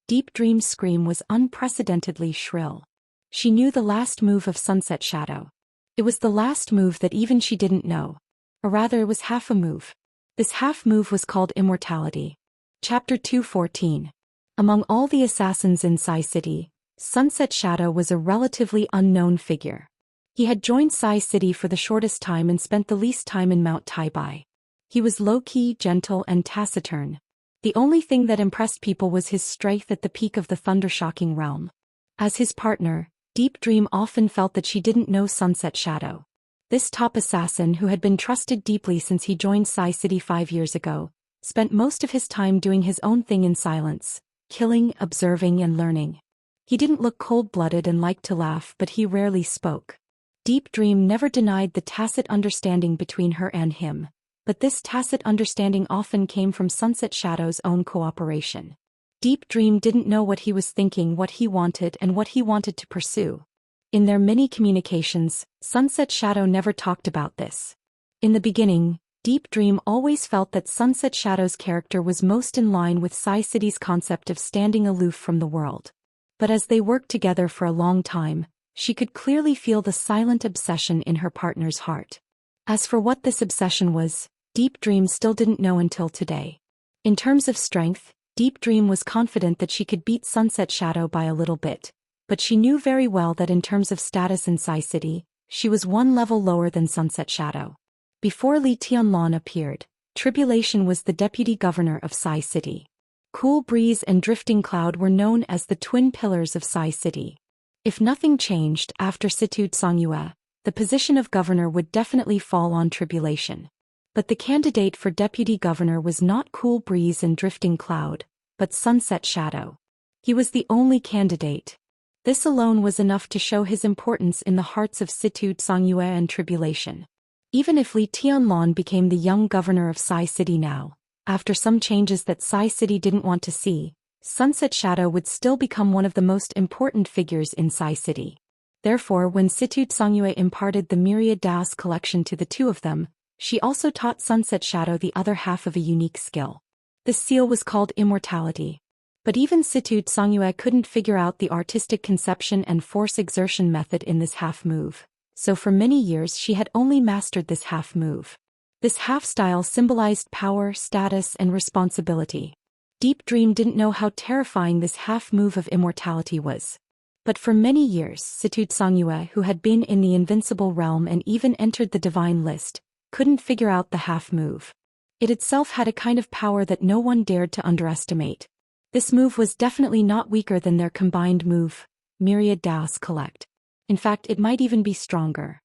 Deep Dream's scream was unprecedentedly shrill. She knew the last move of Sunset Shadow. It was the last move that even she didn't know. Or rather it was half a move. This half move was called Immortality. Chapter 214. Among all the assassins in Sai City, Sunset Shadow was a relatively unknown figure. He had joined Sai City for the shortest time and spent the least time in Mount Taibai. He was low-key, gentle, and taciturn. The only thing that impressed people was his strength at the peak of the thunder-shocking realm. As his partner, Deep Dream often felt that she didn't know Sunset Shadow. This top assassin who had been trusted deeply since he joined Sai City 5 years ago, spent most of his time doing his own thing in silence, killing, observing, and learning. He didn't look cold-blooded and liked to laugh, but he rarely spoke. Deep Dream never denied the tacit understanding between her and him, but this tacit understanding often came from Sunset Shadow's own cooperation. Deep Dream didn't know what he was thinking, what he wanted, and what he wanted to pursue. In their many communications, Sunset Shadow never talked about this. In the beginning, Deep Dream always felt that Sunset Shadow's character was most in line with Sai City's concept of standing aloof from the world. But as they worked together for a long time, she could clearly feel the silent obsession in her partner's heart. As for what this obsession was, Deep Dream still didn't know until today. In terms of strength, Deep Dream was confident that she could beat Sunset Shadow by a little bit, but she knew very well that in terms of status in Sai City, she was one level lower than Sunset Shadow. Before Li Tianlan appeared, Tribulation was the deputy governor of Sai City. Cool Breeze and Drifting Cloud were known as the twin pillars of Sai City. If nothing changed after Situ Songyue, the position of governor would definitely fall on Tribulation. But the candidate for deputy governor was not Cool Breeze and Drifting Cloud, but Sunset Shadow. He was the only candidate. This alone was enough to show his importance in the hearts of Situ Songyue and Tribulation. Even if Li Tianlan became the young governor of Sai City now, after some changes that Sai City didn't want to see, Sunset Shadow would still become one of the most important figures in Sai City. Therefore, when Situ Songyue imparted the Myriad Daoist collection to the two of them, she also taught Sunset Shadow the other half of a unique skill. This seal was called Immortality. But even Situ Songyue couldn't figure out the artistic conception and force exertion method in this half move, so for many years she had only mastered this half move. This half style symbolized power, status, and responsibility. Deep Dream didn't know how terrifying this half move of immortality was. But for many years, Situ Songyue, who had been in the invincible realm and even entered the divine list, couldn't figure out the half move. It itself had a kind of power that no one dared to underestimate. This move was definitely not weaker than their combined move, Myriad Daoist Collect. In fact, it might even be stronger.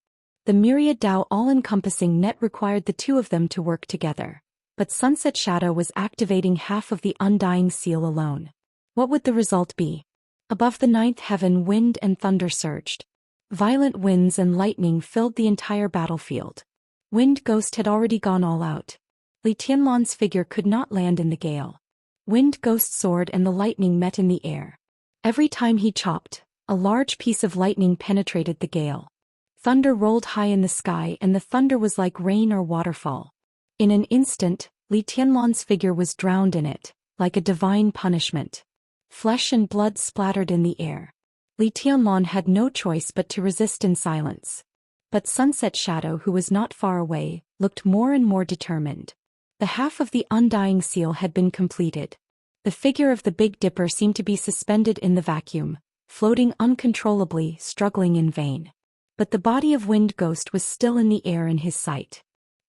The Myriad Dao all-encompassing net required the two of them to work together, but Sunset Shadow was activating half of the Undying Seal alone. What would the result be? Above the ninth heaven, wind and thunder surged. Violent winds and lightning filled the entire battlefield. Wind Ghost had already gone all out. Li Tianlan's figure could not land in the gale. Wind Ghost soared and the lightning met in the air. Every time he chopped, a large piece of lightning penetrated the gale. Thunder rolled high in the sky and the thunder was like rain or waterfall. In an instant, Li Tianlan's figure was drowned in it, like a divine punishment. Flesh and blood splattered in the air. Li Tianlan had no choice but to resist in silence. But Sunset Shadow, who was not far away, looked more and more determined. The half of the Undying Seal had been completed. The figure of the Big Dipper seemed to be suspended in the vacuum, floating uncontrollably, struggling in vain. But the body of Wind Ghost was still in the air in his sight.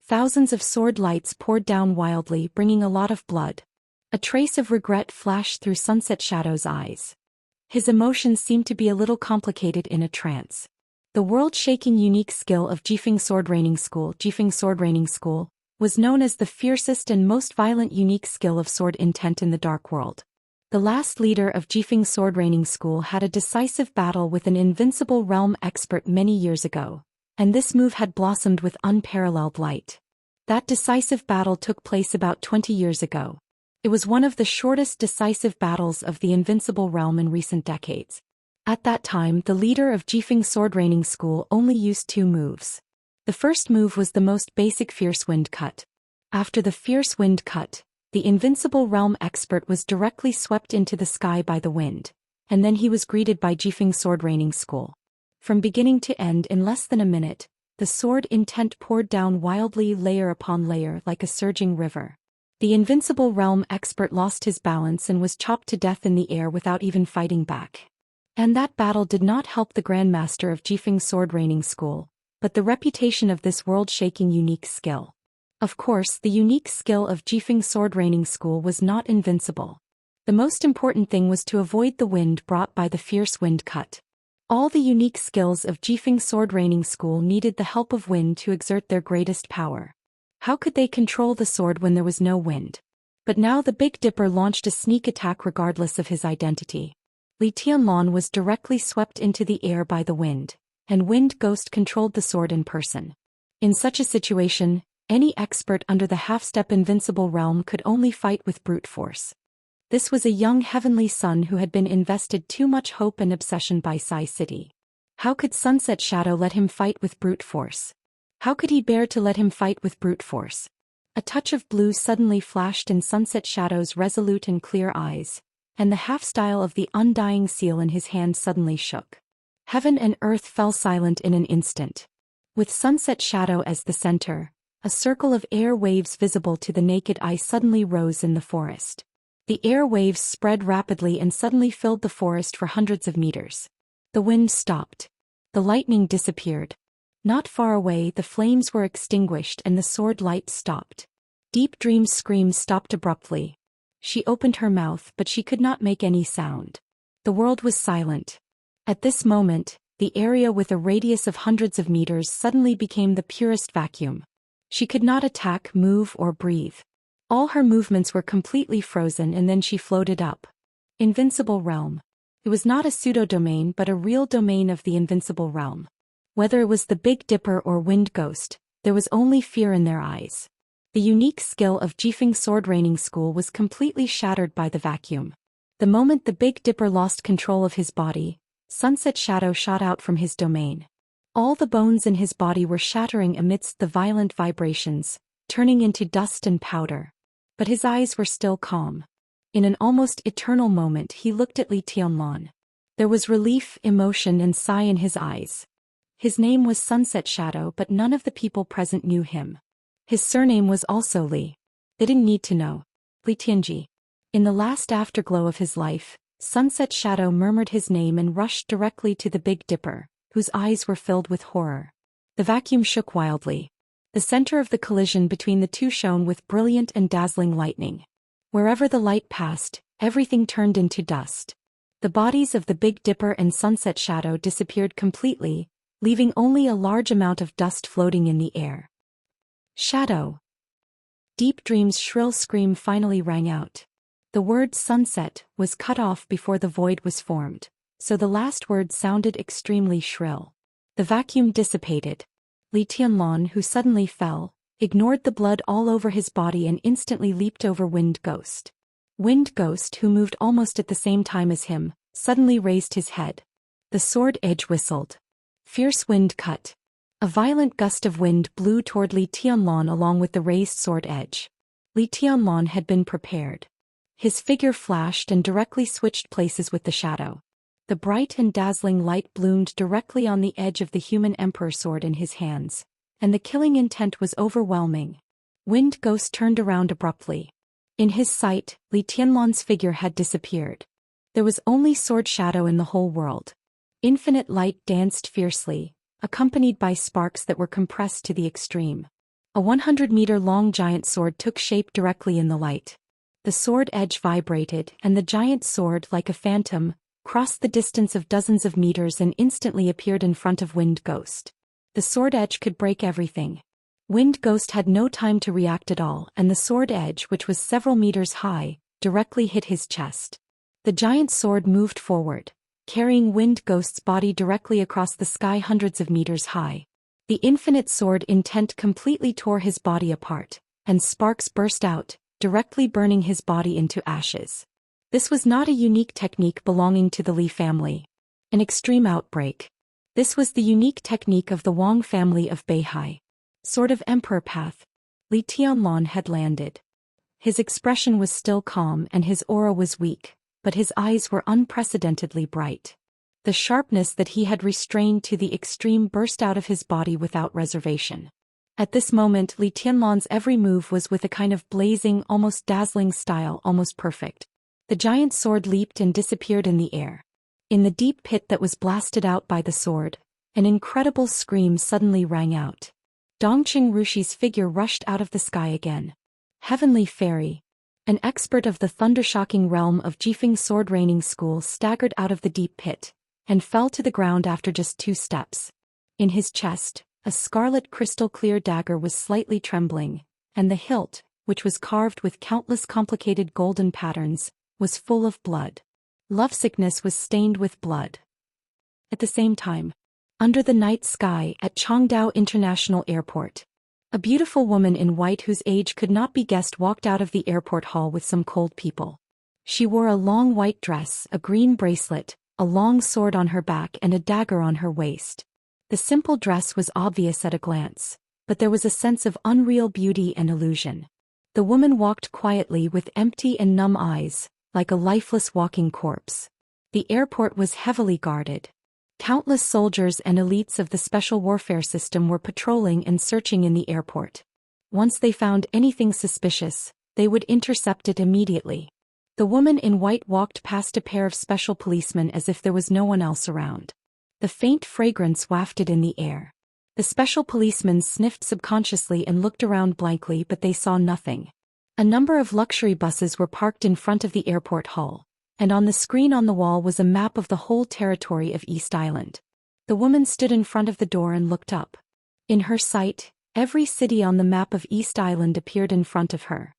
Thousands of sword lights poured down wildly, bringing a lot of blood. A trace of regret flashed through Sunset Shadow's eyes. His emotions seemed to be a little complicated in a trance. The world-shaking unique skill of Jifeng Sword Raining School, was known as the fiercest and most violent unique skill of sword intent in the Dark World. The last leader of Jifeng Sword Raining School had a decisive battle with an invincible realm expert many years ago, And this move had blossomed with unparalleled light. That decisive battle took place about 20 years ago. It was one of the shortest decisive battles of the Invincible Realm in recent decades. At that time, the leader of Jifeng Sword Raining School only used 2 moves. The first move was the most basic Fierce Wind Cut. After the Fierce Wind Cut, the Invincible Realm expert was directly swept into the sky by the wind, and then he was greeted by Jifeng Sword Raining School. From beginning to end in less than a minute, the sword intent poured down wildly layer upon layer like a surging river. The Invincible Realm expert lost his balance and was chopped to death in the air without even fighting back. And that battle did not help the Grandmaster of Jifeng Sword Raining School, but the reputation of this world-shaking unique skill. Of course, the unique skill of Jifeng Sword Raining School was not invincible. The most important thing was to avoid the wind brought by the Fierce Wind Cut. All the unique skills of Jifeng Sword Raining School needed the help of wind to exert their greatest power. How could they control the sword when there was no wind? But now the Big Dipper launched a sneak attack regardless of his identity. Li Tianlan was directly swept into the air by the wind, and Wind Ghost controlled the sword in person. In such a situation, any expert under the half-step Invincible Realm could only fight with brute force. This was a young heavenly son who had been invested too much hope and obsession by Sai City. How could Sunset Shadow let him fight with brute force? How could he bear to let him fight with brute force? A touch of blue suddenly flashed in Sunset Shadow's resolute and clear eyes, and the half-style of the Undying Seal in his hand suddenly shook. Heaven and earth fell silent in an instant. With Sunset Shadow as the center, a circle of air waves visible to the naked eye suddenly rose in the forest. The air waves spread rapidly and suddenly filled the forest for hundreds of meters. The wind stopped. The lightning disappeared. Not far away, the flames were extinguished and the sword light stopped. Deep Dream's scream stopped abruptly. She opened her mouth, but she could not make any sound. The world was silent. At this moment, the area with a radius of hundreds of meters suddenly became the purest vacuum. She could not attack, move, or breathe. All her movements were completely frozen, and then she floated up. Invincible Realm. It was not a pseudo-domain but a real domain of the Invincible Realm. Whether it was the Big Dipper or Wind Ghost, there was only fear in their eyes. The unique skill of Jifeng Sword Raining School was completely shattered by the vacuum. The moment the Big Dipper lost control of his body, Sunset Shadow shot out from his domain. All the bones in his body were shattering amidst the violent vibrations, turning into dust and powder. But his eyes were still calm. In an almost eternal moment he looked at Li Tianlan. There was relief, emotion and sigh in his eyes. His name was Sunset Shadow, but none of the people present knew him. His surname was also Li. They didn't need to know. Li Tianji. In the last afterglow of his life, Sunset Shadow murmured his name and rushed directly to the Big Dipper, whose eyes were filled with horror. The vacuum shook wildly. The center of the collision between the two shone with brilliant and dazzling lightning. Wherever the light passed, everything turned into dust. The bodies of the Big Dipper and Sunset Shadow disappeared completely, leaving only a large amount of dust floating in the air. Shadow. Deep Dream's shrill scream finally rang out. The word sunset was cut off before the void was formed, so the last word sounded extremely shrill. The vacuum dissipated. Li Tianlan, who suddenly fell, ignored the blood all over his body and instantly leaped over Wind Ghost. Wind Ghost, who moved almost at the same time as him, suddenly raised his head. The sword edge whistled. Fierce wind cut. A violent gust of wind blew toward Li Tianlan along with the raised sword edge. Li Tianlan had been prepared. His figure flashed and directly switched places with the shadow. The bright and dazzling light bloomed directly on the edge of the human emperor sword in his hands, and the killing intent was overwhelming. Wind Ghost turned around abruptly. In his sight, Li Tianlan's figure had disappeared. There was only sword shadow in the whole world. Infinite light danced fiercely, accompanied by sparks that were compressed to the extreme. A 100-meter-long giant sword took shape directly in the light. The sword edge vibrated, and the giant sword, like a phantom, crossed the distance of dozens of meters and instantly appeared in front of Wind Ghost. The sword edge could break everything. Wind Ghost had no time to react at all, and the sword edge, which was several meters high, directly hit his chest. The giant sword moved forward, carrying Wind Ghost's body directly across the sky hundreds of meters high. The infinite sword intent completely tore his body apart, and sparks burst out, directly burning his body into ashes. This was not a unique technique belonging to the Li family. An extreme outbreak. This was the unique technique of the Wang family of Beihai. Sword of Emperor path. Li Tianlan had landed. His expression was still calm and his aura was weak, but his eyes were unprecedentedly bright. The sharpness that he had restrained to the extreme burst out of his body without reservation. At this moment Li Tianlan's every move was with a kind of blazing, almost dazzling style, almost perfect. The giant sword leaped and disappeared in the air. In the deep pit that was blasted out by the sword, an incredible scream suddenly rang out. Dongqing Rushi's figure rushed out of the sky again. Heavenly Fairy. An expert of the thundershocking realm of Jifeng sword raining school staggered out of the deep pit, and fell to the ground after just 2 steps. In his chest, a scarlet crystal-clear dagger was slightly trembling, and the hilt, which was carved with countless complicated golden patterns, was full of blood. Lovesickness was stained with blood. At the same time, under the night sky at Changdao International Airport, a beautiful woman in white whose age could not be guessed walked out of the airport hall with some cold people. She wore a long white dress, a green bracelet, a long sword on her back and a dagger on her waist. The simple dress was obvious at a glance, but there was a sense of unreal beauty and illusion. The woman walked quietly with empty and numb eyes, like a lifeless walking corpse. The airport was heavily guarded. Countless soldiers and elites of the special warfare system were patrolling and searching in the airport. Once they found anything suspicious, they would intercept it immediately. The woman in white walked past a pair of special policemen as if there was no one else around. The faint fragrance wafted in the air. The special policemen sniffed subconsciously and looked around blankly, but they saw nothing. A number of luxury buses were parked in front of the airport hall, and on the screen on the wall was a map of the whole territory of East Island. The woman stood in front of the door and looked up. In her sight, every city on the map of East Island appeared in front of her.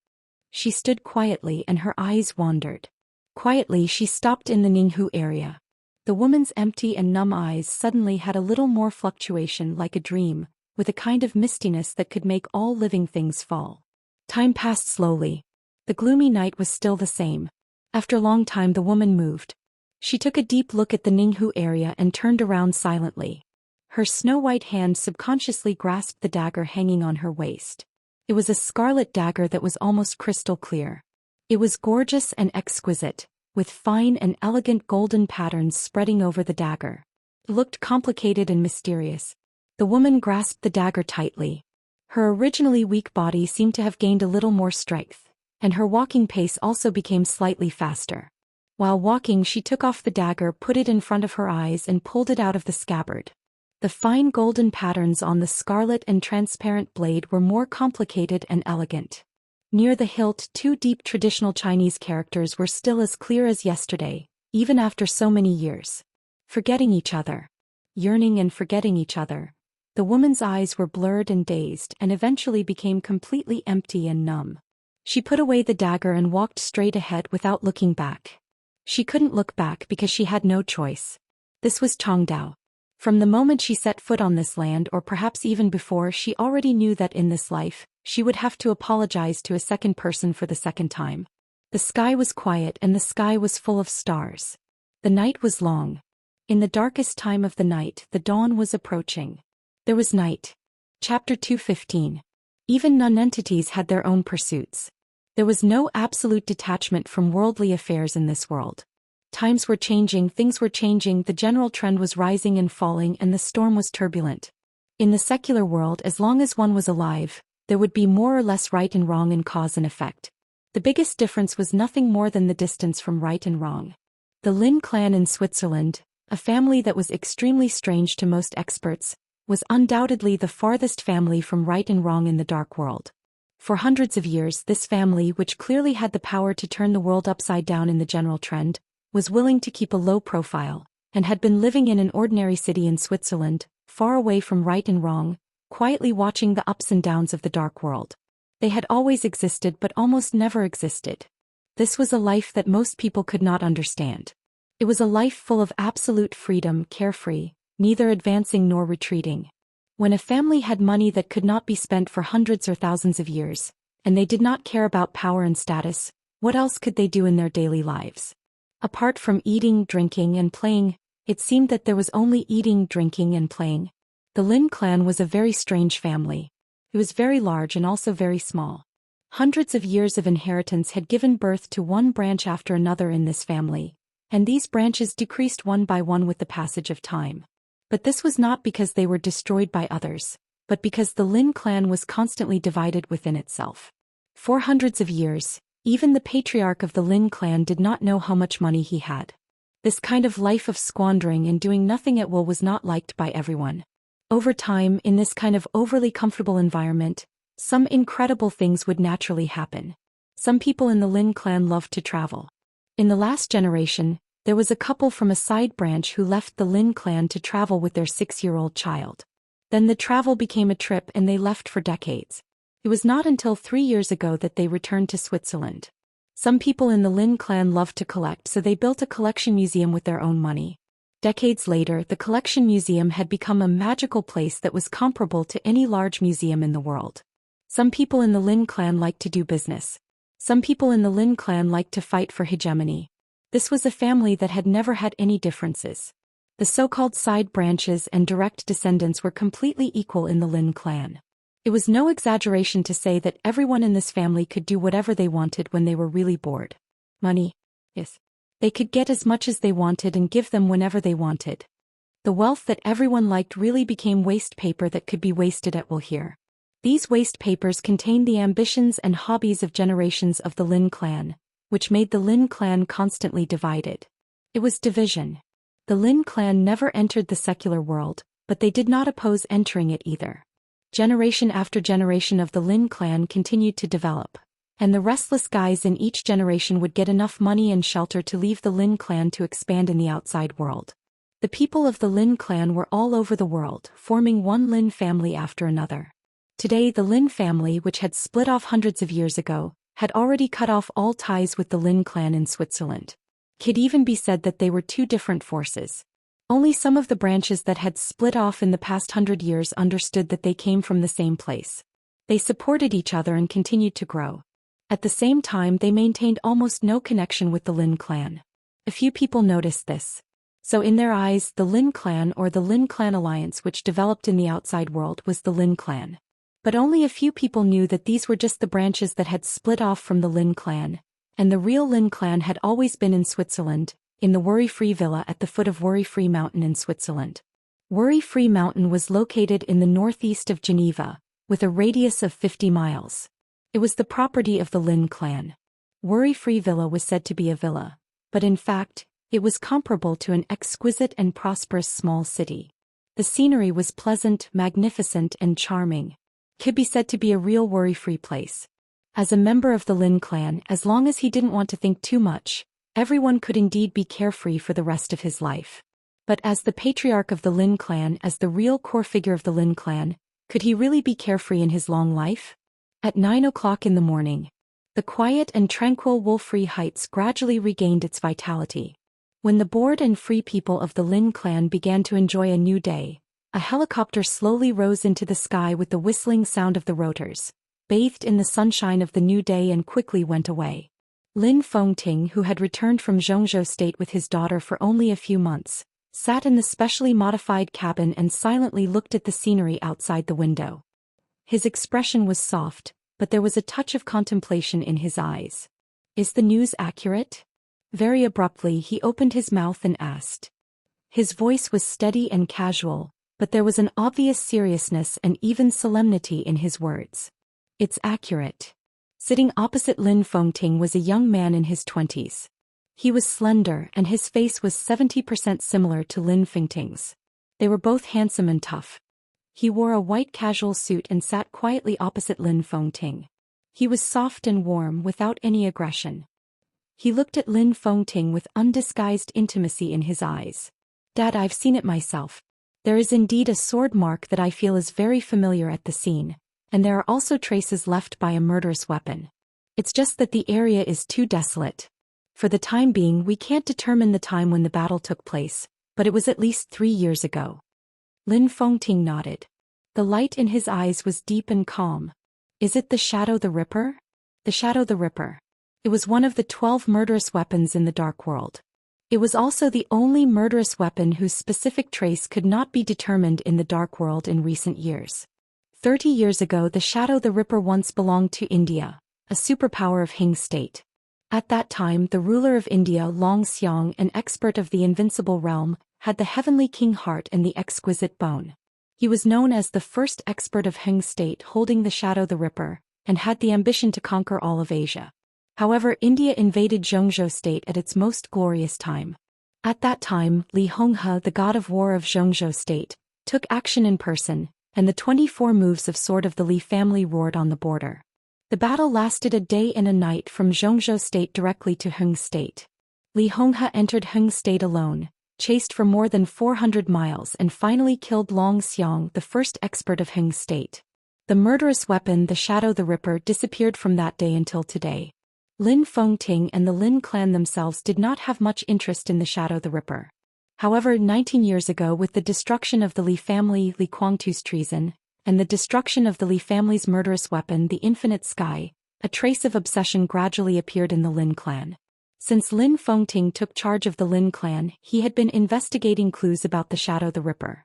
She stood quietly and her eyes wandered. Quietly she stopped in the Ninghu area. The woman's empty and numb eyes suddenly had a little more fluctuation, like a dream, with a kind of mistiness that could make all living things fall. Time passed slowly. The gloomy night was still the same. After a long time the woman moved. She took a deep look at the Ninghu area and turned around silently. Her snow-white hand subconsciously grasped the dagger hanging on her waist. It was a scarlet dagger that was almost crystal clear. It was gorgeous and exquisite, with fine and elegant golden patterns spreading over the dagger. It looked complicated and mysterious. The woman grasped the dagger tightly. Her originally weak body seemed to have gained a little more strength, and her walking pace also became slightly faster. While walking, she took off the dagger, put it in front of her eyes and pulled it out of the scabbard. The fine golden patterns on the scarlet and transparent blade were more complicated and elegant. Near the hilt, 2 deep traditional Chinese characters were still as clear as yesterday, even after so many years. Forgetting each other. Yearning and forgetting each other. The woman's eyes were blurred and dazed and eventually became completely empty and numb. She put away the dagger and walked straight ahead without looking back. She couldn't look back because she had no choice. This was Changdao. From the moment she set foot on this land, or perhaps even before, she already knew that in this life, she would have to apologize to a second person for the second time. The sky was quiet and the sky was full of stars. The night was long. In the darkest time of the night, the dawn was approaching. There was night. Chapter 215. Even non-entities had their own pursuits. There was no absolute detachment from worldly affairs in this world. Times were changing, things were changing, the general trend was rising and falling, and the storm was turbulent. In the secular world, as long as one was alive, there would be more or less right and wrong in cause and effect. The biggest difference was nothing more than the distance from right and wrong. The Lin clan in Switzerland, a family that was extremely strange to most experts, was undoubtedly the farthest family from right and wrong in the dark world. For hundreds of years, this family, which clearly had the power to turn the world upside down in the general trend, was willing to keep a low profile, and had been living in an ordinary city in Switzerland, far away from right and wrong, quietly watching the ups and downs of the dark world. They had always existed but almost never existed. This was a life that most people could not understand. It was a life full of absolute freedom, carefree, neither advancing nor retreating. When a family had money that could not be spent for hundreds or thousands of years, and they did not care about power and status, what else could they do in their daily lives? Apart from eating, drinking, and playing, it seemed that there was only eating, drinking, and playing. The Lin clan was a very strange family. It was very large and also very small. Hundreds of years of inheritance had given birth to one branch after another in this family, and these branches decreased one by one with the passage of time. But this was not because they were destroyed by others, but because the Lin clan was constantly divided within itself. For hundreds of years, even the patriarch of the Lin clan did not know how much money he had. This kind of life of squandering and doing nothing at will was not liked by everyone. Over time, in this kind of overly comfortable environment, some incredible things would naturally happen. Some people in the Lin clan loved to travel. In the last generation, there was a couple from a side branch who left the Lin clan to travel with their 6-year-old child. Then the travel became a trip and they left for decades. It was not until 3 years ago that they returned to Switzerland. Some people in the Lin clan loved to collect, so they built a collection museum with their own money. Decades later, the collection museum had become a magical place that was comparable to any large museum in the world. Some people in the Lin clan liked to do business. Some people in the Lin clan liked to fight for hegemony. This was a family that had never had any differences. The so-called side branches and direct descendants were completely equal in the Lin clan. It was no exaggeration to say that everyone in this family could do whatever they wanted when they were really bored. Money. Yes. They could get as much as they wanted and give them whenever they wanted. The wealth that everyone liked really became waste paper that could be wasted at will here. These waste papers contained the ambitions and hobbies of generations of the Lin clan, which made the Lin clan constantly divided. It was division. The Lin clan never entered the secular world, but they did not oppose entering it either. Generation after generation of the Lin clan continued to develop, and the restless guys in each generation would get enough money and shelter to leave the Lin clan to expand in the outside world. The people of the Lin clan were all over the world, forming one Lin family after another. Today the Lin family, which had split off hundreds of years ago, had already cut off all ties with the Lin clan in Switzerland. It could even be said that they were two different forces. Only some of the branches that had split off in the past 100 years understood that they came from the same place. They supported each other and continued to grow. At the same time, they maintained almost no connection with the Lin clan. A few people noticed this. So in their eyes, the Lin clan or the Lin clan alliance which developed in the outside world was the Lin clan. But only a few people knew that these were just the branches that had split off from the Lin clan, and the real Lin clan had always been in Switzerland, in the worry-free villa at the foot of Worry-Free Mountain in Switzerland. Worry-Free Mountain was located in the northeast of Geneva, with a radius of 50 miles. It was the property of the Lin clan. Worry-Free Villa was said to be a villa, but in fact, it was comparable to an exquisite and prosperous small city. The scenery was pleasant, magnificent, and charming. Could be said to be a real worry-free place. As a member of the Lin clan, as long as he didn't want to think too much, everyone could indeed be carefree for the rest of his life. But as the patriarch of the Lin clan, as the real core figure of the Lin clan, could he really be carefree in his long life? At 9 o'clock in the morning, the quiet and tranquil Wolfrey Heights gradually regained its vitality. When the bored and free people of the Lin clan began to enjoy a new day, a helicopter slowly rose into the sky with the whistling sound of the rotors, bathed in the sunshine of the new day and quickly went away. Lin Fengting, who had returned from Zhongzhou State with his daughter for only a few months, sat in the specially modified cabin and silently looked at the scenery outside the window. His expression was soft, but there was a touch of contemplation in his eyes. "Is the news accurate?" Very abruptly he opened his mouth and asked. His voice was steady and casual, but there was an obvious seriousness and even solemnity in his words. "It's accurate." Sitting opposite Lin Fengting was a young man in his 20s. He was slender and his face was 70% similar to Lin Fengting's. They were both handsome and tough. He wore a white casual suit and sat quietly opposite Lin Fengting. He was soft and warm without any aggression. He looked at Lin Fengting with undisguised intimacy in his eyes. "Dad, I've seen it myself. There is indeed a sword mark that I feel is very familiar at the scene, and there are also traces left by a murderous weapon. It's just that the area is too desolate. For the time being, we can't determine the time when the battle took place, but it was at least 3 years ago." Lin Fengting nodded. The light in his eyes was deep and calm. Is it the Shadow the Ripper? The Shadow the Ripper. It was one of the 12 murderous weapons in the Dark World. It was also the only murderous weapon whose specific trace could not be determined in the Dark World in recent years. 30 years ago, the Shadow the Ripper once belonged to India, a superpower of Hing state. At that time, the ruler of India, Zhou Xian, an expert of the invincible realm, had the heavenly king heart and the exquisite bone. He was known as the first expert of Hing state holding the Shadow the Ripper, and had the ambition to conquer all of Asia. However, India invaded Zhou state at its most glorious time. At that time, Li Honghe, the god of war of Zhou state, took action in person, and the 24 moves of sword of the Li family roared on the border. The battle lasted a day and a night from Zhou state directly to Hing state. Li Honghe entered Hing state alone, chased for more than 400 miles and finally killed Zhou Xian, the first expert of Hing state. The murderous weapon, the Shadow the Ripper, disappeared from that day until today. Lin Fengting and the Lin clan themselves did not have much interest in the Shadow the Ripper. However, 19 years ago, with the destruction of the Li family, Li Guangtu's treason, and the destruction of the Li family's murderous weapon, the Infinite Sky, a trace of obsession gradually appeared in the Lin clan. Since Lin Fengting took charge of the Lin clan, he had been investigating clues about the Shadow the Ripper.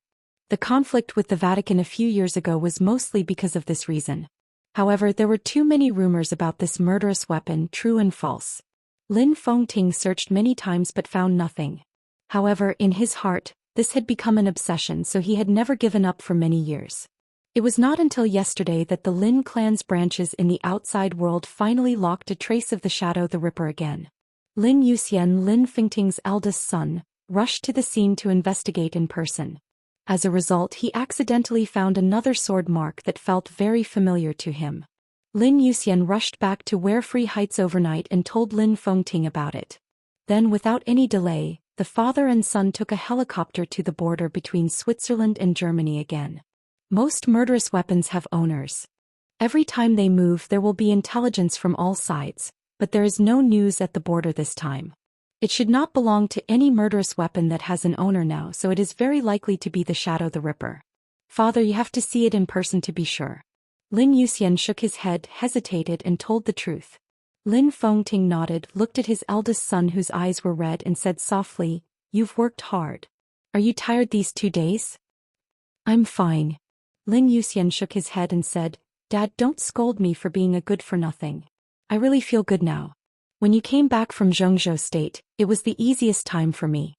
The conflict with the Vatican a few years ago was mostly because of this reason. However, there were too many rumors about this murderous weapon, true and false. Lin Fengting searched many times but found nothing. However, in his heart, this had become an obsession, so he had never given up for many years. It was not until yesterday that the Lin clan's branches in the outside world finally locked a trace of the Shadow the Ripper again. Lin Xian, Lin Fengting's eldest son, rushed to the scene to investigate in person. As a result, he accidentally found another sword mark that felt very familiar to him. Lin Xian rushed back to Warefree Heights overnight and told Lin Fengting about it. Then, without any delay, the father and son took a helicopter to the border between Switzerland and Germany again. Most murderous weapons have owners. Every time they move, there will be intelligence from all sides, but there is no news at the border this time. It should not belong to any murderous weapon that has an owner now, so it is very likely to be the Shadow the Ripper. Father, you have to see it in person to be sure. Lin Xian shook his head, hesitated, and told the truth. Lin Fengting nodded, looked at his eldest son whose eyes were red, and said softly, "You've worked hard. Are you tired these 2 days?" "I'm fine." Lin Xian shook his head and said, "Dad, don't scold me for being a good-for-nothing. I really feel good now. When you came back from Zhou state, it was the easiest time for me."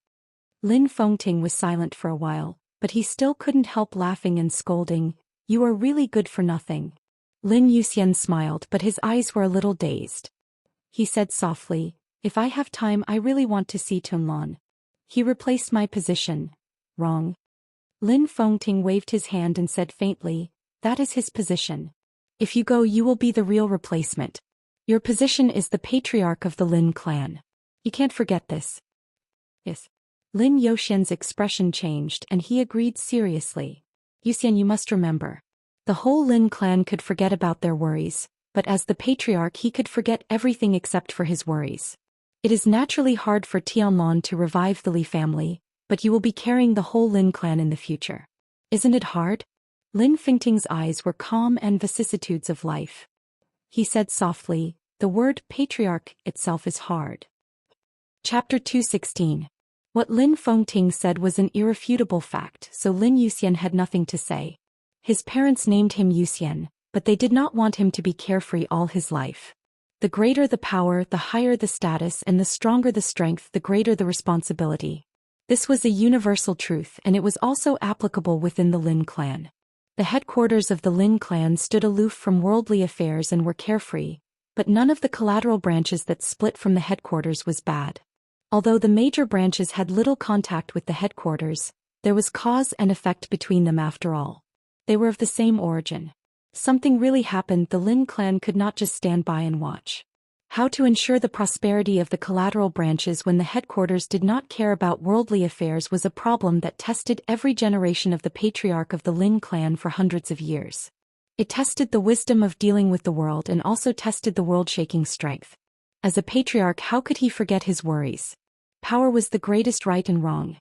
Lin Fengting was silent for a while, but he still couldn't help laughing and scolding, "You are really good for nothing." Lin Xian smiled, but his eyes were a little dazed. He said softly, "If I have time, I really want to see Tunlan. He replaced my position." "Wrong." Lin Fengting waved his hand and said faintly, "That is his position. If you go, you will be the real replacement. Your position is the patriarch of the Lin clan. You can't forget this." "Yes." Lin Xian's expression changed and he agreed seriously. "Xian, you must remember. The whole Lin clan could forget about their worries, but as the patriarch he could forget everything except for his worries. It is naturally hard for Tianlan to revive the Li family, but you will be carrying the whole Lin clan in the future. Isn't it hard?" Lin Fengting's eyes were calm and vicissitudes of life. He said softly, "The word patriarch itself is hard." Chapter 216. What Lin Fengting said was an irrefutable fact, so Lin Xian had nothing to say. His parents named him Xian, but they did not want him to be carefree all his life. The greater the power, the higher the status, and the stronger the strength, the greater the responsibility. This was a universal truth, and it was also applicable within the Lin clan. The headquarters of the Lin clan stood aloof from worldly affairs and were carefree, but none of the collateral branches that split from the headquarters was bad. Although the major branches had little contact with the headquarters, there was cause and effect between them after all. They were of the same origin. Something really happened, the Lin clan could not just stand by and watch. How to ensure the prosperity of the collateral branches when the headquarters did not care about worldly affairs was a problem that tested every generation of the patriarch of the Lin clan for hundreds of years. It tested the wisdom of dealing with the world and also tested the world-shaking strength. As a patriarch, how could he forget his worries? Power was the greatest right and wrong.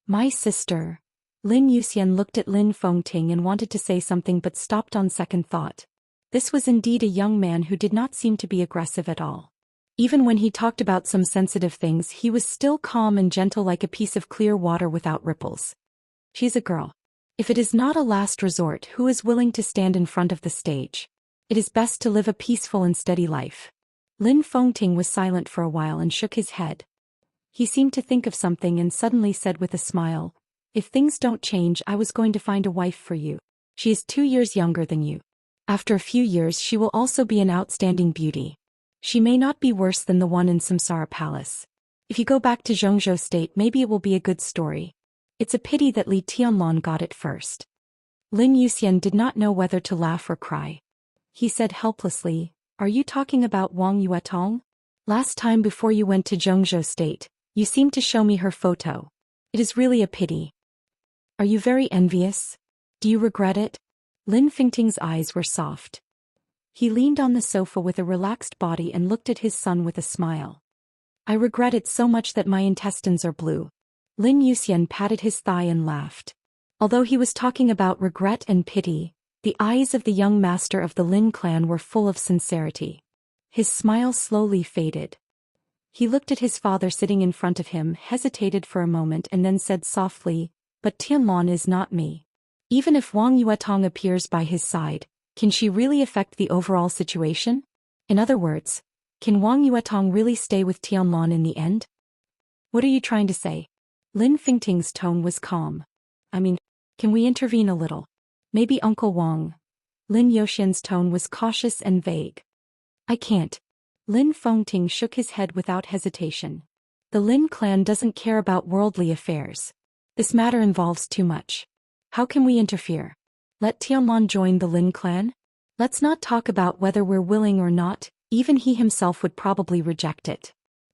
"My sister." Lin Yuxian looked at Lin Fengting and wanted to say something but stopped on second thought. This was indeed a young man who did not seem to be aggressive at all. Even when he talked about some sensitive things, he was still calm and gentle like a piece of clear water without ripples. She's a girl. If it is not a last resort, who is willing to stand in front of the stage? It is best to live a peaceful and steady life. Lin Fengting was silent for a while and shook his head. He seemed to think of something and suddenly said with a smile, "If things don't change, I was going to find a wife for you. She is 2 years younger than you. After a few years she will also be an outstanding beauty. She may not be worse than the one in Samsara Palace. If you go back to Zhongzhou State, maybe it will be a good story. It's a pity that Li Tianlong got it first." Lin Yuxian did not know whether to laugh or cry. He said helplessly, "Are you talking about Wang Yuetong? Last time before you went to Zhongzhou State, you seemed to show me her photo. It is really a pity. Are you very envious? Do you regret it?" Lin Fengting's eyes were soft. He leaned on the sofa with a relaxed body and looked at his son with a smile. "I regret it so much that my intestines are blue." Lin Yuxian patted his thigh and laughed. Although he was talking about regret and pity, the eyes of the young master of the Lin clan were full of sincerity. His smile slowly faded. He looked at his father sitting in front of him, hesitated for a moment and then said softly, "But Tianlong is not me. Even if Wang Yuetong appears by his side, can she really affect the overall situation? In other words, can Wang Yuetong really stay with Tianlong in the end?" "What are you trying to say?" Lin Fengting's tone was calm. "I mean, can we intervene a little? Maybe Uncle Wang." Lin Yuxian's tone was cautious and vague. "I can't." Lin Fengting shook his head without hesitation. "The Lin clan doesn't care about worldly affairs. This matter involves too much. How can we interfere? Let Tianlong join the Lin clan? Let's not talk about whether we're willing or not, even he himself would probably reject it."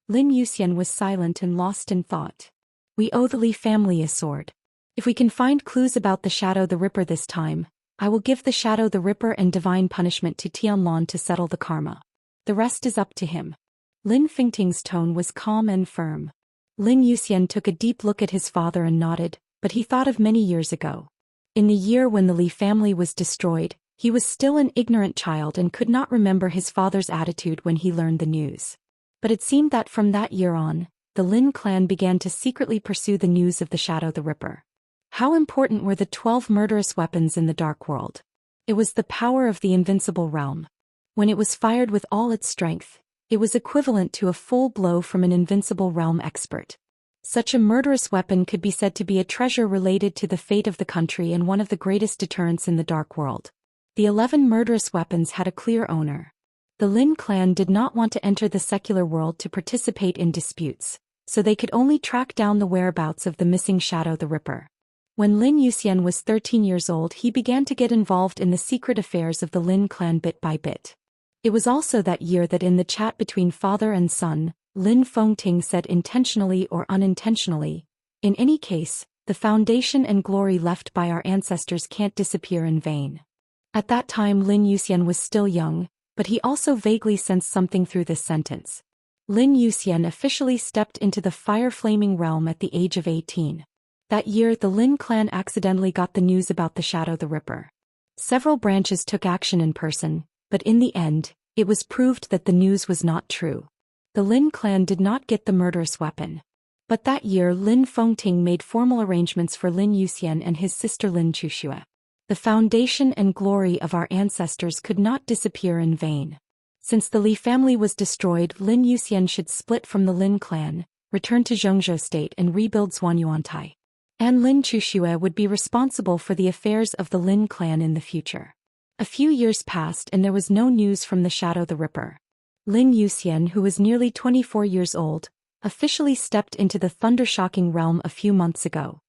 Lin Yuxian was silent and lost in thought. "We owe the Li family a sword. If we can find clues about the Shadow the Ripper this time, I will give the Shadow the Ripper and divine punishment to Tianlong to settle the karma. The rest is up to him." Lin Fengting's tone was calm and firm. Lin Yuxian took a deep look at his father and nodded, but he thought of many years ago. In the year when the Li family was destroyed, he was still an ignorant child and could not remember his father's attitude when he learned the news. But it seemed that from that year on, the Lin clan began to secretly pursue the news of the Shadow the Ripper. How important were the 12 murderous weapons in the Dark World? It was the power of the invincible realm. When it was fired with all its strength, it was equivalent to a full blow from an invincible realm expert. Such a murderous weapon could be said to be a treasure related to the fate of the country and one of the greatest deterrents in the Dark World. The 11 murderous weapons had a clear owner. The Lin clan did not want to enter the secular world to participate in disputes, so they could only track down the whereabouts of the missing Shadow the Ripper. When Lin Yuxian was 13 years old, he began to get involved in the secret affairs of the Lin clan bit by bit. It was also that year that in the chat between father and son, Lin Fengting said intentionally or unintentionally, "In any case, the foundation and glory left by our ancestors can't disappear in vain." At that time Lin Yuxian was still young, but he also vaguely sensed something through this sentence. Lin Yuxian officially stepped into the fire-flaming realm at the age of 18. That year the Lin clan accidentally got the news about the Shadow the Ripper. Several branches took action in person, but in the end, it was proved that the news was not true. The Lin clan did not get the murderous weapon. But that year Lin Fengting made formal arrangements for Lin Yuxian and his sister Lin Chuxue. The foundation and glory of our ancestors could not disappear in vain. Since the Li family was destroyed, Lin Yuxian should split from the Lin clan, return to Zhongzhou State and rebuild Zhuanyuantai. And Lin Chuxue would be responsible for the affairs of the Lin clan in the future. A few years passed and there was no news from the Shadow the Ripper. Lin Yuxian, who was nearly 24 years old, officially stepped into the thunder-shocking realm a few months ago.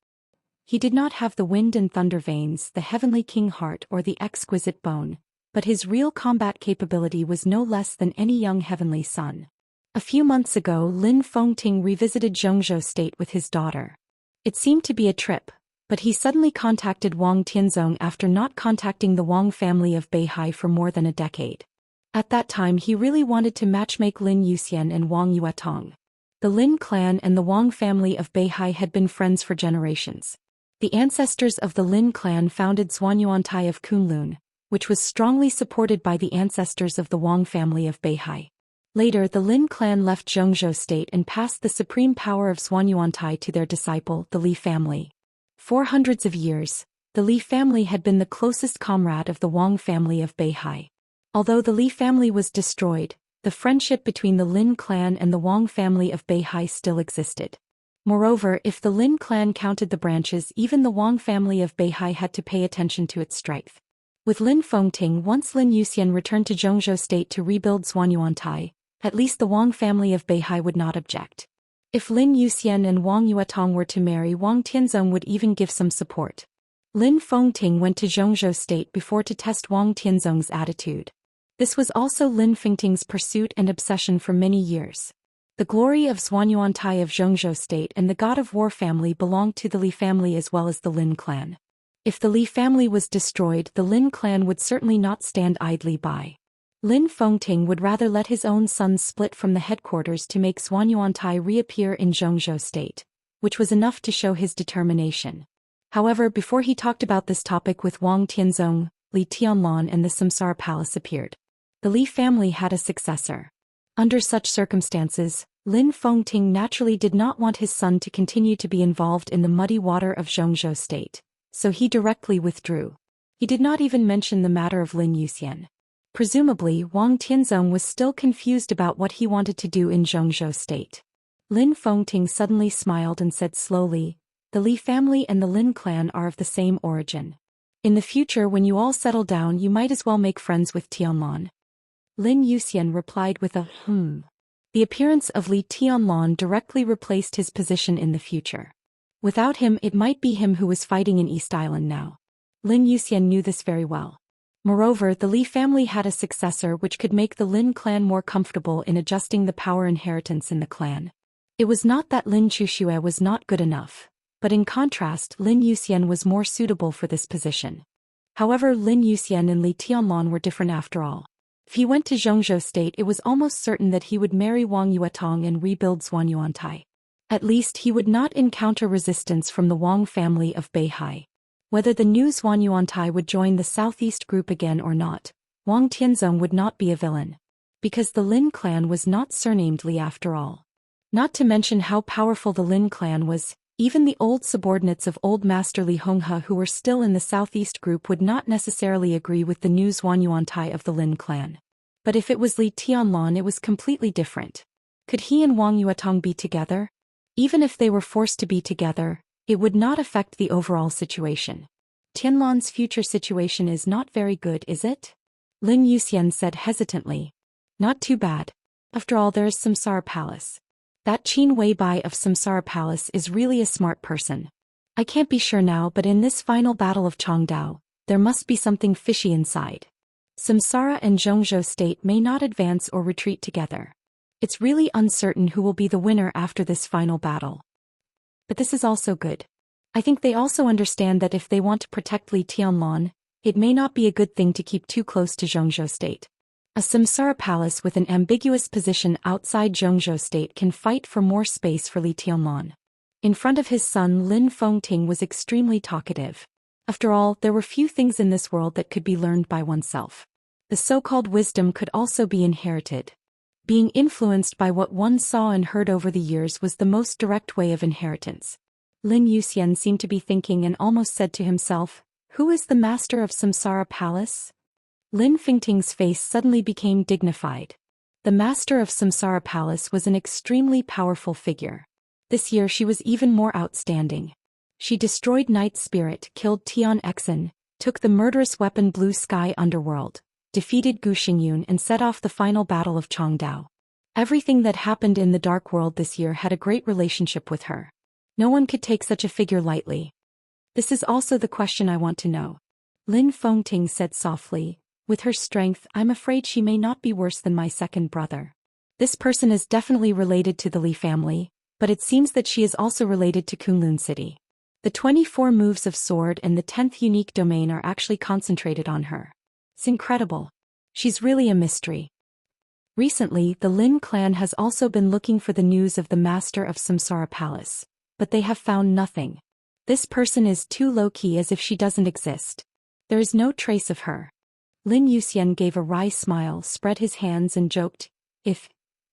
He did not have the wind and thunder veins, the heavenly king heart or the exquisite bone, but his real combat capability was no less than any young heavenly son. A few months ago Lin Fengting revisited Zhongzhou State with his daughter. It seemed to be a trip, but he suddenly contacted Wang Tianzong after not contacting the Wang family of Beihai for more than a decade. At that time he really wanted to matchmake Lin Yuxian and Wang Yuetong. The Lin clan and the Wang family of Beihai had been friends for generations. The ancestors of the Lin clan founded Zhuanyuantai of Kunlun, which was strongly supported by the ancestors of the Wang family of Beihai. Later, the Lin clan left Zhongzhou state and passed the supreme power of Zhuanyuantai to their disciple, the Li family. For hundreds of years, the Li family had been the closest comrade of the Wang family of Beihai. Although the Li family was destroyed, the friendship between the Lin clan and the Wang family of Beihai still existed. Moreover, if the Lin clan counted the branches, even the Wang family of Beihai had to pay attention to its strength. With Lin Fengting, once Lin Yuxian returned to Zhongzhou state to rebuild Zhuanyuantai, at least the Wang family of Beihai would not object. If Lin Yuxian and Wang Yuetong were to marry, Wang Tianzong would even give some support. Lin Fengting went to Zhongzhou state before to test Wang Tianzong's attitude. This was also Lin Fengting's pursuit and obsession for many years. The glory of Zhuanyuantai of Zhongzhou state and the god of war family belonged to the Li family as well as the Lin clan. If the Li family was destroyed, the Lin clan would certainly not stand idly by. Lin Fengting would rather let his own sons split from the headquarters to make Zhuanyuantai reappear in Zhongzhou state, which was enough to show his determination. However, before he talked about this topic with Wang Tianzong, Li Tianlan and the Samsara Palace appeared. The Li family had a successor. Under such circumstances, Lin Fengting naturally did not want his son to continue to be involved in the muddy water of Zhongzhou state, so he directly withdrew. He did not even mention the matter of Lin Yuxian. Presumably, Wang Tianzong was still confused about what he wanted to do in Zhongzhou state. Lin Fengting suddenly smiled and said slowly, "The Li family and the Lin clan are of the same origin. In the future, when you all settle down, you might as well make friends with Tianlan." Lin Yuxian replied with a The appearance of Li Tianlan directly replaced his position in the future. Without him, it might be him who was fighting in East Island now. Lin Yuxian knew this very well. Moreover, the Li family had a successor which could make the Lin clan more comfortable in adjusting the power inheritance in the clan. It was not that Lin Chuxue was not good enough, but in contrast, Lin Yuxian was more suitable for this position. However, Lin Yuxian and Li Tianlan were different after all. If he went to Zhongzhou state, it was almost certain that he would marry Wang Yuetong and rebuild Zhuanyuantai. At least he would not encounter resistance from the Wang family of Beihai. Whether the new Zhuanyuantai would join the southeast group again or not, Wang Tianzong would not be a villain. Because the Lin clan was not surnamed Li after all. Not to mention how powerful the Lin clan was, even the old subordinates of Old Master Li Honghe who were still in the southeast group would not necessarily agree with the new Zhuanyuantai of the Lin clan. But if it was Li Tianlan, it was completely different. Could he and Wang Yuetong be together? Even if they were forced to be together, it would not affect the overall situation. Tianlan's future situation is not very good, is it? Lin Yuxian said hesitantly. Not too bad. After all, there is Samsara Palace. That Qin Weibai of Samsara Palace is really a smart person. I can't be sure now, but in this final battle of Changdao, there must be something fishy inside. Samsara and Zhongzhou state may not advance or retreat together. It's really uncertain who will be the winner after this final battle. But this is also good. I think they also understand that if they want to protect Li Tianlan, it may not be a good thing to keep too close to Zhongzhou state. A Samsara palace with an ambiguous position outside Zhongzhou state can fight for more space for Li Tianlan. In front of his son, Lin Fengting was extremely talkative. After all, there were few things in this world that could be learned by oneself. The so-called wisdom could also be inherited. Being influenced by what one saw and heard over the years was the most direct way of inheritance. Lin Yuxian seemed to be thinking and almost said to himself, "Who is the master of Samsara Palace?" Lin Fengting's face suddenly became dignified. The master of Samsara Palace was an extremely powerful figure. This year she was even more outstanding. She destroyed Night Spirit, killed Tian Exen, took the murderous weapon Blue Sky Underworld, defeated Gu Xingyun and set off the final battle of Changdao. Everything that happened in the Dark World this year had a great relationship with her. No one could take such a figure lightly. This is also the question I want to know. Lin Fengting said softly, "With her strength, I'm afraid she may not be worse than my second brother. This person is definitely related to the Li family, but it seems that she is also related to Kunlun City. The 24 moves of sword and the 10th unique domain are actually concentrated on her. It's incredible. She's really a mystery." Recently, the Lin clan has also been looking for the news of the master of Samsara Palace, but they have found nothing. This person is too low-key, as if she doesn't exist. There is no trace of her. Lin Yuxian gave a wry smile, spread his hands and joked, If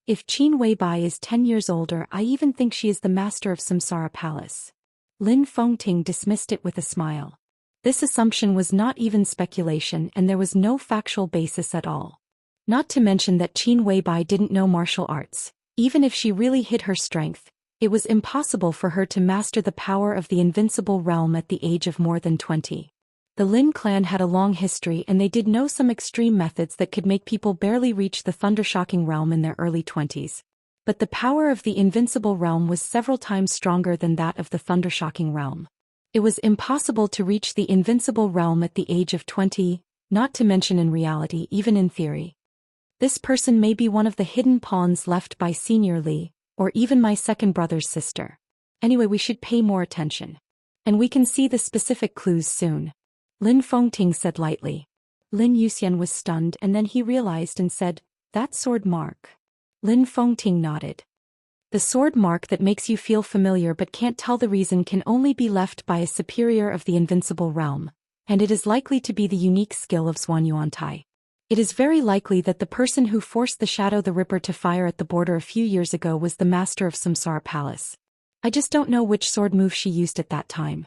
Qin Weibai is 10 years older, I even think she is the master of Samsara Palace. Lin Fengting dismissed it with a smile. This assumption was not even speculation, and there was no factual basis at all. Not to mention that Qin Weibai didn't know martial arts. Even if she really hid her strength, it was impossible for her to master the power of the invincible realm at the age of more than 20. The Lin clan had a long history, and they did know some extreme methods that could make people barely reach the thundershocking realm in their early 20s. But the power of the invincible realm was several times stronger than that of the thundershocking realm. It was impossible to reach the invincible realm at the age of 20, not to mention in reality, even in theory. This person may be one of the hidden pawns left by Senior Li, or even my second brother's sister. Anyway, we should pay more attention. And we can see the specific clues soon. Lin Fengting said lightly. Lin Yuxian was stunned, and then he realized and said, That sword mark. Lin Fengting nodded. The sword mark that makes you feel familiar but can't tell the reason can only be left by a superior of the invincible realm, and it is likely to be the unique skill of Zhuanyuantai. It is very likely that the person who forced the Shadow the Ripper to fire at the border a few years ago was the master of Samsara Palace. I just don't know which sword move she used at that time.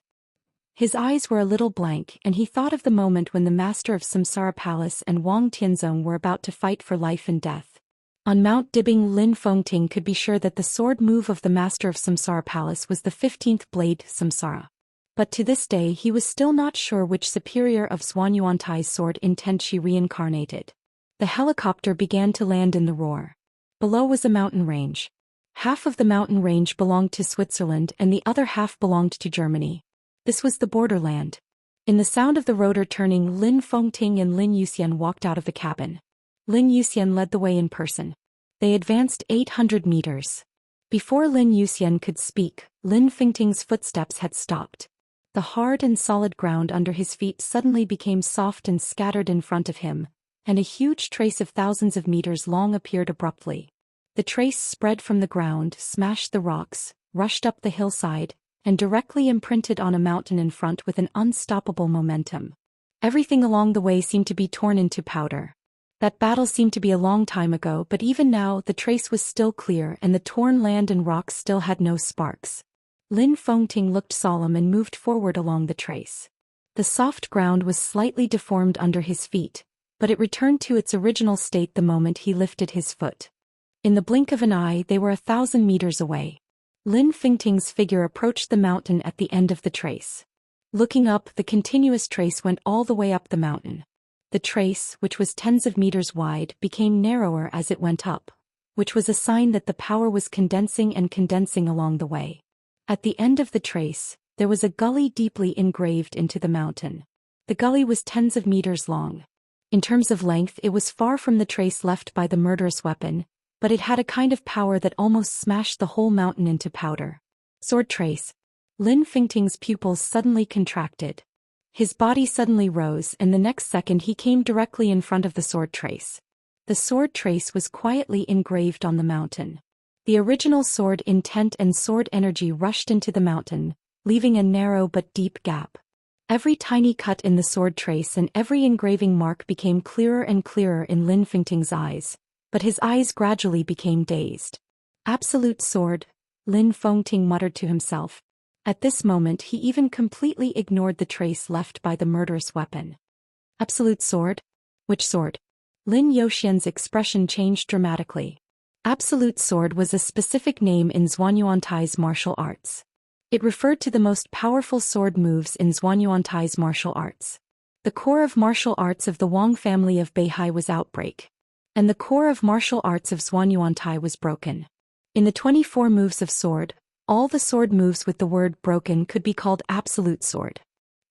His eyes were a little blank, and he thought of the moment when the master of Samsara Palace and Wang Tianzong were about to fight for life and death. On Mount Dibbing, Lin Fengting could be sure that the sword move of the master of Samsara Palace was the 15th blade, Samsara. But to this day he was still not sure which superior of Zhuanyuantai's sword intent she reincarnated. The helicopter began to land in the roar. Below was a mountain range. Half of the mountain range belonged to Switzerland and the other half belonged to Germany. This was the borderland. In the sound of the rotor turning, Lin Fengting and Lin Yuxian walked out of the cabin. Lin Yuxian led the way in person. They advanced 800 meters. Before Lin Yuxian could speak, Lin Fengting's footsteps had stopped. The hard and solid ground under his feet suddenly became soft and scattered in front of him, and a huge trace of thousands of meters long appeared abruptly. The trace spread from the ground, smashed the rocks, rushed up the hillside, and directly imprinted on a mountain in front with an unstoppable momentum. Everything along the way seemed to be torn into powder. That battle seemed to be a long time ago, but even now the trace was still clear and the torn land and rocks still had no sparks. Lin Fengting looked solemn and moved forward along the trace. The soft ground was slightly deformed under his feet, but it returned to its original state the moment he lifted his foot. In the blink of an eye they were 1,000 meters away. Lin Fengting's figure approached the mountain at the end of the trace. Looking up, the continuous trace went all the way up the mountain. The trace, which was tens of meters wide, became narrower as it went up, which was a sign that the power was condensing and condensing along the way. At the end of the trace, there was a gully deeply engraved into the mountain. The gully was tens of meters long. In terms of length, it was far from the trace left by the murderous weapon, but it had a kind of power that almost smashed the whole mountain into powder. Sword trace. Lin Fengting's pupils suddenly contracted. His body suddenly rose, and the next second he came directly in front of the sword trace. The sword trace was quietly engraved on the mountain. The original sword intent and sword energy rushed into the mountain, leaving a narrow but deep gap. Every tiny cut in the sword trace and every engraving mark became clearer and clearer in Lin Fengting's eyes, but his eyes gradually became dazed. Absolute sword, Lin Fengting muttered to himself. At this moment he even completely ignored the trace left by the murderous weapon. Absolute sword? Which sword? Lin Yuxian's expression changed dramatically. Absolute sword was a specific name in Zhuanyuantai's martial arts. It referred to the most powerful sword moves in Zhuanyuantai's martial arts. The core of martial arts of the Wang family of Beihai was outbreak. And the core of martial arts of Zhuanyuantai was broken. In the 24 moves of sword, all the sword moves with the word broken could be called absolute sword.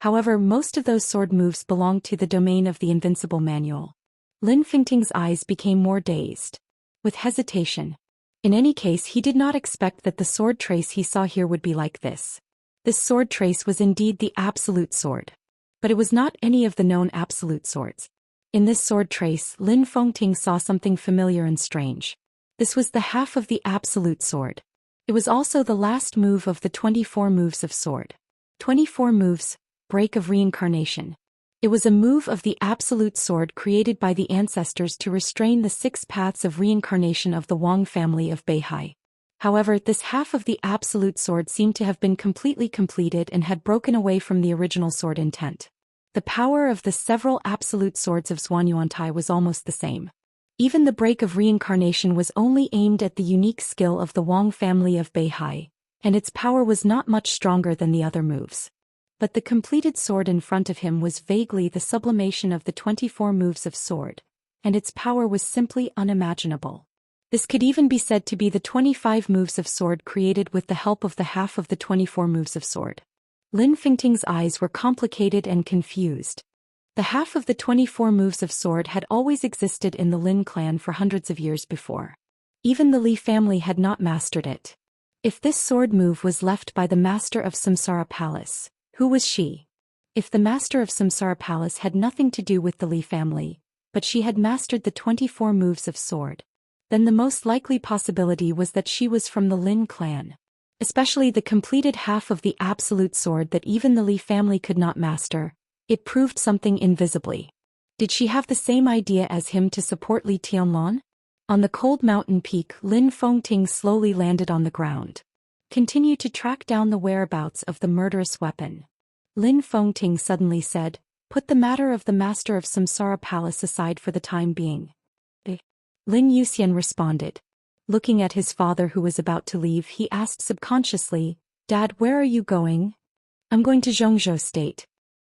However, most of those sword moves belonged to the domain of the invincible manual. Lin Fengting's eyes became more dazed. With hesitation. In any case, he did not expect that the sword trace he saw here would be like this. This sword trace was indeed the absolute sword. But it was not any of the known absolute swords. In this sword trace, Lin Fengting saw something familiar and strange. This was the half of the absolute sword. It was also the last move of the 24 moves of sword. 24 moves, break of reincarnation. It was a move of the absolute sword created by the ancestors to restrain the 6 paths of reincarnation of the Wang family of Beihai. However, this half of the absolute sword seemed to have been completely completed and had broken away from the original sword intent. The power of the several absolute swords of Zhuanyuantai was almost the same. Even the break of reincarnation was only aimed at the unique skill of the Wang family of Beihai, and its power was not much stronger than the other moves. But the completed sword in front of him was vaguely the sublimation of the 24 moves of sword, and its power was simply unimaginable. This could even be said to be the 25 moves of sword created with the help of the half of the 24 moves of sword. Lin Fengting's eyes were complicated and confused. The half of the 24 moves of sword had always existed in the Lin clan for hundreds of years before. Even the Li family had not mastered it. If this sword move was left by the master of Samsara Palace, who was she? If the master of Samsara Palace had nothing to do with the Li family, but she had mastered the 24 moves of sword, then the most likely possibility was that she was from the Lin clan. Especially the completed half of the absolute sword that even the Li family could not master, it proved something invisibly. Did she have the same idea as him to support Li Tianlan? On the cold mountain peak, Lin Fengting slowly landed on the ground. Continue to track down the whereabouts of the murderous weapon. Lin Fengting suddenly said, put the matter of the master of Samsara Palace aside for the time being. Lin Yuxian responded. Looking at his father who was about to leave, he asked subconsciously, Dad, where are you going? I'm going to Zhongzhou State.